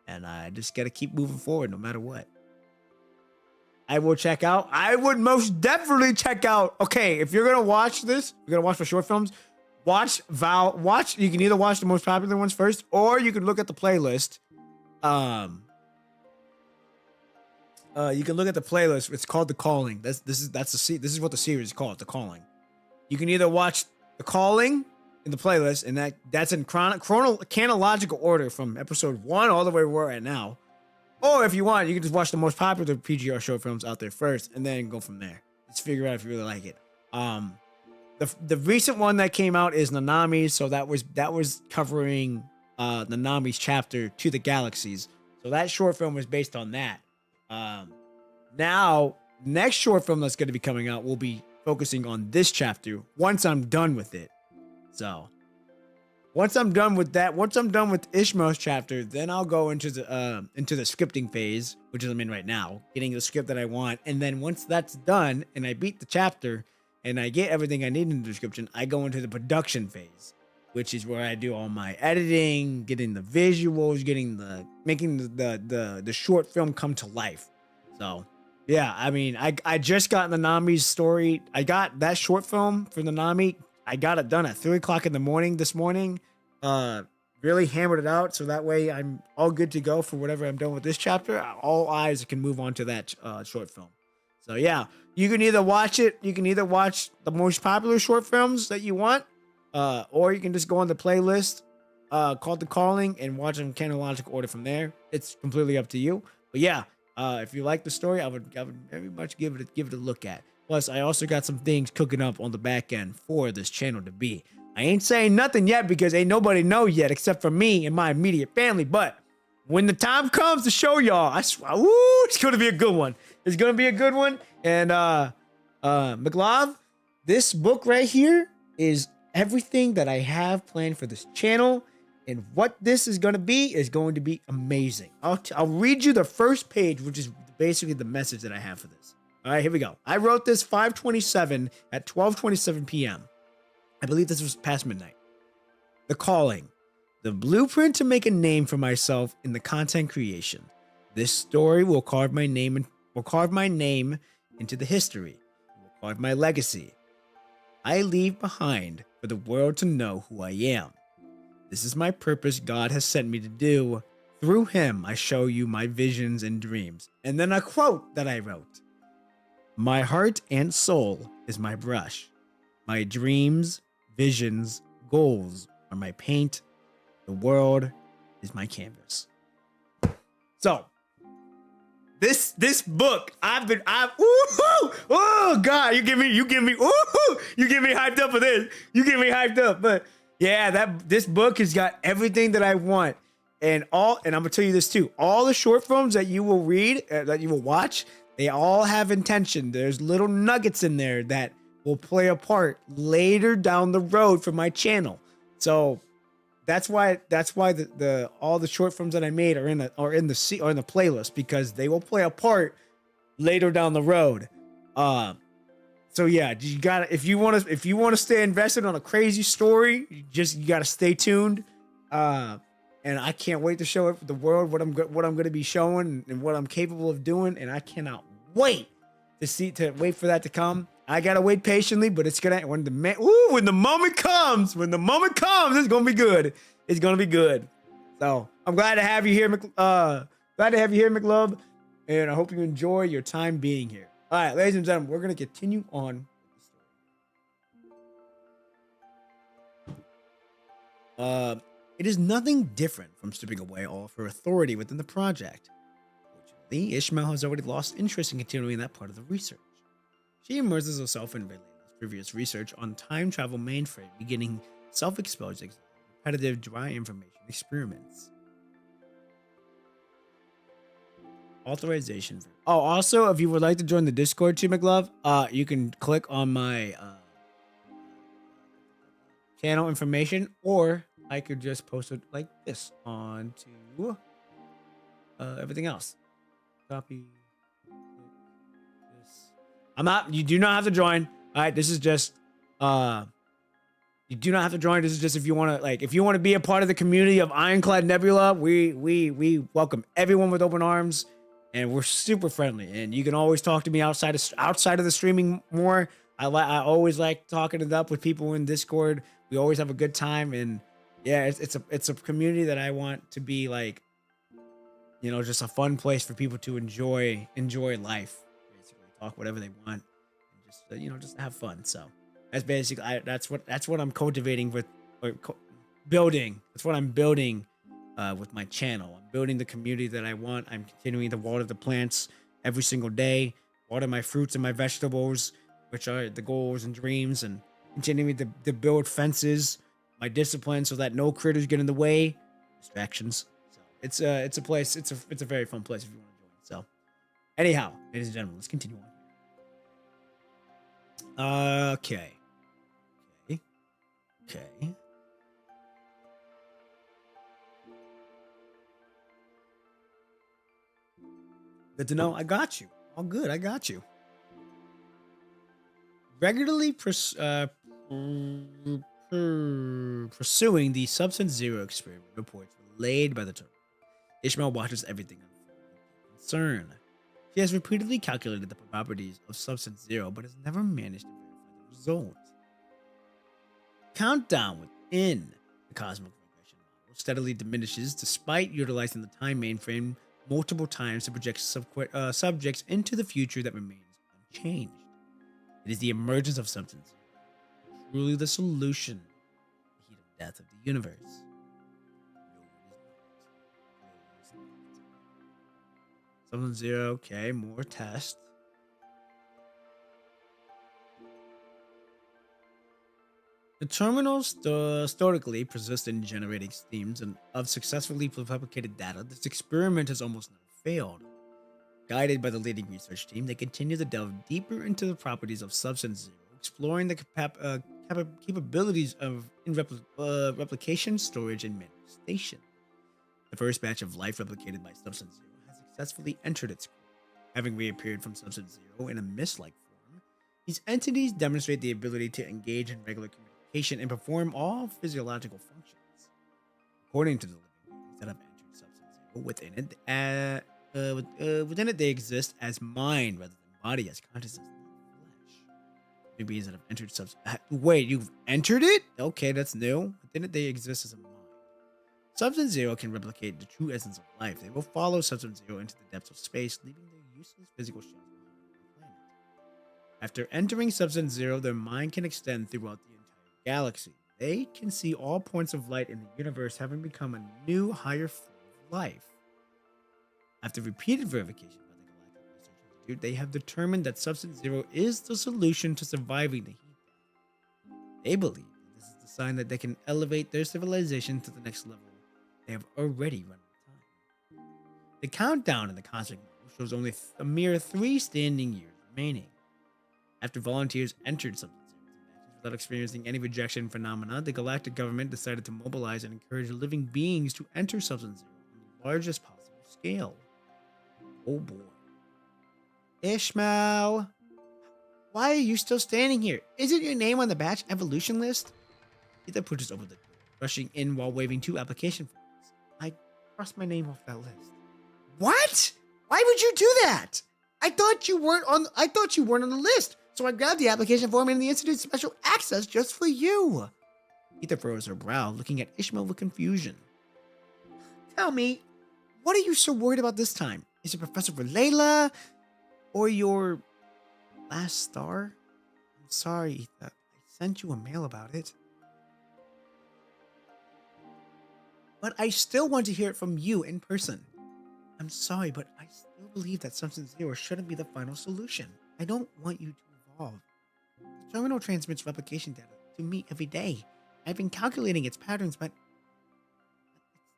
And I just got to keep moving forward no matter what. I would most definitely check out. Okay, if you're going to watch this, you're going to watch the short films, you can either watch the most popular ones first, or you can look at the playlist. You can look at the playlist. It's called The Calling. This is what the series is called, The Calling. You can either watch The Calling in the playlist, and that's in chronological order from episode 1 all the way where we're at now. Or if you want, you can just watch the most popular PGR short films out there first, and then go from there. Just figure out if you really like it. The recent one that came out is Nanami's, so that was covering Nanami's chapter To the Galaxies. So that short film was based on that. Now, next short film that's going to be coming out will be focusing on this chapter once I'm done with it. So once I'm done with that, once I'm done with Ishmael's chapter, then I'll go into the scripting phase, which is I'm in right now, getting the script that I want. And then once that's done and I beat the chapter and I get everything I need in the description, I go into the production phase, which is where I do all my editing, getting the visuals, making the short film come to life. So yeah, I mean, I just got Nanami's story. I got that short film for Nanami. I got it done at 3 o'clock in the morning this morning. Really hammered it out, so that way I'm all good to go for whatever I'm done with this chapter. All eyes can move on to that short film. So yeah, you can either watch it. You can either watch the most popular short films that you want, or you can just go on the playlist called The Calling and watch them in chronological order from there. It's completely up to you. But yeah, if you like the story, I would very much give it a look at. Plus, I also got some things cooking up on the back end for this channel to be. I ain't saying nothing yet because ain't nobody know yet except for me and my immediate family. But when the time comes to show y'all, I swear, it's gonna be a good one. It's gonna be a good one. And McLov, this book right here is everything that I have planned for this channel. And what this is going to be amazing. I'll read you the first page, which is basically the message that I have for this. All right, here we go. I wrote this 5:27 at 12:27 p.m. I believe this was past midnight. The calling. The blueprint to make a name for myself in the content creation. This story will carve my name into the history. It will carve my legacy. I leave behind for the world to know who I am. This is my purpose God has sent me to do. Through him, I show you my visions and dreams. And then a quote that I wrote. My heart and soul is my brush. My dreams, visions, goals are my paint. The world is my canvas. So, this book, oh God, you give me hyped up for this. You get me hyped up, but yeah, this book has got everything that I want, and I'm gonna tell you this too. All the short films that you will read, that you will watch, they all have intention. There's little nuggets in there that will play a part later down the road for my channel. So that's why the all the short films that I made are in the playlist, because they will play a part later down the road. So yeah, you gotta, if you want to stay invested on a crazy story, you gotta stay tuned. And I can't wait to show the world what I'm going to be showing and what I'm capable of doing, and I cannot wait to wait for that to come. I gotta wait patiently, but it's gonna when the moment comes, it's gonna be good. It's gonna be good. So I'm glad to have you here, McLove, and I hope you enjoy your time being here. All right, ladies and gentlemen, we're gonna continue on with the story. It is nothing different from stripping away all of her authority within the project. Fortunately, Ishmael has already lost interest in continuing that part of the research. She immerses herself in Raylena's previous research on time travel mainframe, beginning self-exposed repetitive dry information experiments. Authorization. Oh, also, if you would like to join the Discord too, McLove, you can click on my channel information, or I could just post it like this onto everything else. Copy. You do not have to join. All right, this is just you do not have to join. This is just if you want to be a part of the community of Ironclad Nebula. We welcome everyone with open arms, and we're super friendly. And you can always talk to me outside of the streaming more. I always like talking it up with people in Discord. We always have a good time, and yeah, it's a community that I want to be like, just a fun place for people to enjoy life. Talk whatever they want, and just have fun. So that's basically that's what I'm cultivating building. That's what I'm building with my channel. I'm building the community that I want. I'm continuing to water the plants every single day, water my fruits and my vegetables, which are the goals and dreams, and continuing to build fences, my discipline, so that no critters get in the way, distractions. So it's a place. It's a very fun place if you want to join. So anyhow, ladies and gentlemen, let's continue on. Okay. Good to know. I got you. All good. I got you. Regularly pursuing the Substance Zero experiment reports relayed by the terminal. Ishmael watches everything unfold with concern. She has repeatedly calculated the properties of Substance Zero, but has never managed to verify the results. Countdown within the cosmic regression model steadily diminishes despite utilizing the time mainframe multiple times to project subjects into the future that remains unchanged. It is the emergence of Substance Zero, truly the solution to the heat of death of the universe. Substance Zero, okay, more tests. The terminal historically persistent in generating streams of successfully fabricated data. This experiment has almost never failed. Guided by the leading research team, they continue to delve deeper into the properties of Substance Zero, exploring the capabilities of replication, storage, and manifestation. The first batch of life replicated by Substance Zero has successfully entered its core. Having reappeared from Substance Zero in a mist-like form, these entities demonstrate the ability to engage in regular communication and perform all physiological functions. According to the living beings that have entered Substance Zero, within it they exist as mind rather than body, as consciousness, not flesh. Living beings that have entered Substance. Wait, you've entered it? Okay, that's new. Within it they exist as a mind. Substance Zero can replicate the true essence of life. They will follow Substance Zero into the depths of space, leaving their useless physical shells behind on the planet. After entering Substance Zero, their mind can extend throughout the entire galaxy. They can see all points of light in the universe, having become a new, higher form of life. After repeated verification by the Galactic Research Institute, they have determined that Substance Zero is the solution to surviving the heat death. They believe that this is the sign that they can elevate their civilization to the next level. They have already run out of time. The countdown in the cosmic model shows only a mere 3 standing years remaining. After volunteers entered Substance Zero's without experiencing any rejection phenomena, the galactic government decided to mobilize and encourage living beings to enter Substance Zero on the largest possible scale. Oh boy. Ishmael! Why are you still standing here? Isn't your name on the batch evolution list? Ethan pushes over the door, rushing in while waving 2 application forms. I crossed my name off that list. What? Why would you do that? I thought you weren't on the list. So I grabbed the application form and the Institute's special access just for you. Ether furrows her brow, looking at Ishmael with confusion. Tell me, what are you so worried about this time? Is it Professor Layla or your last star? I'm sorry, Ether. I sent you a mail about it. But I still want to hear it from you in person. I'm sorry, but I still believe that Substance Zero shouldn't be the final solution. I don't want you to evolve. The terminal transmits replication data to me every day. I've been calculating its patterns, but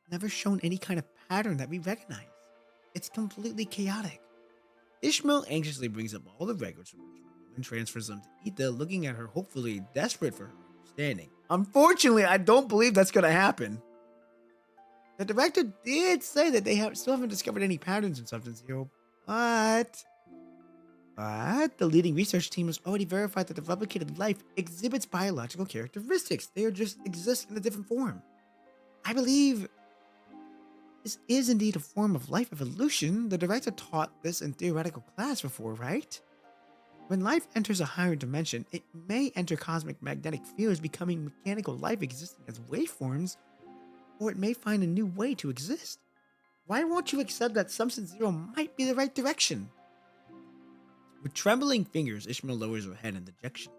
it's never shown any kind of pattern that we recognize. It's completely chaotic. Ishmael anxiously brings up all the records from the terminal and transfers them to Ether, looking at her hopefully desperate for her understanding. Unfortunately, I don't believe that's going to happen. The director did say that they still haven't discovered any patterns in Substance Zero, but the leading research team has already verified that the replicated life exhibits biological characteristics. They just exist in a different form. I believe this is indeed a form of life evolution. The director taught this in theoretical class before, right? When life enters a higher dimension, it may enter cosmic magnetic fields, becoming mechanical life existing as waveforms, or it may find a new way to exist. Why won't you accept that Substance Zero might be the right direction? With trembling fingers, Ishmael lowers her head in dejection.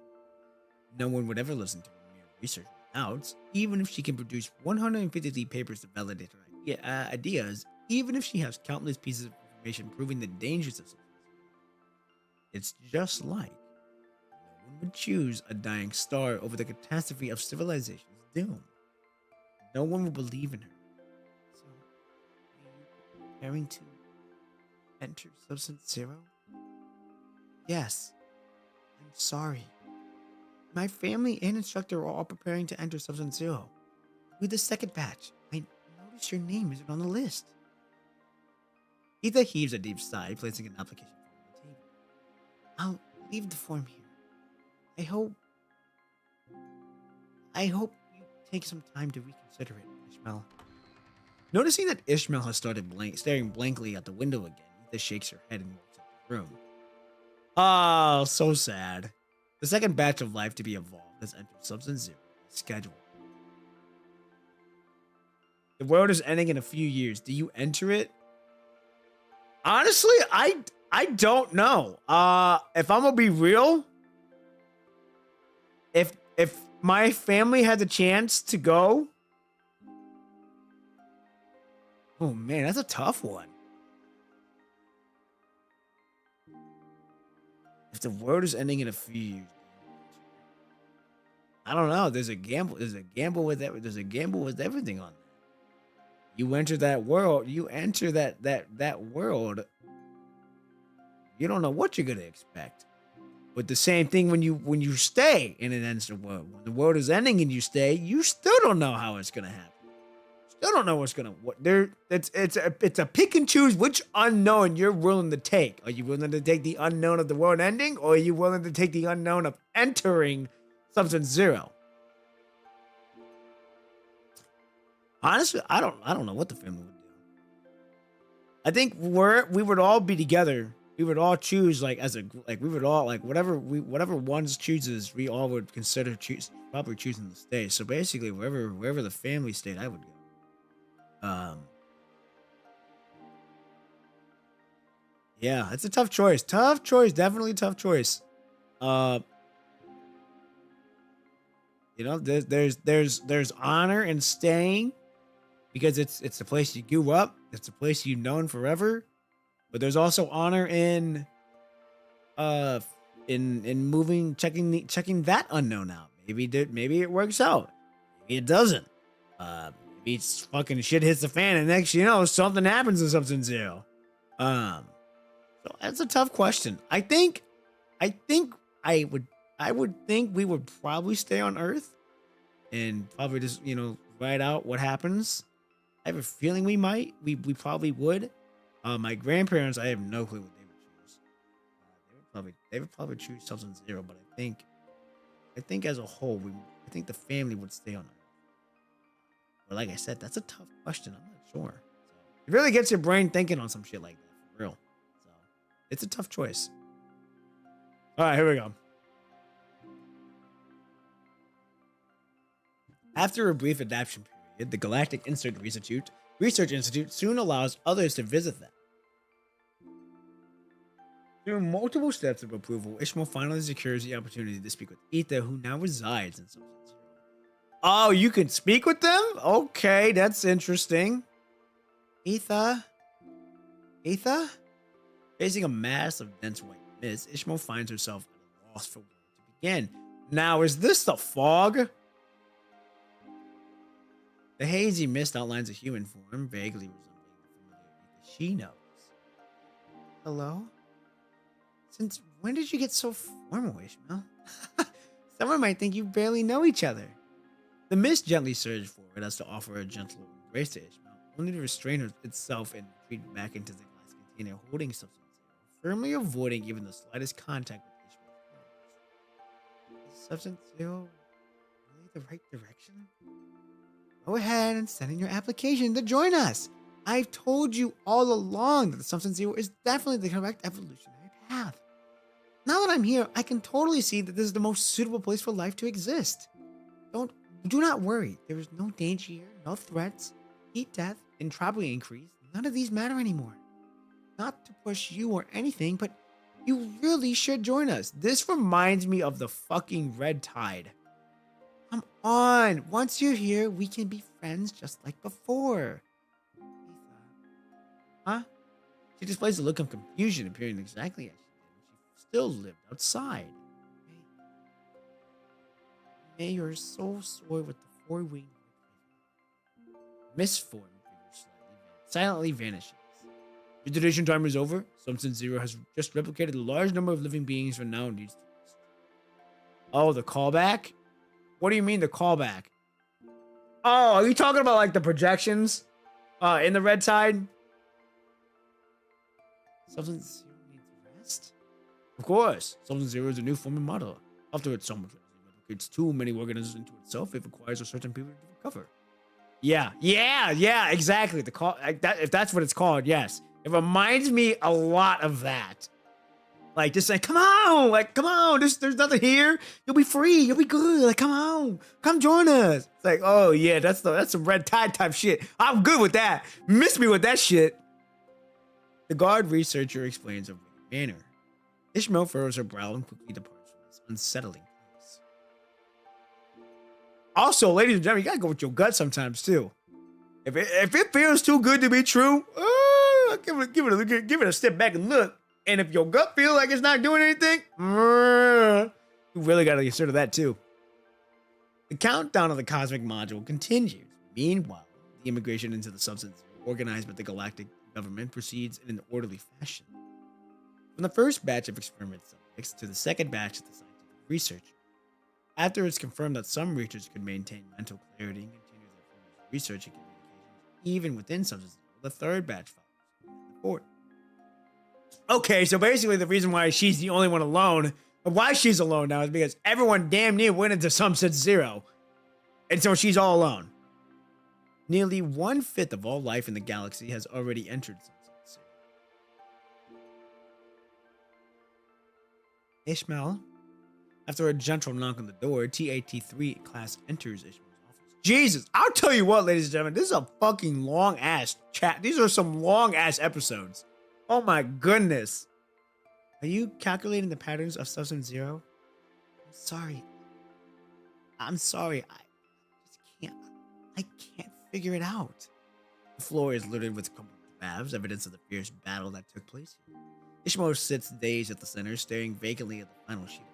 No one would ever listen to her mere research doubts, even if she can produce 153 papers to validate her ideas, even if she has countless pieces of information proving the dangers of Substance Zero. It's just like no one would choose a dying star over the catastrophe of civilization's doom. No one will believe in her. So, are you preparing to enter Substance Zero? Yes. I'm sorry. My family and instructor are all preparing to enter Substance Zero. With the second batch, I noticed your name isn't on the list. Ether heaves a deep sigh, placing an application form on the table. I'll leave the form here. I hope you take some time to reconsider it, Ishmael. Noticing that Ishmael has started staring blankly out the window again, Ether shakes her head and walks out of the room. Oh, so sad. The second batch of life to be evolved has entered Substance Zero as scheduled. The world is ending in a few years. Do you enter it? Honestly, I don't know. If I'm gonna be real, if my family had the chance to go, oh man, that's a tough one. If the world is ending in a few years, I don't know. There's a gamble. There's a gamble with everything on that. You enter that world. You enter that world. You don't know what you're gonna expect. But the same thing when you stay and it ends the world. When the world is ending and you stay, you still don't know how it's gonna happen. Still don't know what's gonna what there. It's a pick and choose which unknown you're willing to take. Are you willing to take the unknown of the world ending, or are you willing to take the unknown of entering Substance Zero? Honestly, I don't know what the family would do. I think we would all be together. We would all choose we would all whatever one chooses, we all would consider probably choosing to stay. So basically, wherever the family stayed, I would go. Yeah, it's a tough choice. Tough choice, definitely tough choice. There's honor in staying because it's the place you grew up. It's a place you've known forever. But there's also honor in moving, checking that unknown out. Maybe it works out. Maybe it doesn't. Maybe it's fucking shit hits the fan, and next you know something happens in Substance Zero. So that's a tough question. I would think we would probably stay on Earth and probably just ride out what happens. I have a feeling we might. We probably would. My grandparents, I have no clue what they would choose. They would probably choose Substance Zero, but I think as a whole, I think the family would stay on Earth. But like I said, that's a tough question. I'm not sure. So, it really gets your brain thinking on some shit like that, for real. So it's a tough choice. All right, here we go. After a brief adaptation period, the Galactic Research Institute soon allows others to visit them. Through multiple steps of approval, Ishmael finally secures the opportunity to speak with Etha, who now resides in Substance Zero. Oh, you can speak with them? Okay, that's interesting. Etha? Facing a mass of dense white mist, Ishmael finds herself at a loss for where to begin. Now, is this the fog? The hazy mist outlines a human form, vaguely resembling the familiar Etha she knows. Hello? Since when did you get so formal, Ishmael? Someone might think you barely know each other. The mist gently surged forward as to offer a gentle embrace to Ishmael, only to restrain itself and retreat back into the glass container holding Substance Zero, firmly avoiding even the slightest contact with Ishmael's arms. Is Substance Zero really the right direction? Go ahead and send in your application to join us. I've told you all along that the Substance Zero is definitely the correct evolutionary path. Now that I'm here, I can totally see that this is the most suitable place for life to exist. Do not worry. There is no danger here, no threats, heat death, entropy increase. None of these matter anymore. Not to push you or anything, but you really should join us. This reminds me of the fucking Red Tide. Come on. Once you're here, we can be friends just like before. Huh? She displays a look of confusion, appearing exactly as she did when she still lived outside. May your soul soar with the four-winged mist form silently vanishes. Visitation time is over. Substance Zero has just replicated a large number of living beings and now needs to rest. Oh, the callback? What do you mean the callback? Oh, are you talking about like the projections in the Red Tide? Substance Zero needs rest? Of course. Substance Zero is a new form of model. After it's so much replicates too many organisms into itself, it requires a certain period to recover. Yeah, exactly. If that's what it's called, yes. It reminds me a lot of that. Like, just like, come on, there's nothing here. You'll be free, you'll be good. Like, come on, come join us. It's like, oh yeah, that's some Red Tide type shit. I'm good with that. Miss me with that shit. The guard researcher explains in a manner. Ishmael furrows her brow and quickly departs from this unsettling place. Also, ladies and gentlemen, you gotta go with your gut sometimes too. If it feels too good to be true, give it a step back and look. And if your gut feels like it's not doing anything, you really got to consider that too. The countdown of the cosmic module continues. Meanwhile, the immigration into the substance organized by the galactic government proceeds in an orderly fashion. When the first batch of experiments to the second batch of the scientific research. After it's confirmed that some researchers could maintain mental clarity and continue their form of research and communications even within substance zero, the third batch follows. And the fourth. Okay, so basically the reason why she's the only one alone, or why she's alone now, is because everyone damn near went into substance zero. And so she's all alone. Nearly 1/5 of all life in the galaxy has already entered substance zero. Ishmael. After a gentle knock on the door, TAT-3 class enters Ishmael's office. Jesus, I'll tell you what, ladies and gentlemen, this is a fucking long ass chat. These are some long ass episodes. Oh my goodness. Are you calculating the patterns of substance zero? I'm sorry. I just can't figure it out. The floor is littered with crumpled baths, evidence of the fierce battle that took place here. Ishmael sits dazed at the center, staring vacantly at the final sheet of paper.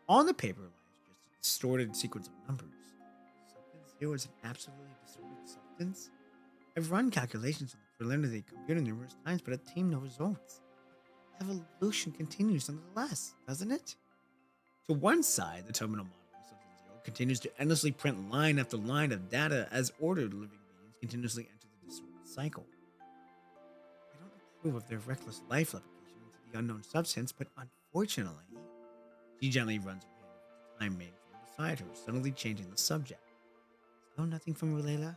On the paper lies just a distorted sequence of numbers. Substance zero is an absolutely distorted substance? I've run calculations on the preliminary computer numerous times, but obtained no results. Evolution continues nonetheless, doesn't it? To one side, the terminal model of substance zero continues to endlessly print line after line of data as ordered living beings continuously enter the disordered cycle. I don't approve of their reckless life application into the unknown substance, but unfortunately, she gently runs her hand over the time mainframe beside her, suddenly changing the subject. Still nothing from Rulela? No.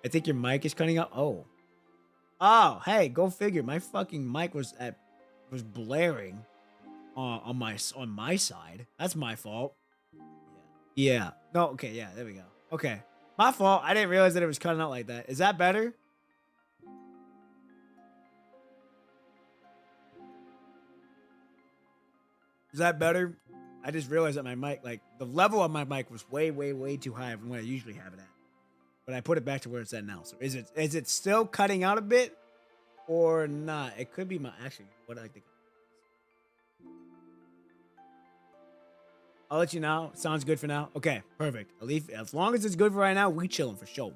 I think your mic is cutting out. Oh, hey, go figure. My fucking mic was blaring on my side. That's my fault. Yeah. No, okay, yeah, there we go. Okay. My fault. I didn't realize that it was cutting out like that. Is that better? Is that better? I just realized that my mic, like, the level of my mic was way, way, way too high from what I usually have it at. But I put it back to where it's at now. So is it still cutting out a bit or not? It could be actually what I think. I'll let you know. Sounds good for now. Okay, perfect. At least as long as it's good for right now, we chilling for sure.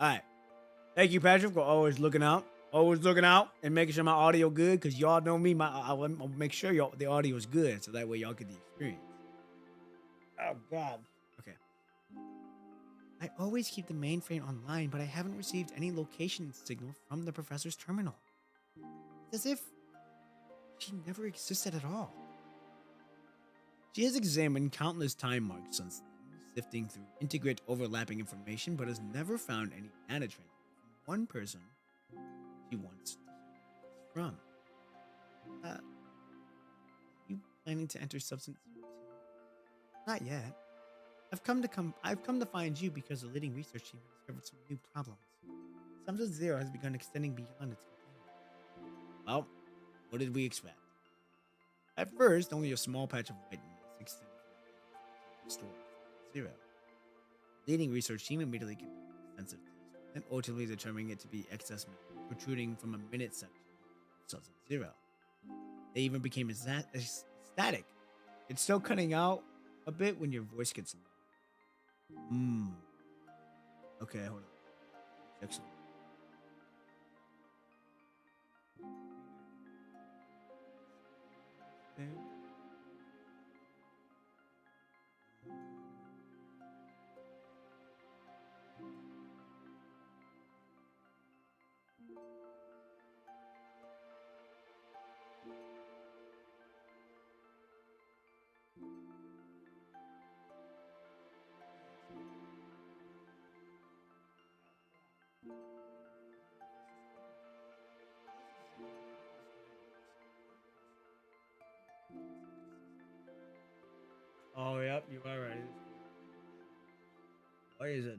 All right. Thank you, Patrick, for always looking out. Always looking out and making sure my audio good, because y'all know me. I'll make sure the audio is good, so that way y'all get the experience. Oh, God. Okay. I always keep the mainframe online, but I haven't received any location signal from the professor's terminal. It's as if she never existed at all. She has examined countless time marks since then, sifting through integrate overlapping information, but has never found any data transfer from one person she wants to hear from. You planning to enter substance zero too? Not yet. I've come to find you because the leading research team has discovered some new problems. Substance zero has begun extending beyond its containment. Well, what did we expect? At first, only a small patch of white mist extended from the store zero. The leading research team immediately conducted extensive tests and ultimately determining it to be excess matter protruding from a minute section of substance zero. They even became static. It's still cutting out a bit when your voice gets low. Okay, hold on. Excellent. Oh, yep, you are right. What is it?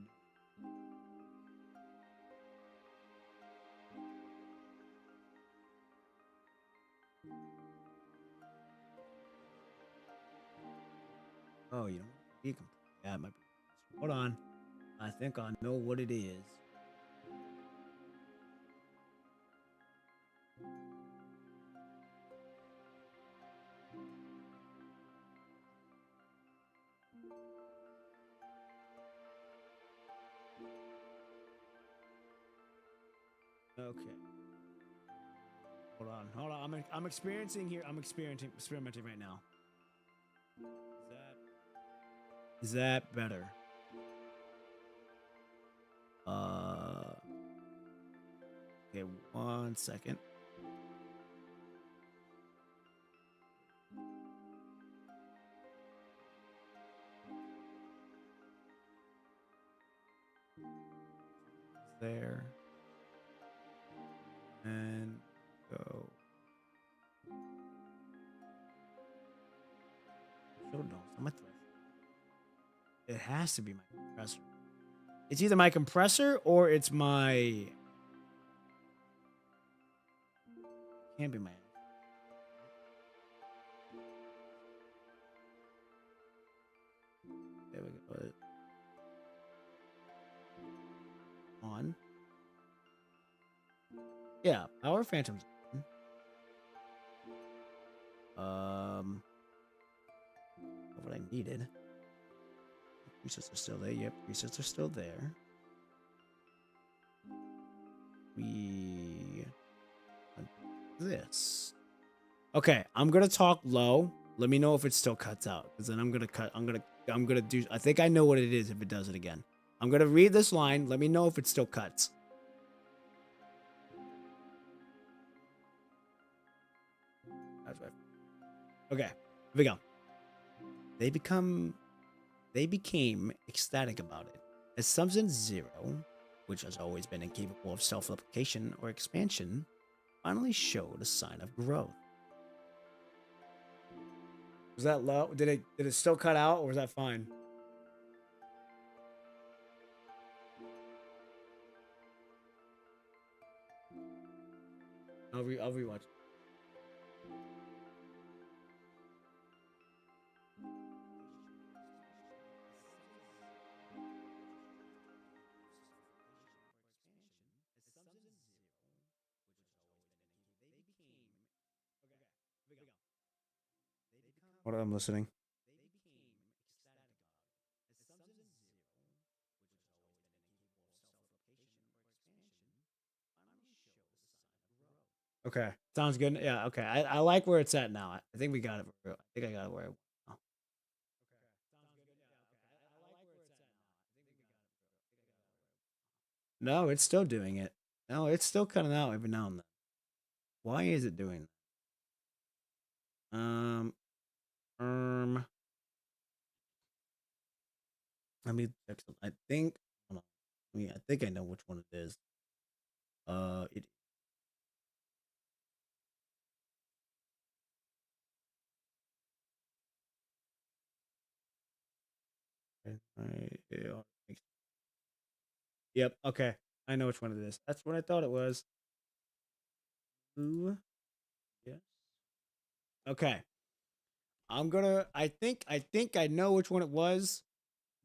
Oh, you know, you can. Yeah, it might be. Hold on. I think I know what it is. Okay. Hold on. I'm experiencing here. I'm experimenting right now. Is that better? Okay, 1 second. There. And go. Sure, no, it's not my threshold. It has to be my compressor. It's either my compressor or it's my. Can't be my. There we go. On. Yeah, power phantoms. What I needed. Presets are still there. Yep, presets are still there. We this. Okay, I'm gonna talk low. Let me know if it still cuts out, because then I'm gonna cut. I'm gonna do. I think I know what it is if it does it again. I'm gonna read this line. Let me know if it still cuts. That's right. Okay, here we go. They became ecstatic about it. As Substance Zero, which has always been incapable of self-replication or expansion, finally showed a sign of growth. Was that low? Did it still cut out, or was that fine? I'll rewatch. What I'm listening. Okay, sounds good. Yeah, okay. I like where it's at now. I think we got it. I think I got it where I want now. No, it's still doing it. No, it's still cutting out every now and then. Why is it doing that? Let me check some. I think. Hold on. I think I know which one it is. It. Yeah, yep. Okay, I know which one it is. That's what I thought it was. Ooh. Yes. Okay. I think I know which one it was.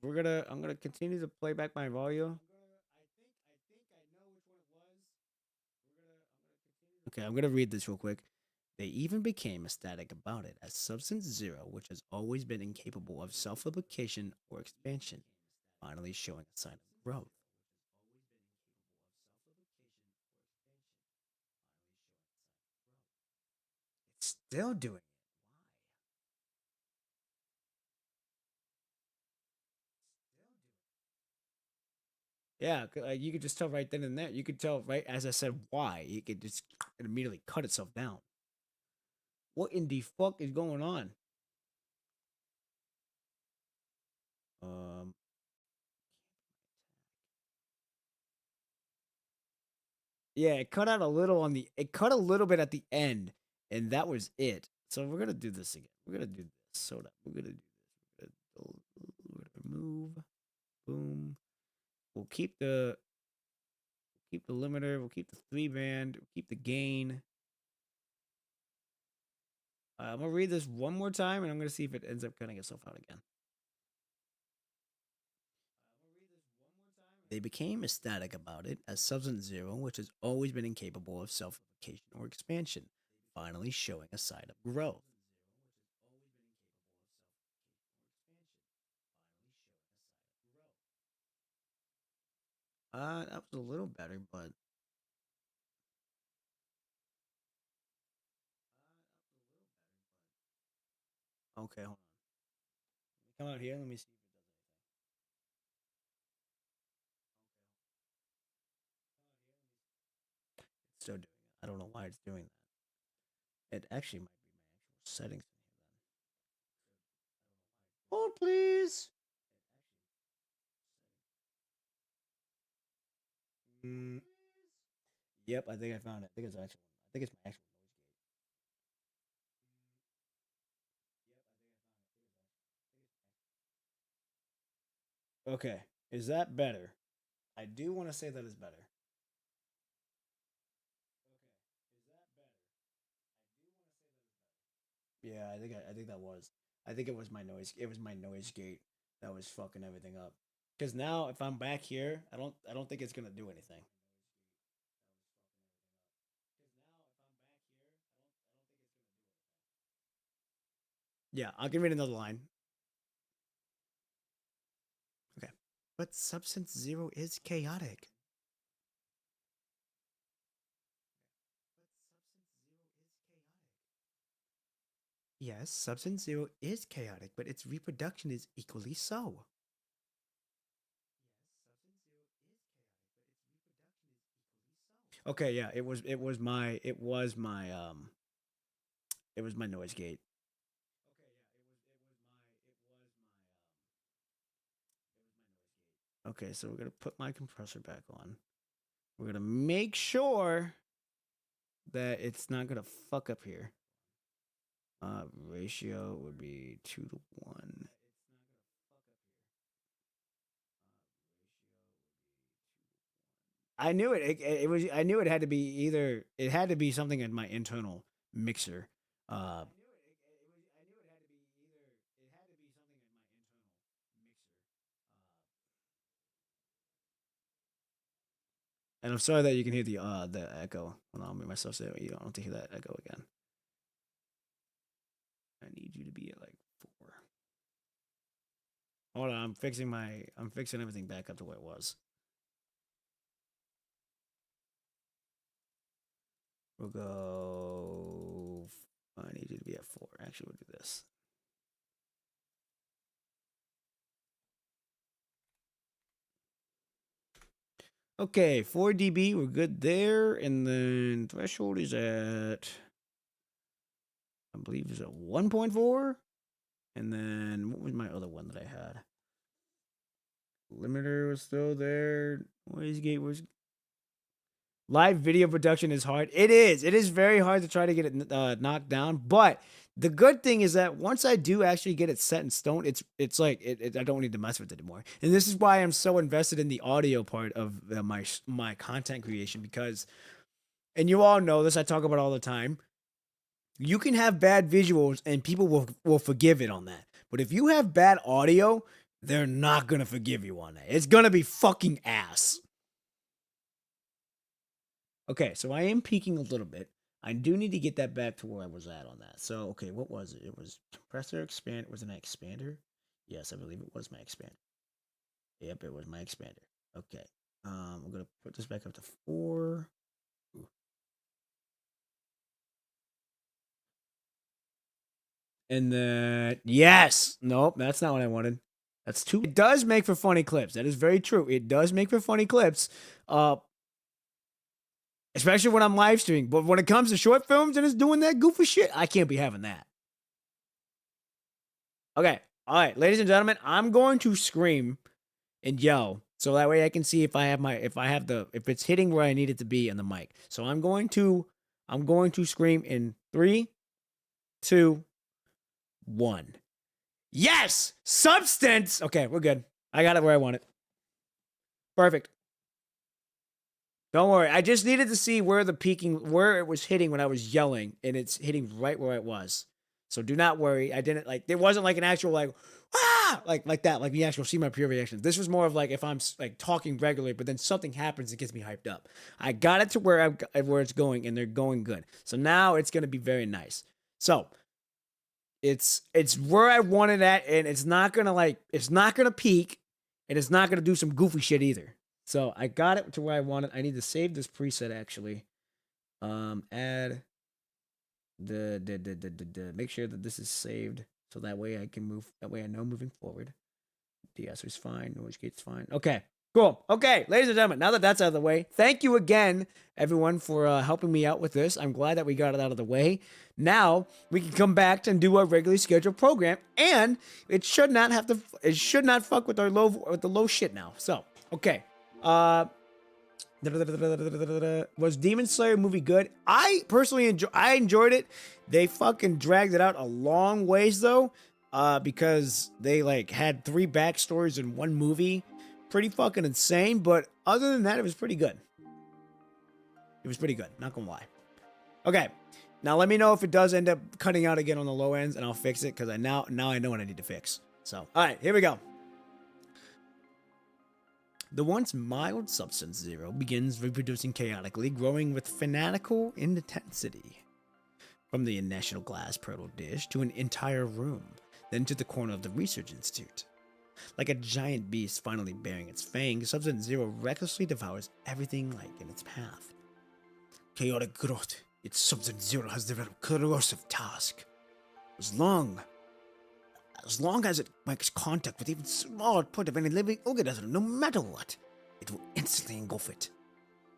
I'm gonna continue to play back my volume. Okay, I'm gonna read this real quick. They even became ecstatic about it as Substance Zero, which has always been incapable of self-replication or expansion, finally showing a sign of growth. It's still doing it. Yeah, you could just tell right then and there. You could tell right as I said why. You could just it immediately cut itself down. What in the fuck is going on? Um, yeah, it cut out a little on the. It cut a little bit at the end, and that was it. So we're gonna do this again. We're gonna do this. So that we're gonna do this. We're gonna remove. Boom. We'll keep the limiter. We'll keep the 3-band. We'll keep the gain. I'm gonna read this one more time, and I'm gonna see if it ends up cutting itself out again. They became ecstatic about it as Substance Zero, which has always been incapable of self-replication or expansion, finally showing a sign of growth. That was a little better, but Okay, hold on. Come out here. Let me see if it does anything. It's still doing it. I don't know why it's doing that. It actually might be my actual settings in here then. Hold, please. Mm, yep, I think I found it. I think it's actual. I think it's my actual noise gate. Okay, is that better? I do want to say that is better. Yeah, I think that was. I think it was my noise. It was my noise gate that was fucking everything up. Because now, if I'm back here, I don't think it's gonna do anything. Yeah, I'll give it another line. Okay. But Substance Zero is chaotic. Yes, Substance Zero is chaotic, but its reproduction is equally so. Okay, yeah, it was my noise gate. Okay, so we're gonna put my compressor back on. We're gonna make sure that it's not gonna fuck up here. Ratio would be 2 to 1. I knew it. It was. I knew it had to be either. It had to be something in my internal mixer. Uh, and I'm sorry that you can hear the echo. Hold on, I'll make myself say you don't have to hear that echo again. I need you to be at like 4. Hold on, I'm fixing everything back up to where it was. We'll go. I need you to be at 4. Actually, we'll do this. Okay, 4 dB, we're good there, and then threshold is at, I believe, is at 1.4, and then what was my other one that I had? Limiter was still there. Noise gate was. Live video production is hard. It is. It is very hard to try to get it knocked down. But the good thing is that once I do actually get it set in stone, it's like I don't need to mess with it anymore. And this is why I'm so invested in the audio part of my content creation because, and you all know this, I talk about it all the time. You can have bad visuals and people will forgive it on that. But if you have bad audio, they're not gonna forgive you on that. It's gonna be fucking ass. Okay, so I am peaking a little bit. I do need to get that back to where I was at on that. So, okay, what was it? It was compressor expand. Was it my expander? Yes, I believe it was my expander. Yep, it was my expander. Okay. I'm gonna put this back up to 4. Ooh. And then yes, nope, that's not what I wanted. That's 2. It does make for funny clips. That is very true. It does make for funny clips. Especially when I'm live streaming. But when it comes to short films and it's doing that goofy shit, I can't be having that. Okay. All right, ladies and gentlemen, I'm going to scream and yell so that way I can see if if it's hitting where I need it to be in the mic. So I'm going to scream in 3, 2, 1. Yes! Substance! Okay, we're good. I got it where I want it. Perfect. Don't worry. I just needed to see where where it was hitting when I was yelling, and it's hitting right where it was. So do not worry. I didn't there wasn't like an actual like that, like you actually see my pure reaction. This was more of like if I'm like talking regularly, but then something happens that gets me hyped up. I got it to where it's going, and they're going good. So now it's gonna be very nice. So it's where I want it at, and it's not gonna peak, and it's not gonna do some goofy shit either. So I got it to where I want it. I need to save this preset actually. Add the make sure that this is saved So that way I can move. That way I know moving forward. DS is fine. Noise gate's fine. Okay. Cool. Okay, ladies and gentlemen, now that that's out of the way, thank you again, everyone, for helping me out with this. I'm glad that we got it out of the way. Now we can come back and do our regularly scheduled program, and it should not have to. It should not fuck with the low shit now. So, okay. Was Demon Slayer movie good? I personally enjoyed it. They fucking dragged it out a long ways though, because they like had 3 backstories in one movie. Pretty fucking insane, but other than that, it was pretty good. It was pretty good, not gonna lie. Okay, now let me know if it does end up cutting out again on the low ends, and I'll fix it because now I know what I need to fix. So, all right, here we go. The once mild Substance Zero begins reproducing chaotically, growing with fanatical intensity. From the national glass pearl dish to an entire room, then to the corner of the research institute. Like a giant beast finally bearing its fangs, Substance Zero recklessly devours everything like in its path. Chaotic growth, its Substance Zero has developed corrosive task. As long as it makes contact with even small part of any living organism, no matter what, it will instantly engulf it.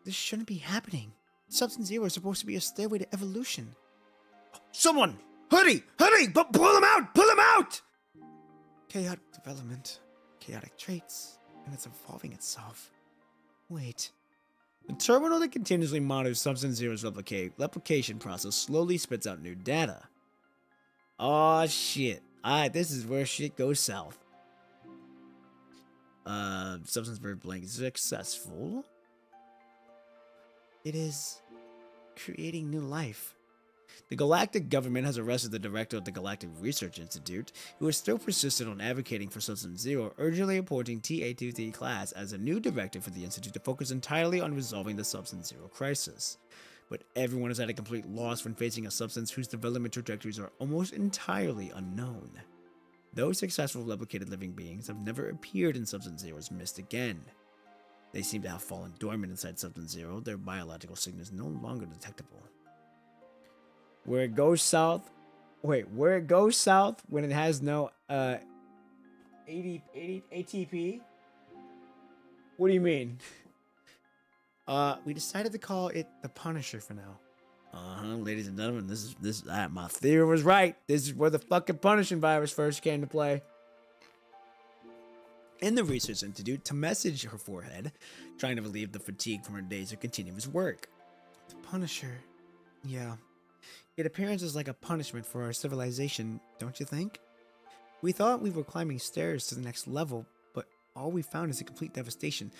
This shouldn't be happening. Substance Zero is supposed to be a stairway to evolution. Someone! Hurry! Hurry! But pull them out! Pull them out! Chaotic development, chaotic traits, and it's evolving itself. Wait. The terminal that continuously monitors Substance Zero's replication process slowly spits out new data. Aw, shit. Alright, this is where shit goes south. Substance Bird Blank is successful. It is creating new life. The galactic government has arrested the director of the Galactic Research Institute, who is still persistent on advocating for Substance Zero, urgently appointing TA-23 class as a new director for the institute to focus entirely on resolving the Substance Zero crisis. But everyone is at a complete loss when facing a substance whose development trajectories are almost entirely unknown. Those successful replicated living beings have never appeared in Substance Zero's midst again. They seem to have fallen dormant inside Substance Zero, their biological signals no longer detectable. Where it goes south when it has no ATP? What do you mean? We decided to call it the Punisher for now. Ladies and gentlemen, this my theory was right. This is where the fucking punishing virus first came to play. In the research institute, to message her forehead, trying to relieve the fatigue from her days of continuous work. The Punisher, yeah. It appears as like a punishment for our civilization, don't you think? We thought we were climbing stairs to the next level, but all we found is a complete devastation.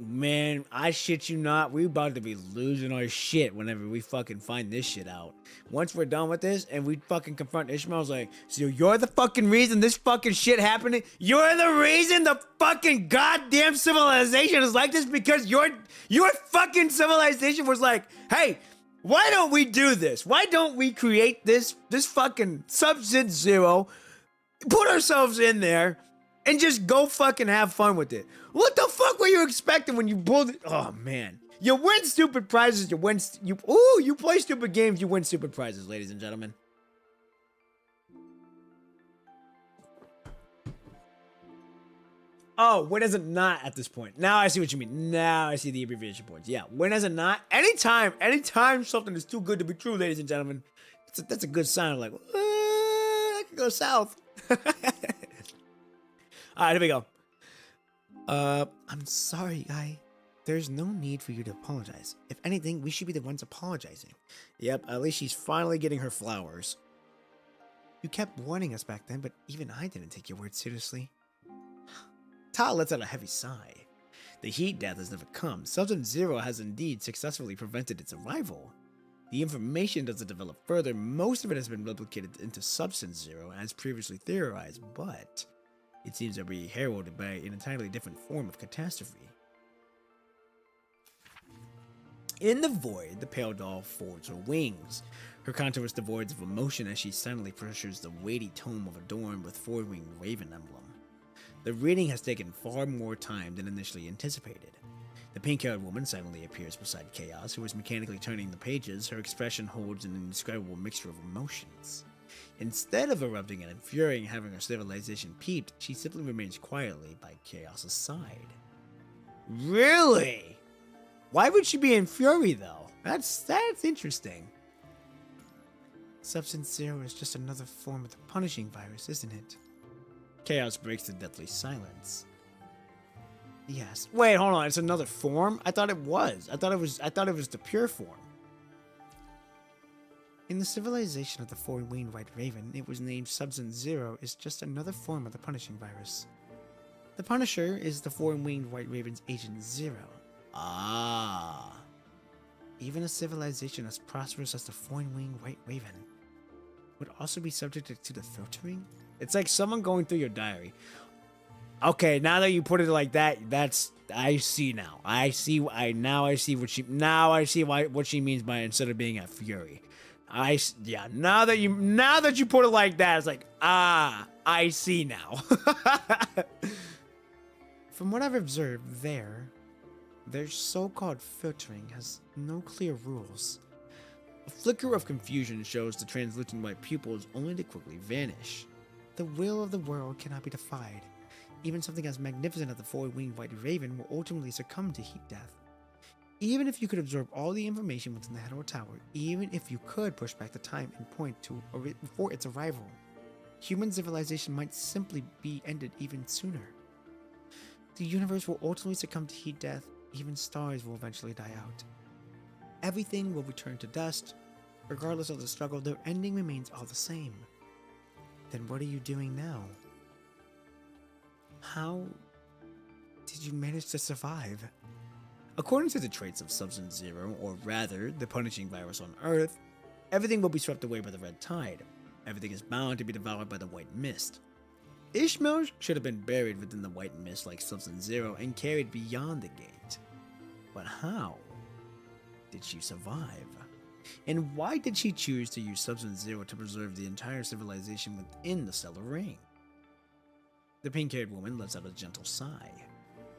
Man, I shit you not, we about to be losing our shit whenever we fucking find this shit out. Once we're done with this and we fucking confront Ishmael's like, so you're the fucking reason this fucking shit happening? You're the reason the fucking goddamn civilization is like this because your fucking civilization was like, hey, why don't we do this? Why don't we create this fucking Substance Zero, put ourselves in there, and just go fucking have fun with it? What the fuck were you expecting when you pulled it? Oh, man. You win stupid prizes, you play stupid games, you win stupid prizes, ladies and gentlemen. Oh, when is it not at this point? Now I see what you mean. Now I see the abbreviation points. Yeah, when is it not? Anytime something is too good to be true, ladies and gentlemen, that's a good sign. Like, that could go south. All right, here we go. I'm sorry, guy. There's no need for you to apologize. If anything, we should be the ones apologizing. Yep, at least she's finally getting her flowers. You kept warning us back then, but even I didn't take your words seriously. Ta lets out a heavy sigh. The heat death has never come. Substance Zero has indeed successfully prevented its arrival. The information doesn't develop further. Most of it has been replicated into Substance Zero as previously theorized, but it seems to be heralded by an entirely different form of catastrophe. In the void, the pale doll folds her wings. Her contour is devoid of emotion as she silently pressures the weighty tome of a dorm with four-winged raven emblem. The reading has taken far more time than initially anticipated. The pink-haired woman silently appears beside Chaos, who is mechanically turning the pages. Her expression holds an indescribable mixture of emotions. Instead of erupting and infuriating having her civilization peeped, she simply remains quietly by Chaos's side. Really? Why would she be in fury though? That's interesting. Substance Zero is just another form of the punishing virus, isn't it? Chaos breaks the deathly silence. Yes. Wait, hold on. It's another form? I thought it was. I thought it was the pure form. In the civilization of the four-winged white raven, it was named Substance Zero is just another form of the punishing virus. The Punisher is the four-winged white raven's Agent Zero. Ah. Even a civilization as prosperous as the four-winged white raven would also be subjected to the filtering? It's like someone going through your diary. Okay, now that you put it like that, I see now. I see what she means by instead of being at fury. Now that you put it like that, it's like, I see now. From what I've observed, their so-called filtering has no clear rules. A flicker of confusion shows the translucent white pupils only to quickly vanish. The will of the world cannot be defied. Even something as magnificent as the four-winged white raven will ultimately succumb to heat death. Even if you could absorb all the information within the Hedor Tower, even if you could push back the time and point to before its arrival, human civilization might simply be ended even sooner. The universe will ultimately succumb to heat death, even stars will eventually die out. Everything will return to dust. Regardless of the struggle, their ending remains all the same. Then what are you doing now? How did you manage to survive? According to the traits of Substance Zero, or rather, the punishing virus on Earth, everything will be swept away by the red tide. Everything is bound to be devoured by the white mist. Ishmael should have been buried within the white mist like Substance Zero and carried beyond the gate. But how did she survive? And why did she choose to use Substance Zero to preserve the entire civilization within the stellar ring? The pink-haired woman lets out a gentle sigh.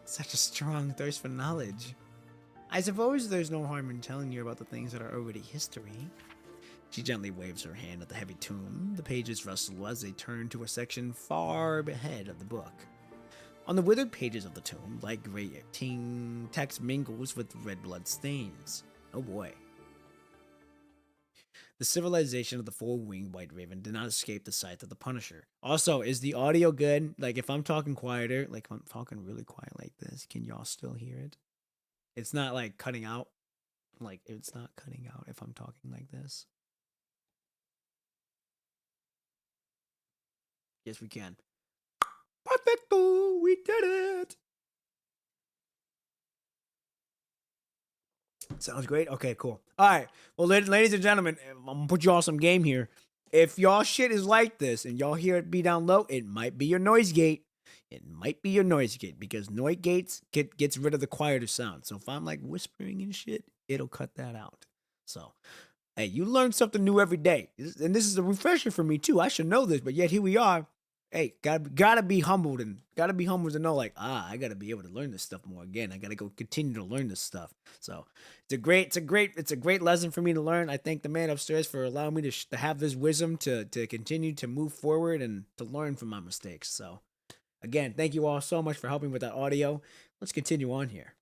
Such a strong thirst for knowledge. I suppose there's no harm in telling you about the things that are already history. She gently waves her hand at the heavy tome. The pages rustle as they turn to a section far ahead of the book. On the withered pages of the tome, light gray text mingles with red blood stains. Oh boy. The civilization of the four-winged white raven did not escape the sight of the Punisher. Also, is the audio good? Like, if I'm talking quieter, like if I'm talking really quiet like this, can y'all still hear it? It's not like cutting out. Like, it's not cutting out if I'm talking like this. Yes, we can. Perfecto! We did it! Sounds great. Okay, cool. All right. Well, ladies and gentlemen, I'm going to put y'all some game here. If y'all shit is like this and y'all hear it be down low, it might be your noise gate. It might be your noise gate because noise gates gets rid of the quieter sound. So if I'm like whispering and shit, it'll cut that out. So, hey, you learn something new every day. And this is a refresher for me too. I should know this, but yet here we are. Hey, gotta be humbled to know, like, I gotta be able to learn this stuff more again. I gotta go continue to learn this stuff. So it's a great lesson for me to learn. I thank the man upstairs for allowing me to have this wisdom to continue to move forward and to learn from my mistakes. So again, thank you all so much for helping with that audio. Let's continue on here.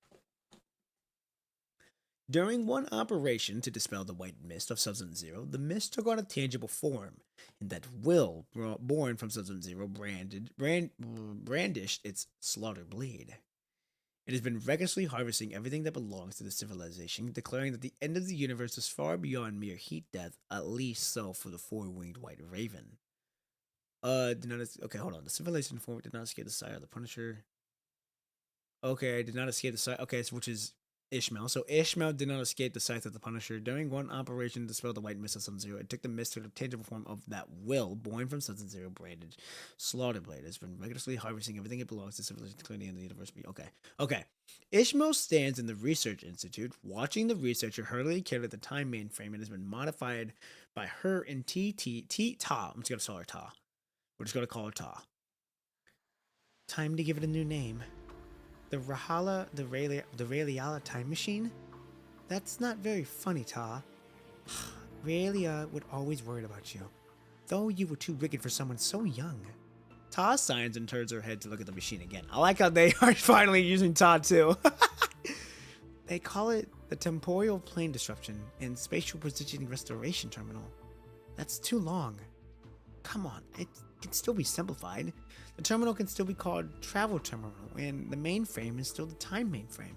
During one operation to dispel the white mist of Substance Zero, the mist took on a tangible form, and that will, born from Substance Zero, brandished its slaughter blade. It has been recklessly harvesting everything that belongs to the civilization, declaring that the end of the universe is far beyond mere heat death, at least so for the four-winged white raven. Okay, hold on. The civilization form did not escape the sight of the Punisher. Okay, did not escape the sight. Okay, so which is Ishmael. So Ishmael did not escape the sight of the Punisher. During one operation to dispel the white mist of Substance Zero, it took the mist to the tangible form of that will, born from Substance Zero, branded slaughter blade. It's been rigorously harvesting everything it belongs to civilization, including the end of the universe. Okay. Ishmael stands in the research institute, watching the researcher hurriedly carry the time mainframe and has been modified by her and Ta. I'm just gonna call her Ta. We're just gonna call her Ta. Time to give it a new name. The Rayliala time machine? That's not very funny, Ta. Raylia would always worry about you. though you were too wicked for someone so young. Ta signs and turns her head to look at the machine again. I like how they are finally using Ta too. They call it the Temporal Plane Disruption and Spatial Positioning Restoration Terminal. That's too long. Come on, it can still be simplified. The terminal can still be called Travel Terminal, and the mainframe is still the Time Mainframe.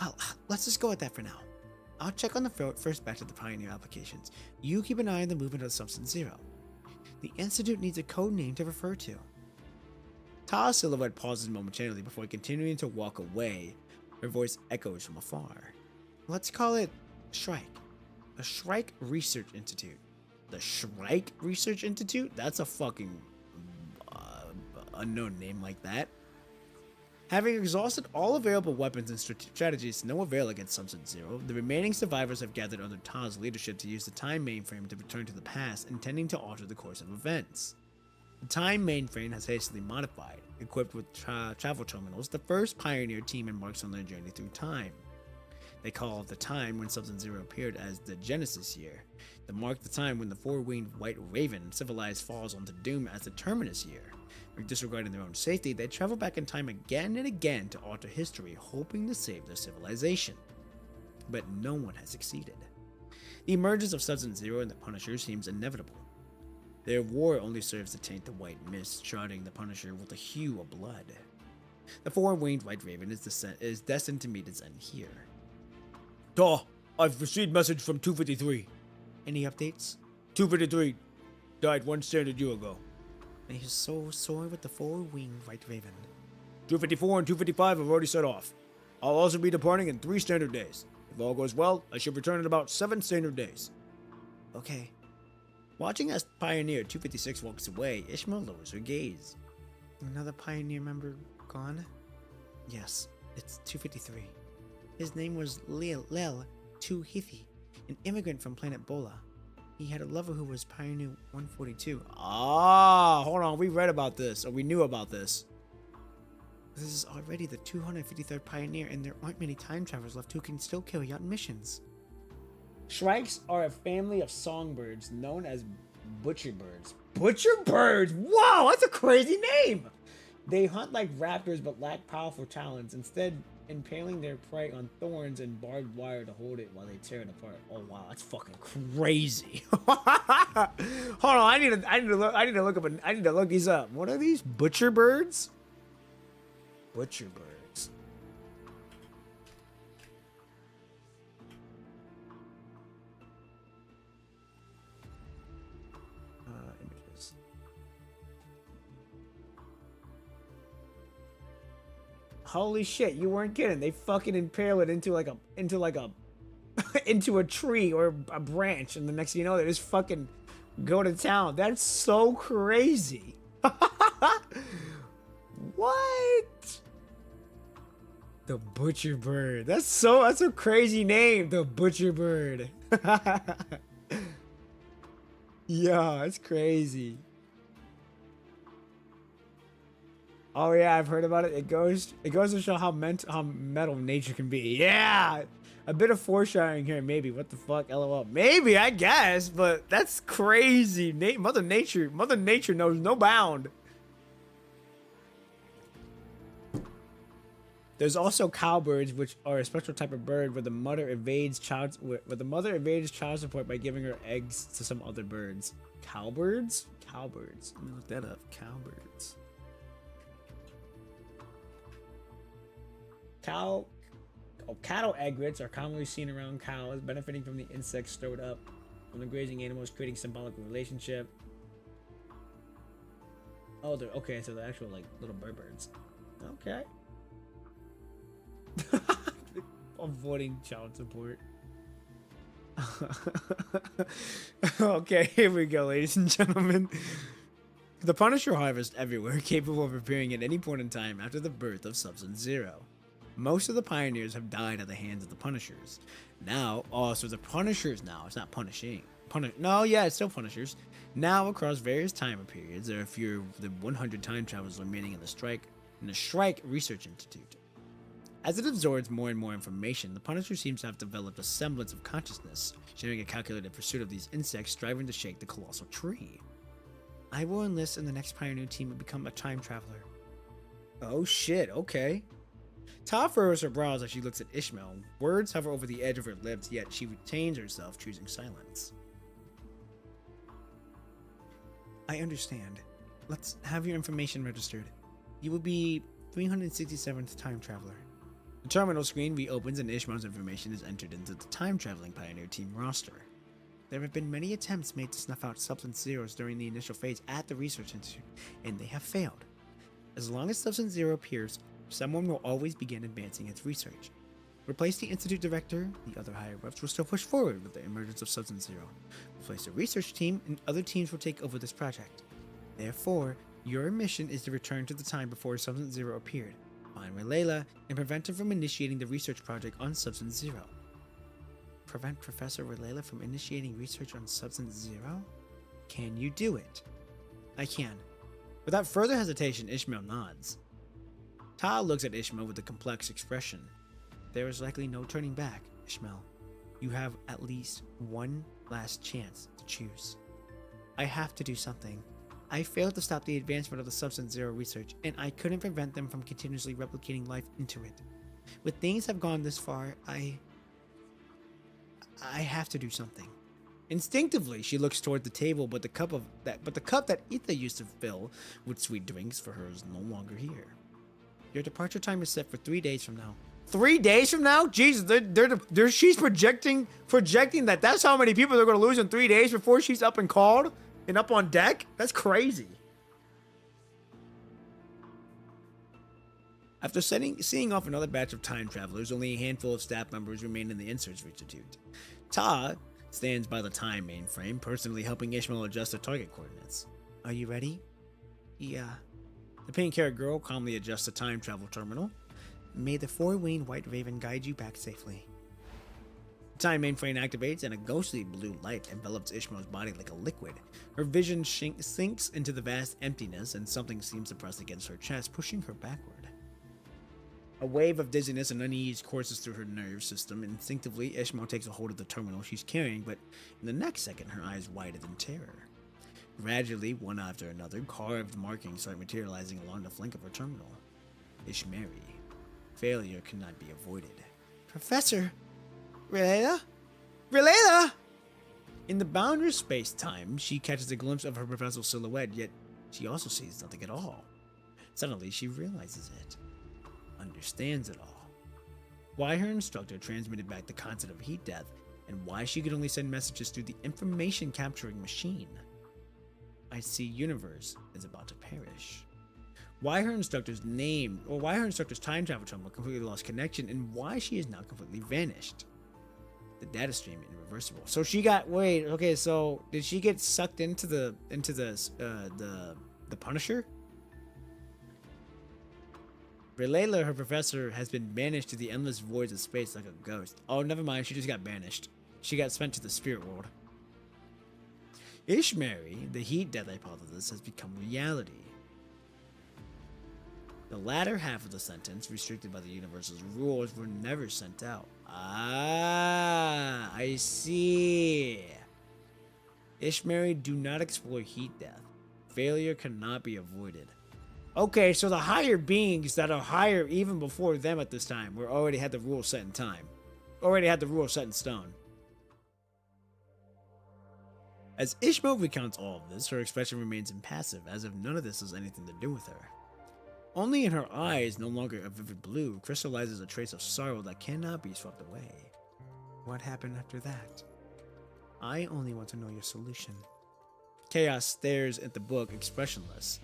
Well, let's just go with that for now. I'll check on the first batch of the Pioneer applications. You keep an eye on the movement of Substance Zero. The Institute needs a code name to refer to. Ta's silhouette pauses momentarily before continuing to walk away. Her voice echoes from afar. Let's call it Shrike. The Shrike Research Institute. The Shrike Research Institute? That's a fucking unknown name like that. Having exhausted all available weapons and strategies to no avail against Substance Zero, the remaining survivors have gathered under Ta's leadership to use the Time Mainframe to return to the past, intending to alter the course of events. The Time Mainframe has hastily modified. Equipped with travel terminals, the first Pioneer team embarks on their journey through time. They call the time when Substance Zero appeared as the Genesis Year, to mark the time when the four-winged White Raven civilized falls onto Doom as the Terminus Year. Disregarding their own safety, they travel back in time again and again to alter history, hoping to save their civilization. But no one has succeeded. The emergence of Substance Zero and the Punisher seems inevitable. Their war only serves to taint the white mist, shrouding the Punisher with a hue of blood. The four-winged White Raven is destined to meet its end here. Ta, I've received message from 253. Any updates? 253 died 1 standard year ago. May his soul soar with the four-winged White Raven. 254 and 255 have already set off. I'll also be departing in 3 standard days. If all goes well, I should return in about 7 standard days. Okay. Watching as Pioneer 256 walks away, Ishmael lowers her gaze. Another Pioneer member gone? Yes, it's 253. His name was Lel Tuhithi, an immigrant from planet Bola. He had a lover who was Pioneer 142. Ah, hold on. We read about this, or we knew about this. This is already the 253rd Pioneer, and there aren't many time travelers left who can still carry out missions. Shrikes are a family of songbirds known as butcherbirds. Butcherbirds? Wow, that's a crazy name! They hunt like raptors but lack powerful talons, instead impaling their prey on thorns and barbed wire to hold it while they tear it apart. Oh wow, that's fucking crazy. Hold on, I need to look these up. What are these? Butcherbirds? Butcherbirds. Images. Holy shit, you weren't kidding. They fucking impale it into a into a tree or a branch, and the next thing you know, they just fucking go to town. That's so crazy. What? The Butcher Bird. That's a crazy name. The Butcher Bird. Yeah, that's crazy. Oh yeah, I've heard about it. It goes to show how metal nature can be. Yeah, a bit of foreshadowing here, maybe. What the fuck, LOL. Maybe, I guess, but that's crazy. Mother Nature knows no bound. There's also cowbirds, which are a special type of bird where the mother evades child support by giving her eggs to some other birds. Cowbirds? Cowbirds. Let me look that up. Cowbirds. Cattle egrets are commonly seen around cows, benefiting from the insects stored up from the grazing animals, creating symbolic relationship. Oh, they're okay. So they're actual like little birds. Okay. Avoiding child support. Okay, here we go, ladies and gentlemen. The Punisher harvest everywhere, capable of appearing at any point in time after the birth of Substance Zero. Most of the Pioneers have died at the hands of the Punishers. Now, so the Punishers now, it's not punishing. It's still Punishers. Now, across various time periods, there are fewer than 100 time travelers remaining in the Shrike Research Institute. As it absorbs more and more information, the Punisher seems to have developed a semblance of consciousness, sharing a calculated pursuit of these insects striving to shake the colossal tree. I will enlist in the next Pioneer team and become a time traveler. Oh shit, okay. Ta furrows her brows as she looks at Ishmael. Words hover over the edge of her lips, yet she retains herself, choosing silence. I understand. Let's have your information registered. You will be 367th time traveler. The terminal screen reopens and Ishmael's information is entered into the time-traveling Pioneer Team roster. There have been many attempts made to snuff out Substance Zeros during the initial phase at the Research Institute, and they have failed. As long as Substance Zero appears, someone will always begin advancing its research. Replace the Institute Director, the other higher-ups will still push forward with the emergence of Substance Zero. Replace the research team, and other teams will take over this project. Therefore, your mission is to return to the time before Substance Zero appeared, find Relayla, and prevent her from initiating the research project on Substance Zero. Prevent Professor Relayla from initiating research on Substance Zero? Can you do it? I can. Without further hesitation, Ishmael nods. Ta looks at Ishmael with a complex expression. There is likely no turning back, Ishmael. You have at least one last chance to choose. I have to do something. I failed to stop the advancement of the Substance Zero research, and I couldn't prevent them from continuously replicating life into it. When things have gone this far, I have to do something. Instinctively, she looks toward the table, but the cup that Etha used to fill with sweet drinks for her is no longer here. Your departure time is set for 3 days from now. 3 days from now? Jesus, she's projecting that that's how many people they're going to lose in 3 days before she's up and called and up on deck? That's crazy. After seeing off another batch of time travelers, only a handful of staff members remain in the Research Institute. Ta stands by the time mainframe, personally helping Ishmael adjust the target coordinates. Are you ready? Yeah. The pink-haired girl calmly adjusts the time travel terminal. May the four-winged white raven guide you back safely. The time mainframe activates and a ghostly blue light envelops Ishmael's body like a liquid. Her vision sinks into the vast emptiness and something seems to press against her chest, pushing her backward. A wave of dizziness and unease courses through her nerve system. Instinctively, Ishmael takes a hold of the terminal she's carrying, but in the next second, her eyes widen in terror. Gradually, one after another, carved markings start materializing along the flank of her terminal. Ishmeri. Failure cannot be avoided. Professor! Relayla? Relayla! In the boundless space-time, she catches a glimpse of her professor's silhouette, yet she also sees nothing at all. Suddenly, she realizes it. Understands it all. Why her instructor transmitted back the concept of heat death, and why she could only send messages through the information capturing machine. I see universe is about to perish. Why her instructor's time travel terminal completely lost connection, and why she is now completely vanished. The data stream irreversible. So she got so did she get sucked into the Punisher? Relayla, her professor, has been banished to the endless voids of space like a ghost. Oh, never mind, she just got banished. She got sent to the spirit world. Ishmeri, the heat death hypothesis, has become reality. The latter half of the sentence, restricted by the universe's rules, were never sent out. Ah, I see. Ishmeri, do not explore heat death. Failure cannot be avoided. Okay, so the higher beings that are higher even before them at this time already had the rules set in time. Already had the rules set in stone. As Ishmael recounts all of this, her expression remains impassive, as if none of this has anything to do with her. Only in her eyes, no longer a vivid blue, crystallizes a trace of sorrow that cannot be swept away. What happened after that? I only want to know your solution. Chaos stares at the book, expressionless.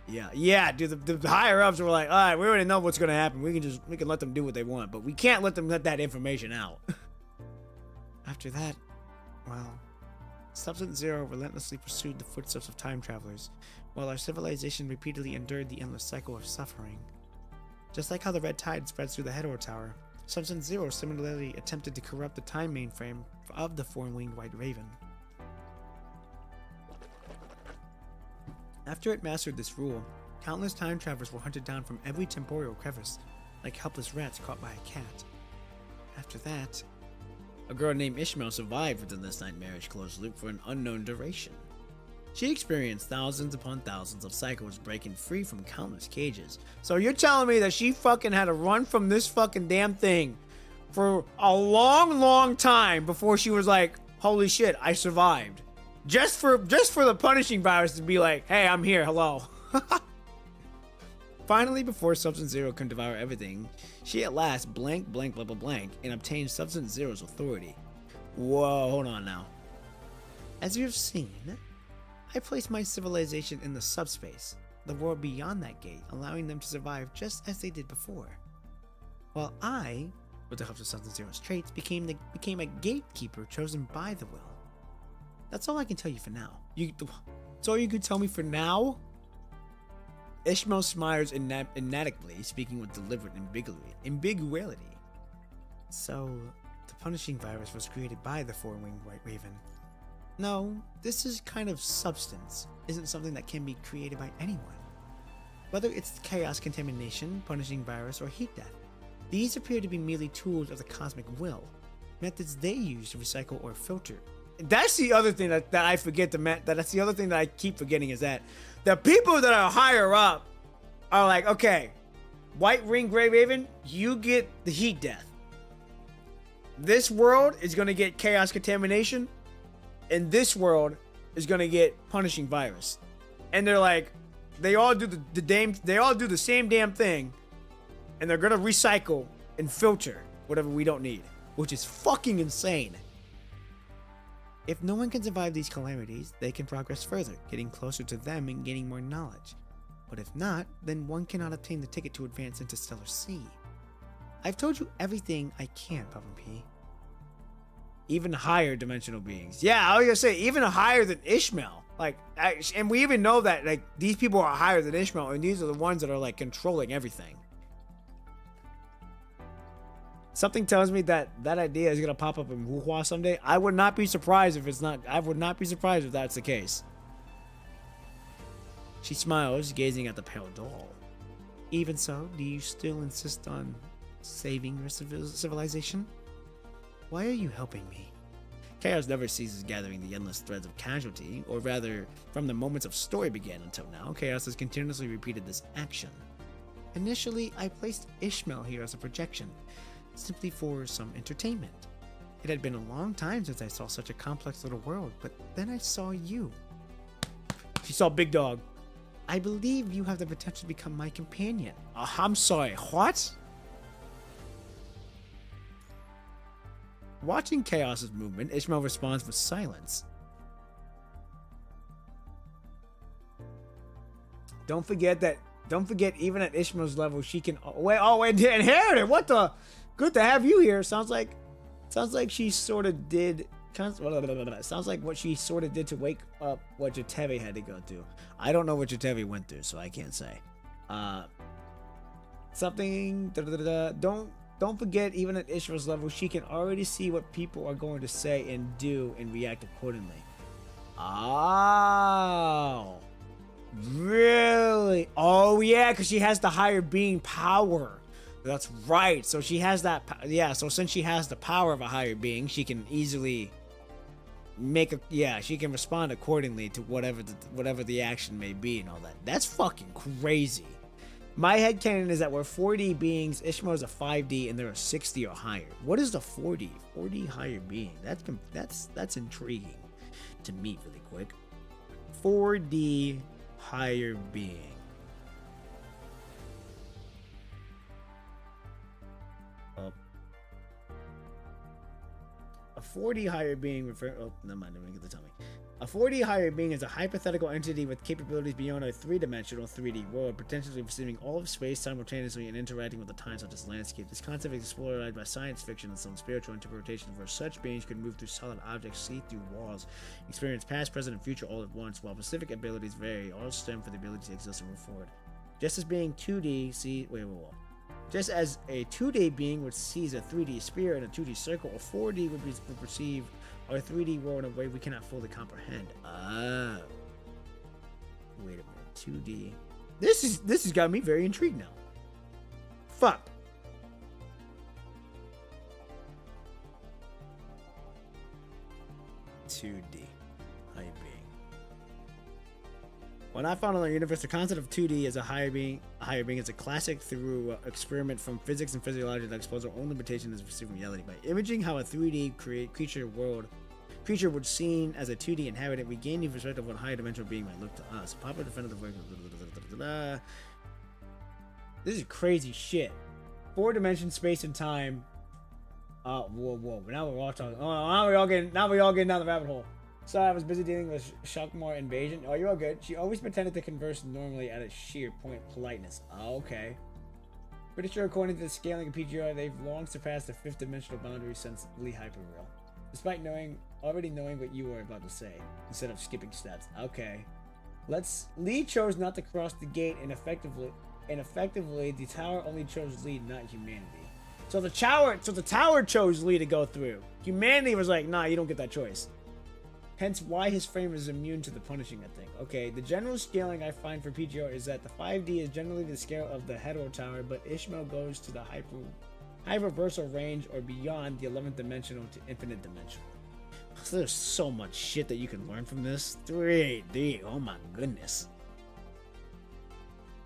Yeah, dude, the higher-ups were like, alright, we already know what's gonna happen. We can let them do what they want, but we can't let them let that information out. After that, well, Substance Zero relentlessly pursued the footsteps of time travelers, while our civilization repeatedly endured the endless cycle of suffering. Just like how the red tide spreads through the Hedor Tower, Substance Zero similarly attempted to corrupt the time mainframe of the four-winged white raven. After it mastered this rule, countless time travelers were hunted down from every temporal crevice, like helpless rats caught by a cat. After that, a girl named Ishmael survived within this nightmarish closed loop for an unknown duration. She experienced thousands upon thousands of cycles breaking free from countless cages. So you're telling me that she fucking had to run from this fucking damn thing for a long, long time before she was like, holy shit, I survived. Just for the punishing virus to be like, hey, I'm here, hello. Finally, before Substance Zero can devour everything, she at last blank and obtained Substance Zero's authority. Whoa, hold on now. As you have seen, I placed my civilization in the subspace, the world beyond that gate, allowing them to survive just as they did before. While I, with the help of Substance Zero's traits, became a gatekeeper chosen by the will. That's all I can tell you for now. That's all you can tell me for now? Ishmael smiles enigmatically, speaking with deliberate ambiguity. So, the punishing virus was created by the four-winged white raven. No, this is kind of substance, isn't something that can be created by anyone. Whether it's chaos contamination, punishing virus, or heat death, these appear to be merely tools of the cosmic will, methods they use to recycle or filter. That's the other thing that I forget that's the other thing that I keep forgetting is that the people that are higher up are like, okay, White Ring Grey Raven, you get the heat death. This world is gonna get chaos contamination, and this world is gonna get punishing virus. And they're like, they all do the same damn thing, and they're gonna recycle and filter whatever we don't need, which is fucking insane. If no one can survive these calamities, they can progress further, getting closer to them and gaining more knowledge. But if not, then one cannot obtain the ticket to advance into Stellar C. I've told you everything I can, Puffin P. Even higher dimensional beings. Yeah, I was gonna say, even higher than Ishmael. Like, and we even know that, like, these people are higher than Ishmael, and these are the ones that are, like, controlling everything. Something tells me that that idea is gonna pop up in Wuhua someday. I would not be surprised if it's not. I would not be surprised if that's the case. She smiles, gazing at the pale doll. Even so, do you still insist on saving your civilization? Why are you helping me? Chaos never ceases gathering the endless threads of casualty, or rather, from the moments of story began until now, Chaos has continuously repeated this action. Initially, I placed Ishmael here as a projection, simply for some entertainment. It had been a long time since I saw such a complex little world, but then I saw you. She saw Big Dog. I believe you have the potential to become my companion. I'm sorry, what? Watching Chaos's movement, Ishmael responds with silence. Don't forget, even at Ishmael's level, she can. Wait, inherited. What the? Good to have you here. Sounds like she sort of did. Sounds like what she sort of did to wake up what Jateve had to go through. I don't know what Jateve went through, so I can't say. Something. Don't forget, even at Ishmael's level, she can already see what people are going to say and do and react accordingly. Oh. Really? Oh, yeah, because she has the higher being power. That's right. So she has that. Yeah, so since she has the power of a higher being, she can easily she can respond accordingly to whatever the action may be and all that. That's fucking crazy. My headcanon is that we're 4D beings, Ishmael is a 5D, and they're a 60 or higher. What is the 4D? 4D higher being. That's intriguing to me really quick. 4D higher being. A 4D higher being never mind, let me get to tell me. A 4D higher being is a hypothetical entity with capabilities beyond a three-dimensional 3D world, potentially receiving all of space simultaneously and interacting with the time such as landscape. This concept is explored by science fiction and some spiritual interpretations where such beings could move through solid objects, see through walls, experience past, present, and future all at once. While specific abilities vary, all stem from the ability to exist and move forward. Just as being 2D, Just as a 2D being would seize a 3D sphere and a 2D circle, a 4D would perceive our 3D world in a way we cannot fully comprehend. Ah. Wait a minute. 2D. This has got me very intrigued now. Fuck. 2D higher being. When I found on the universe, the concept of 2D as a higher being is a classic through experiment from physics and physiology that explores our own limitation as perceiving reality. By imaging how a 3D creature would seen as a 2D inhabitant, we gain the perspective of what higher dimensional being might look to us. Popular defender of the this is crazy shit. 4 dimension space and time. Whoa. Now we're all talking. Oh, now we all getting down the rabbit hole. Sorry, I was busy dealing with Shockmore invasion. Oh, you're all good. She always pretended to converse normally at a sheer point of politeness. Oh, okay. Pretty sure according to the scaling of PGR, they've long surpassed the 5th dimensional boundary since Lee Hyperreal. Despite already knowing what you were about to say, instead of skipping steps. Okay. Lee chose not to cross the gate, and effectively, the tower only chose Lee, not humanity. So the tower chose Lee to go through. Humanity was like, nah, you don't get that choice. Hence why his frame is immune to the punishing, I think. Okay, the general scaling I find for PGR is that the 5D is generally the scale of the Hetero Tower, but Ishmael goes to the hyperversal range or beyond the 11th dimensional to infinite dimensional. So there's so much shit that you can learn from this. 3D, oh my goodness.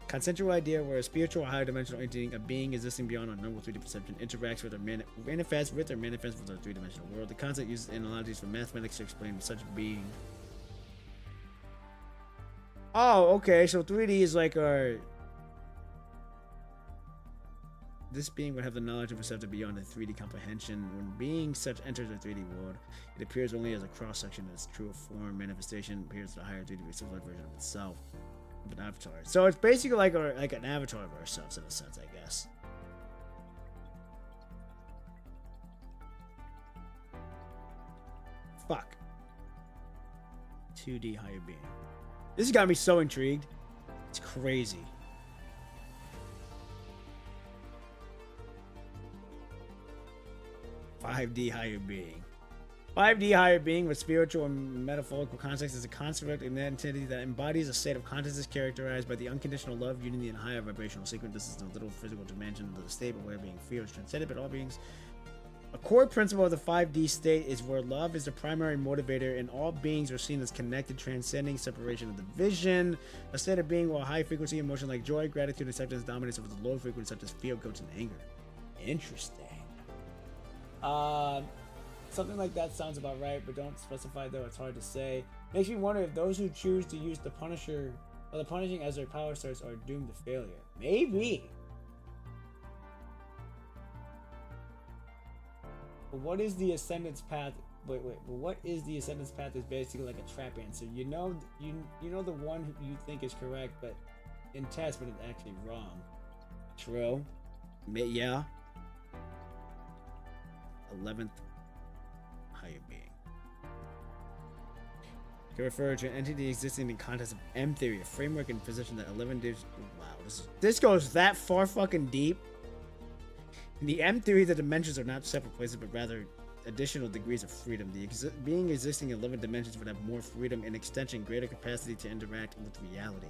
Conceptual idea where a spiritual or higher dimensional entity, a being existing beyond our normal 3D perception, interacts with or manifests with our 3-dimensional world. The concept uses analogies from mathematics to explain such being. Oh, okay, so 3D is like our... This being would have the knowledge and perception beyond the 3D comprehension. When being such enters the 3D world, it appears only as a cross-section that's true of form. Manifestation appears to a higher 3D civilized version of itself. An avatar. So it's basically like an avatar of ourselves in a sense, I guess. Fuck. 2D higher being. This has got me so intrigued. It's crazy. $5D higher being. 5D higher being with spiritual and metaphorical context is a construct and entity that embodies a state of consciousness characterized by the unconditional love, unity, and higher vibrational sequence. This is the little physical dimension of the state of where being feels transcended by all beings. A core principle of the 5D state is where love is the primary motivator and all beings are seen as connected, transcending separation of division. A state of being where high frequency emotion like joy, gratitude, and acceptance dominates over the low frequency such as fear, guilt, and anger. Interesting. Something like that sounds about right, but don't specify though, it's hard to say. Makes me wonder if those who choose to use the Punisher or the punishing as their power source are doomed to failure. Maybe. But what is the Ascendant's path? Wait. But what is the Ascendant's path is basically like a trap answer. You know the one who you think is correct, but in test, but it's actually wrong. True. Yeah. 11th higher being. Can refer to an entity existing in the context of M theory, a framework and position that 11 divisions. Wow, this goes that far fucking deep. In the M theory, the dimensions are not separate places, but rather additional degrees of freedom. The being existing in 11 dimensions would have more freedom and extension, greater capacity to interact with reality.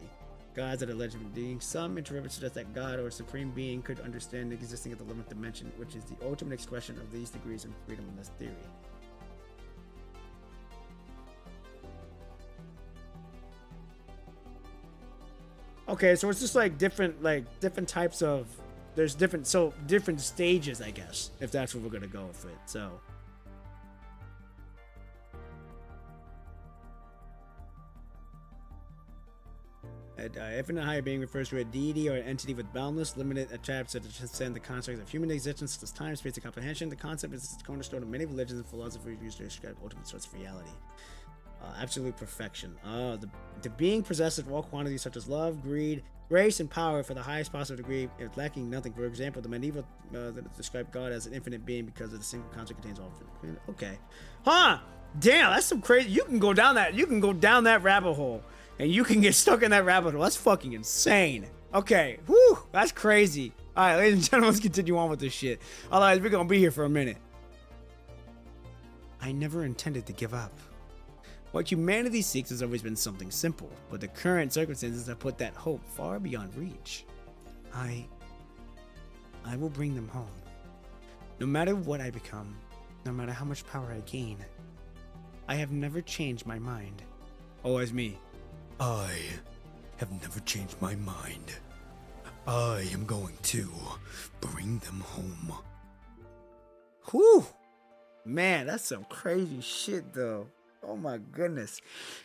Gods are alleged being. Some interpreters suggest that God or Supreme Being could understand the existing of the 11th dimension, which is the ultimate expression of these degrees of freedom in this theory. Okay, so it's just like different types of, there's different stages, I guess, if that's what we're gonna go with it. So infinite higher being refers to a deity or an entity with boundless, limited attributes that transcend the construct of human existence, such as time, space, and comprehension. The concept is the cornerstone of many religions and philosophies used to describe ultimate source of reality. Absolute perfection. The being possesses all quantities such as love, greed, grace, and power for the highest possible degree, if lacking nothing. For example, the medieval describe God as an infinite being because of the single concept contains all of it. Okay. Huh! Damn, that's some crazy. You can go down that rabbit hole. And you can get stuck in that rabbit hole. That's fucking insane. Okay. Whew. That's crazy. Alright, ladies and gentlemen, let's continue on with this shit. Otherwise, we're gonna be here for a minute. I never intended to give up. What humanity seeks has always been something simple, but the current circumstances have put that hope far beyond reach. I will bring them home. No matter what I become, no matter how much power I gain, I have never changed my mind. Always me. I have never changed my mind. I am going to bring them home. Whew. Man, that's some crazy shit, though. Oh my goodness.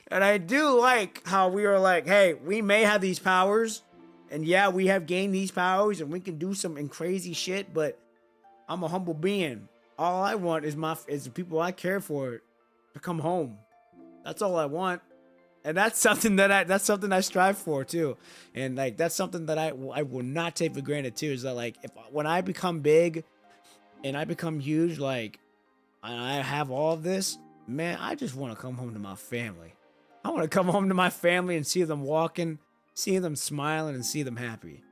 And I do like how we are like, hey, we may have these powers, and yeah, we have gained these powers, and we can do some crazy shit, but I'm a humble being. All I want is the people I care for to come home. That's all I want. And that's something I strive for too. And like that's something that I will not take for granted too, is that like when I become big and I become huge, like I have all of this, man, I just want to come home to my family. I want to come home to my family and see them walking, see them smiling, and see them happy.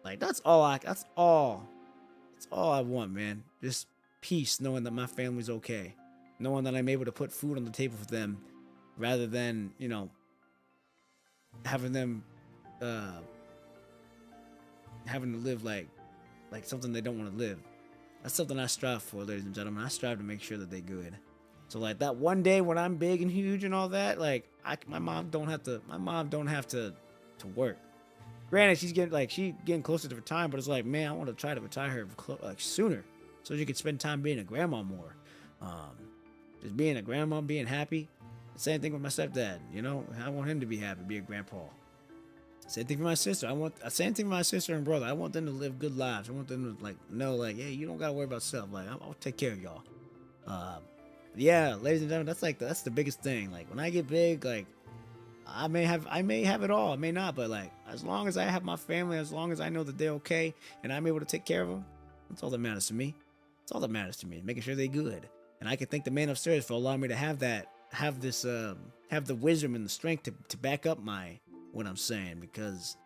Like that's all I want, man. Just peace, knowing that my family's okay, knowing that I'm able to put food on the table for them, rather than, you know, having them having to live like something they don't want to live. That's something I strive for, ladies and gentlemen. I strive to make sure that they're good. So like that one day when I'm big and huge and all that, like my mom don't have to work. Granted, she's getting closer to retirement, but it's like, man, I want to try to retire her like sooner, so she could spend time being a grandma more. Just being a grandma, being happy. Same thing with my stepdad. You know, I want him to be happy, be a grandpa. Same thing for my sister. Same thing for my sister and brother. I want them to live good lives. I want them to like know, like, hey, you don't gotta worry about stuff. Like, I'll take care of y'all. Yeah, ladies and gentlemen, that's the biggest thing. Like when I get big, like I may have it all, I may not, but like as long as I have my family, as long as I know that they're okay and I'm able to take care of them, that's all that matters to me. That's all that matters to me, making sure they're good. And I can thank the man upstairs for allowing me to have the wisdom and the strength to back up what I'm saying, because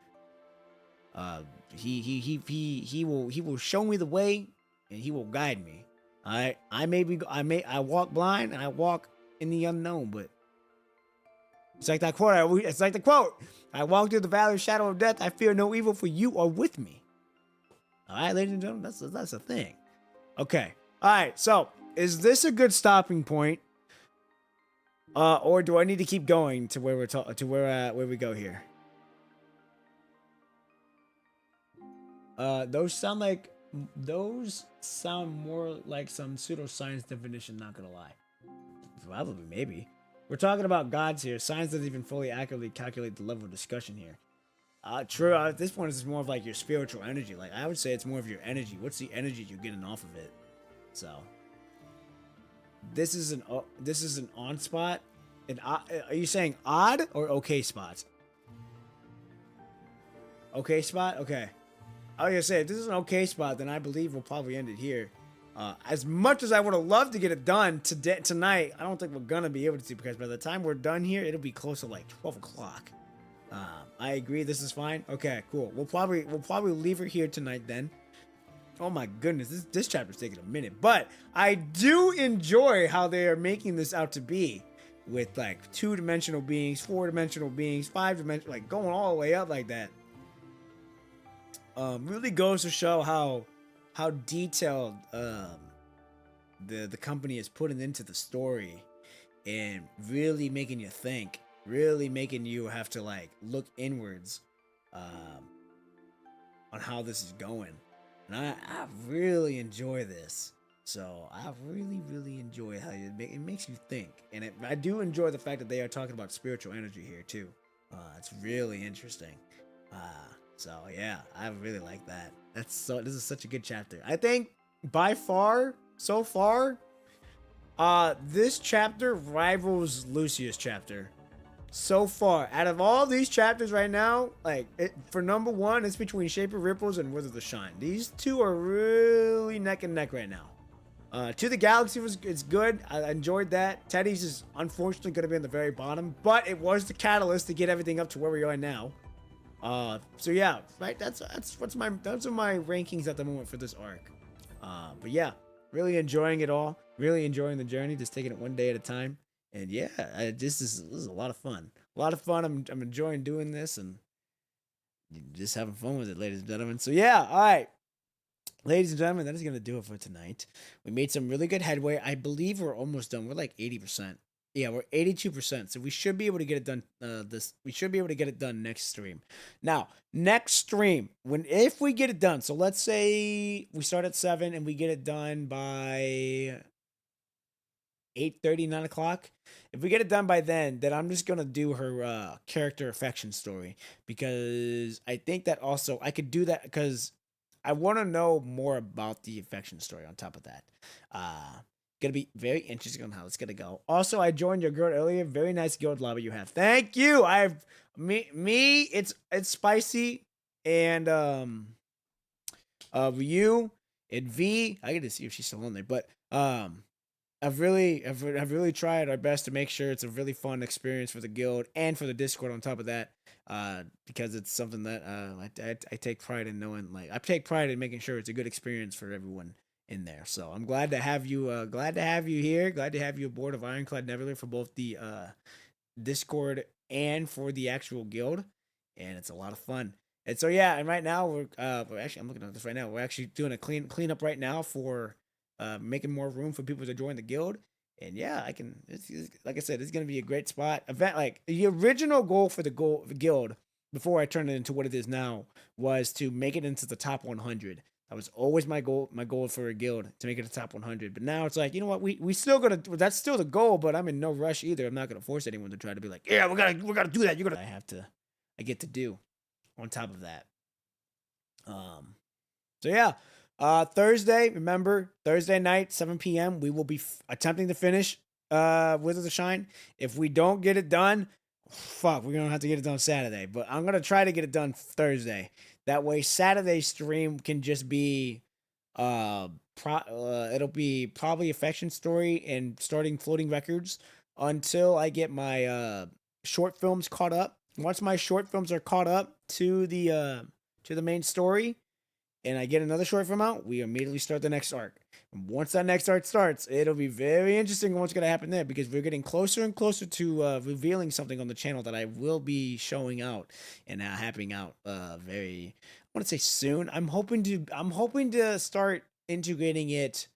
he will show me the way and he will guide me. I walk blind and I walk in the unknown, but it's like that quote. It's like the quote. I walk through the valley of shadow of death. I fear no evil, for you are with me. All right, ladies and gentlemen, that's a thing. Okay. All right. So, is this a good stopping point, or do I need to keep going to where where we go here? Those sound more like some pseudoscience definition. Not gonna lie. Probably, maybe. We're talking about gods here. Science doesn't even fully accurately calculate the level of discussion here. True. At this point, it's more of like your spiritual energy. Like I would say, it's more of your energy. What's the energy you're getting off of it? So, this is an on spot. Are you saying odd or okay spot? Okay spot. Okay. I was gonna say, if this is an okay spot, then I believe we'll probably end it here. As much as I would have loved to get it done tonight, I don't think we're gonna be able to, because by the time we're done here, it'll be close to like 12 o'clock. I agree. This is fine. Okay, cool. We'll probably leave her here tonight then. Oh my goodness, this chapter's taking a minute, but I do enjoy how they are making this out to be, with like 2-dimensional beings, 4-dimensional beings, 5-dimensional, like going all the way up like that. Really goes to show how detailed the company is putting into the story, and really making you think, really making you have to like look inwards on how this is going. And I really enjoy this. So I really enjoy how it makes you think. And I do enjoy the fact that they are talking about spiritual energy here too. It's really interesting. So yeah, I really like that. This is such a good chapter. I think by far, so far, this chapter rivals Lucia's chapter. So far, out of all these chapters right now, like for number one, it's between Shape of Ripples and Wizard of Shine. These two are really neck and neck right now. To the Galaxy it's good. I enjoyed that. Teddy's is unfortunately going to be on the very bottom, but it was the catalyst to get everything up to where we are now. So yeah, right. Those are my rankings at the moment for this arc. But yeah, really enjoying it all. Really enjoying the journey. Just taking it one day at a time. And yeah, this is a lot of fun. A lot of fun. I'm enjoying doing this and just having fun with it, ladies and gentlemen. So yeah, all right. Ladies and gentlemen, that is going to do it for tonight. We made some really good headway. I believe we're almost done. We're like 80%. Yeah, we're 82%. So we should be able to get it done. We should be able to get it done next stream. Now, next stream, if we get it done. So let's say we start at 7 and we get it done by 8:30, 9 o'clock. If we get it done by then I'm just gonna do her character affection story, because I think that also I could do that because I want to know more about the affection story. On top of that, gonna be very interesting on how it's gonna go. Also, I joined your guild earlier. Very nice guild lobby you have. Thank you. It's spicy, and Ryu and V. I get to see if she's still on there, but I've really tried our best to make sure it's a really fun experience for the guild and for the Discord on top of that, because it's something that I take pride in knowing. Like, I take pride in making sure it's a good experience for everyone in there. So I'm glad to have you. Glad to have you here. Glad to have you aboard of Ironclad Nebula for both the Discord and for the actual guild, and it's a lot of fun. And so yeah, and right now we're actually, I'm looking at this right now. We're actually doing a cleanup right now for making more room for people to join the guild. And yeah, like I said, it's gonna be a great spot. Event, like the original goal for the guild before I turned it into what it is now, was to make it into the top 100. That was always my goal. My goal for a guild, to make it the top 100. But now it's like, you know what? We still gonna. That's still the goal, but I'm in no rush either. I'm not gonna force anyone to try to be like, yeah, we gotta do that. You're gonna. I get to do on top of that. So yeah, Thursday, remember, Thursday night, 7 p.m., we will be attempting to finish Wizards of Shine. If we don't get it done, fuck, we're gonna have to get it done Saturday. But I'm gonna try to get it done Thursday. That way, Saturday stream can just be it'll be probably Affection Story and starting Floating Records until I get my short films caught up. Once my short films are caught up to the main story, and I get another short film out, we immediately start the next arc. And once that next arc starts, it'll be very interesting what's going to happen there, because we're getting closer and closer to revealing something on the channel that I will be showing out and happening out very, I want to say soon. I'm hoping to start integrating it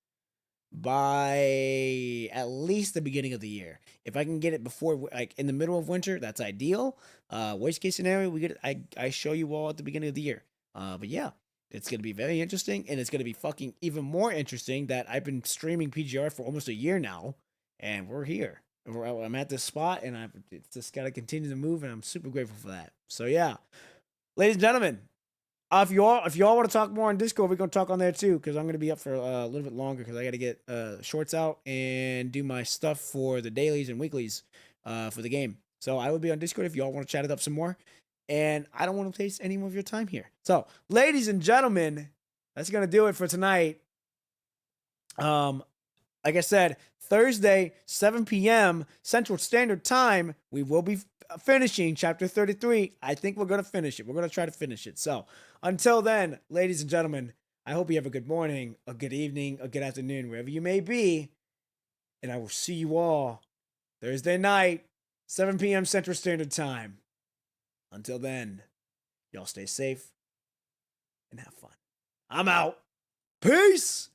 by at least the beginning of the year. If I can get it before, like in the middle of winter, that's ideal. Worst case scenario, I show you all at the beginning of the year. But yeah, it's going to be very interesting, and it's going to be fucking even more interesting that I've been streaming PGR for almost a year now, and we're here. I'm at this spot, and I've just got to continue to move, and I'm super grateful for that. So yeah, ladies and gentlemen, if y'all want to talk more on Discord, we're going to talk on there too, because I'm going to be up for a little bit longer, because I got to get shorts out and do my stuff for the dailies and weeklies for the game. So I will be on Discord if y'all want to chat it up some more. And I don't want to waste any more of your time here. So, ladies and gentlemen, that's going to do it for tonight. Like I said, Thursday, 7 p.m. Central Standard Time, we will be finishing Chapter 33. I think we're going to finish it. We're going to try to finish it. So, until then, ladies and gentlemen, I hope you have a good morning, a good evening, a good afternoon, wherever you may be. And I will see you all Thursday night, 7 p.m. Central Standard Time. Until then, y'all stay safe and have fun. I'm out. Peace!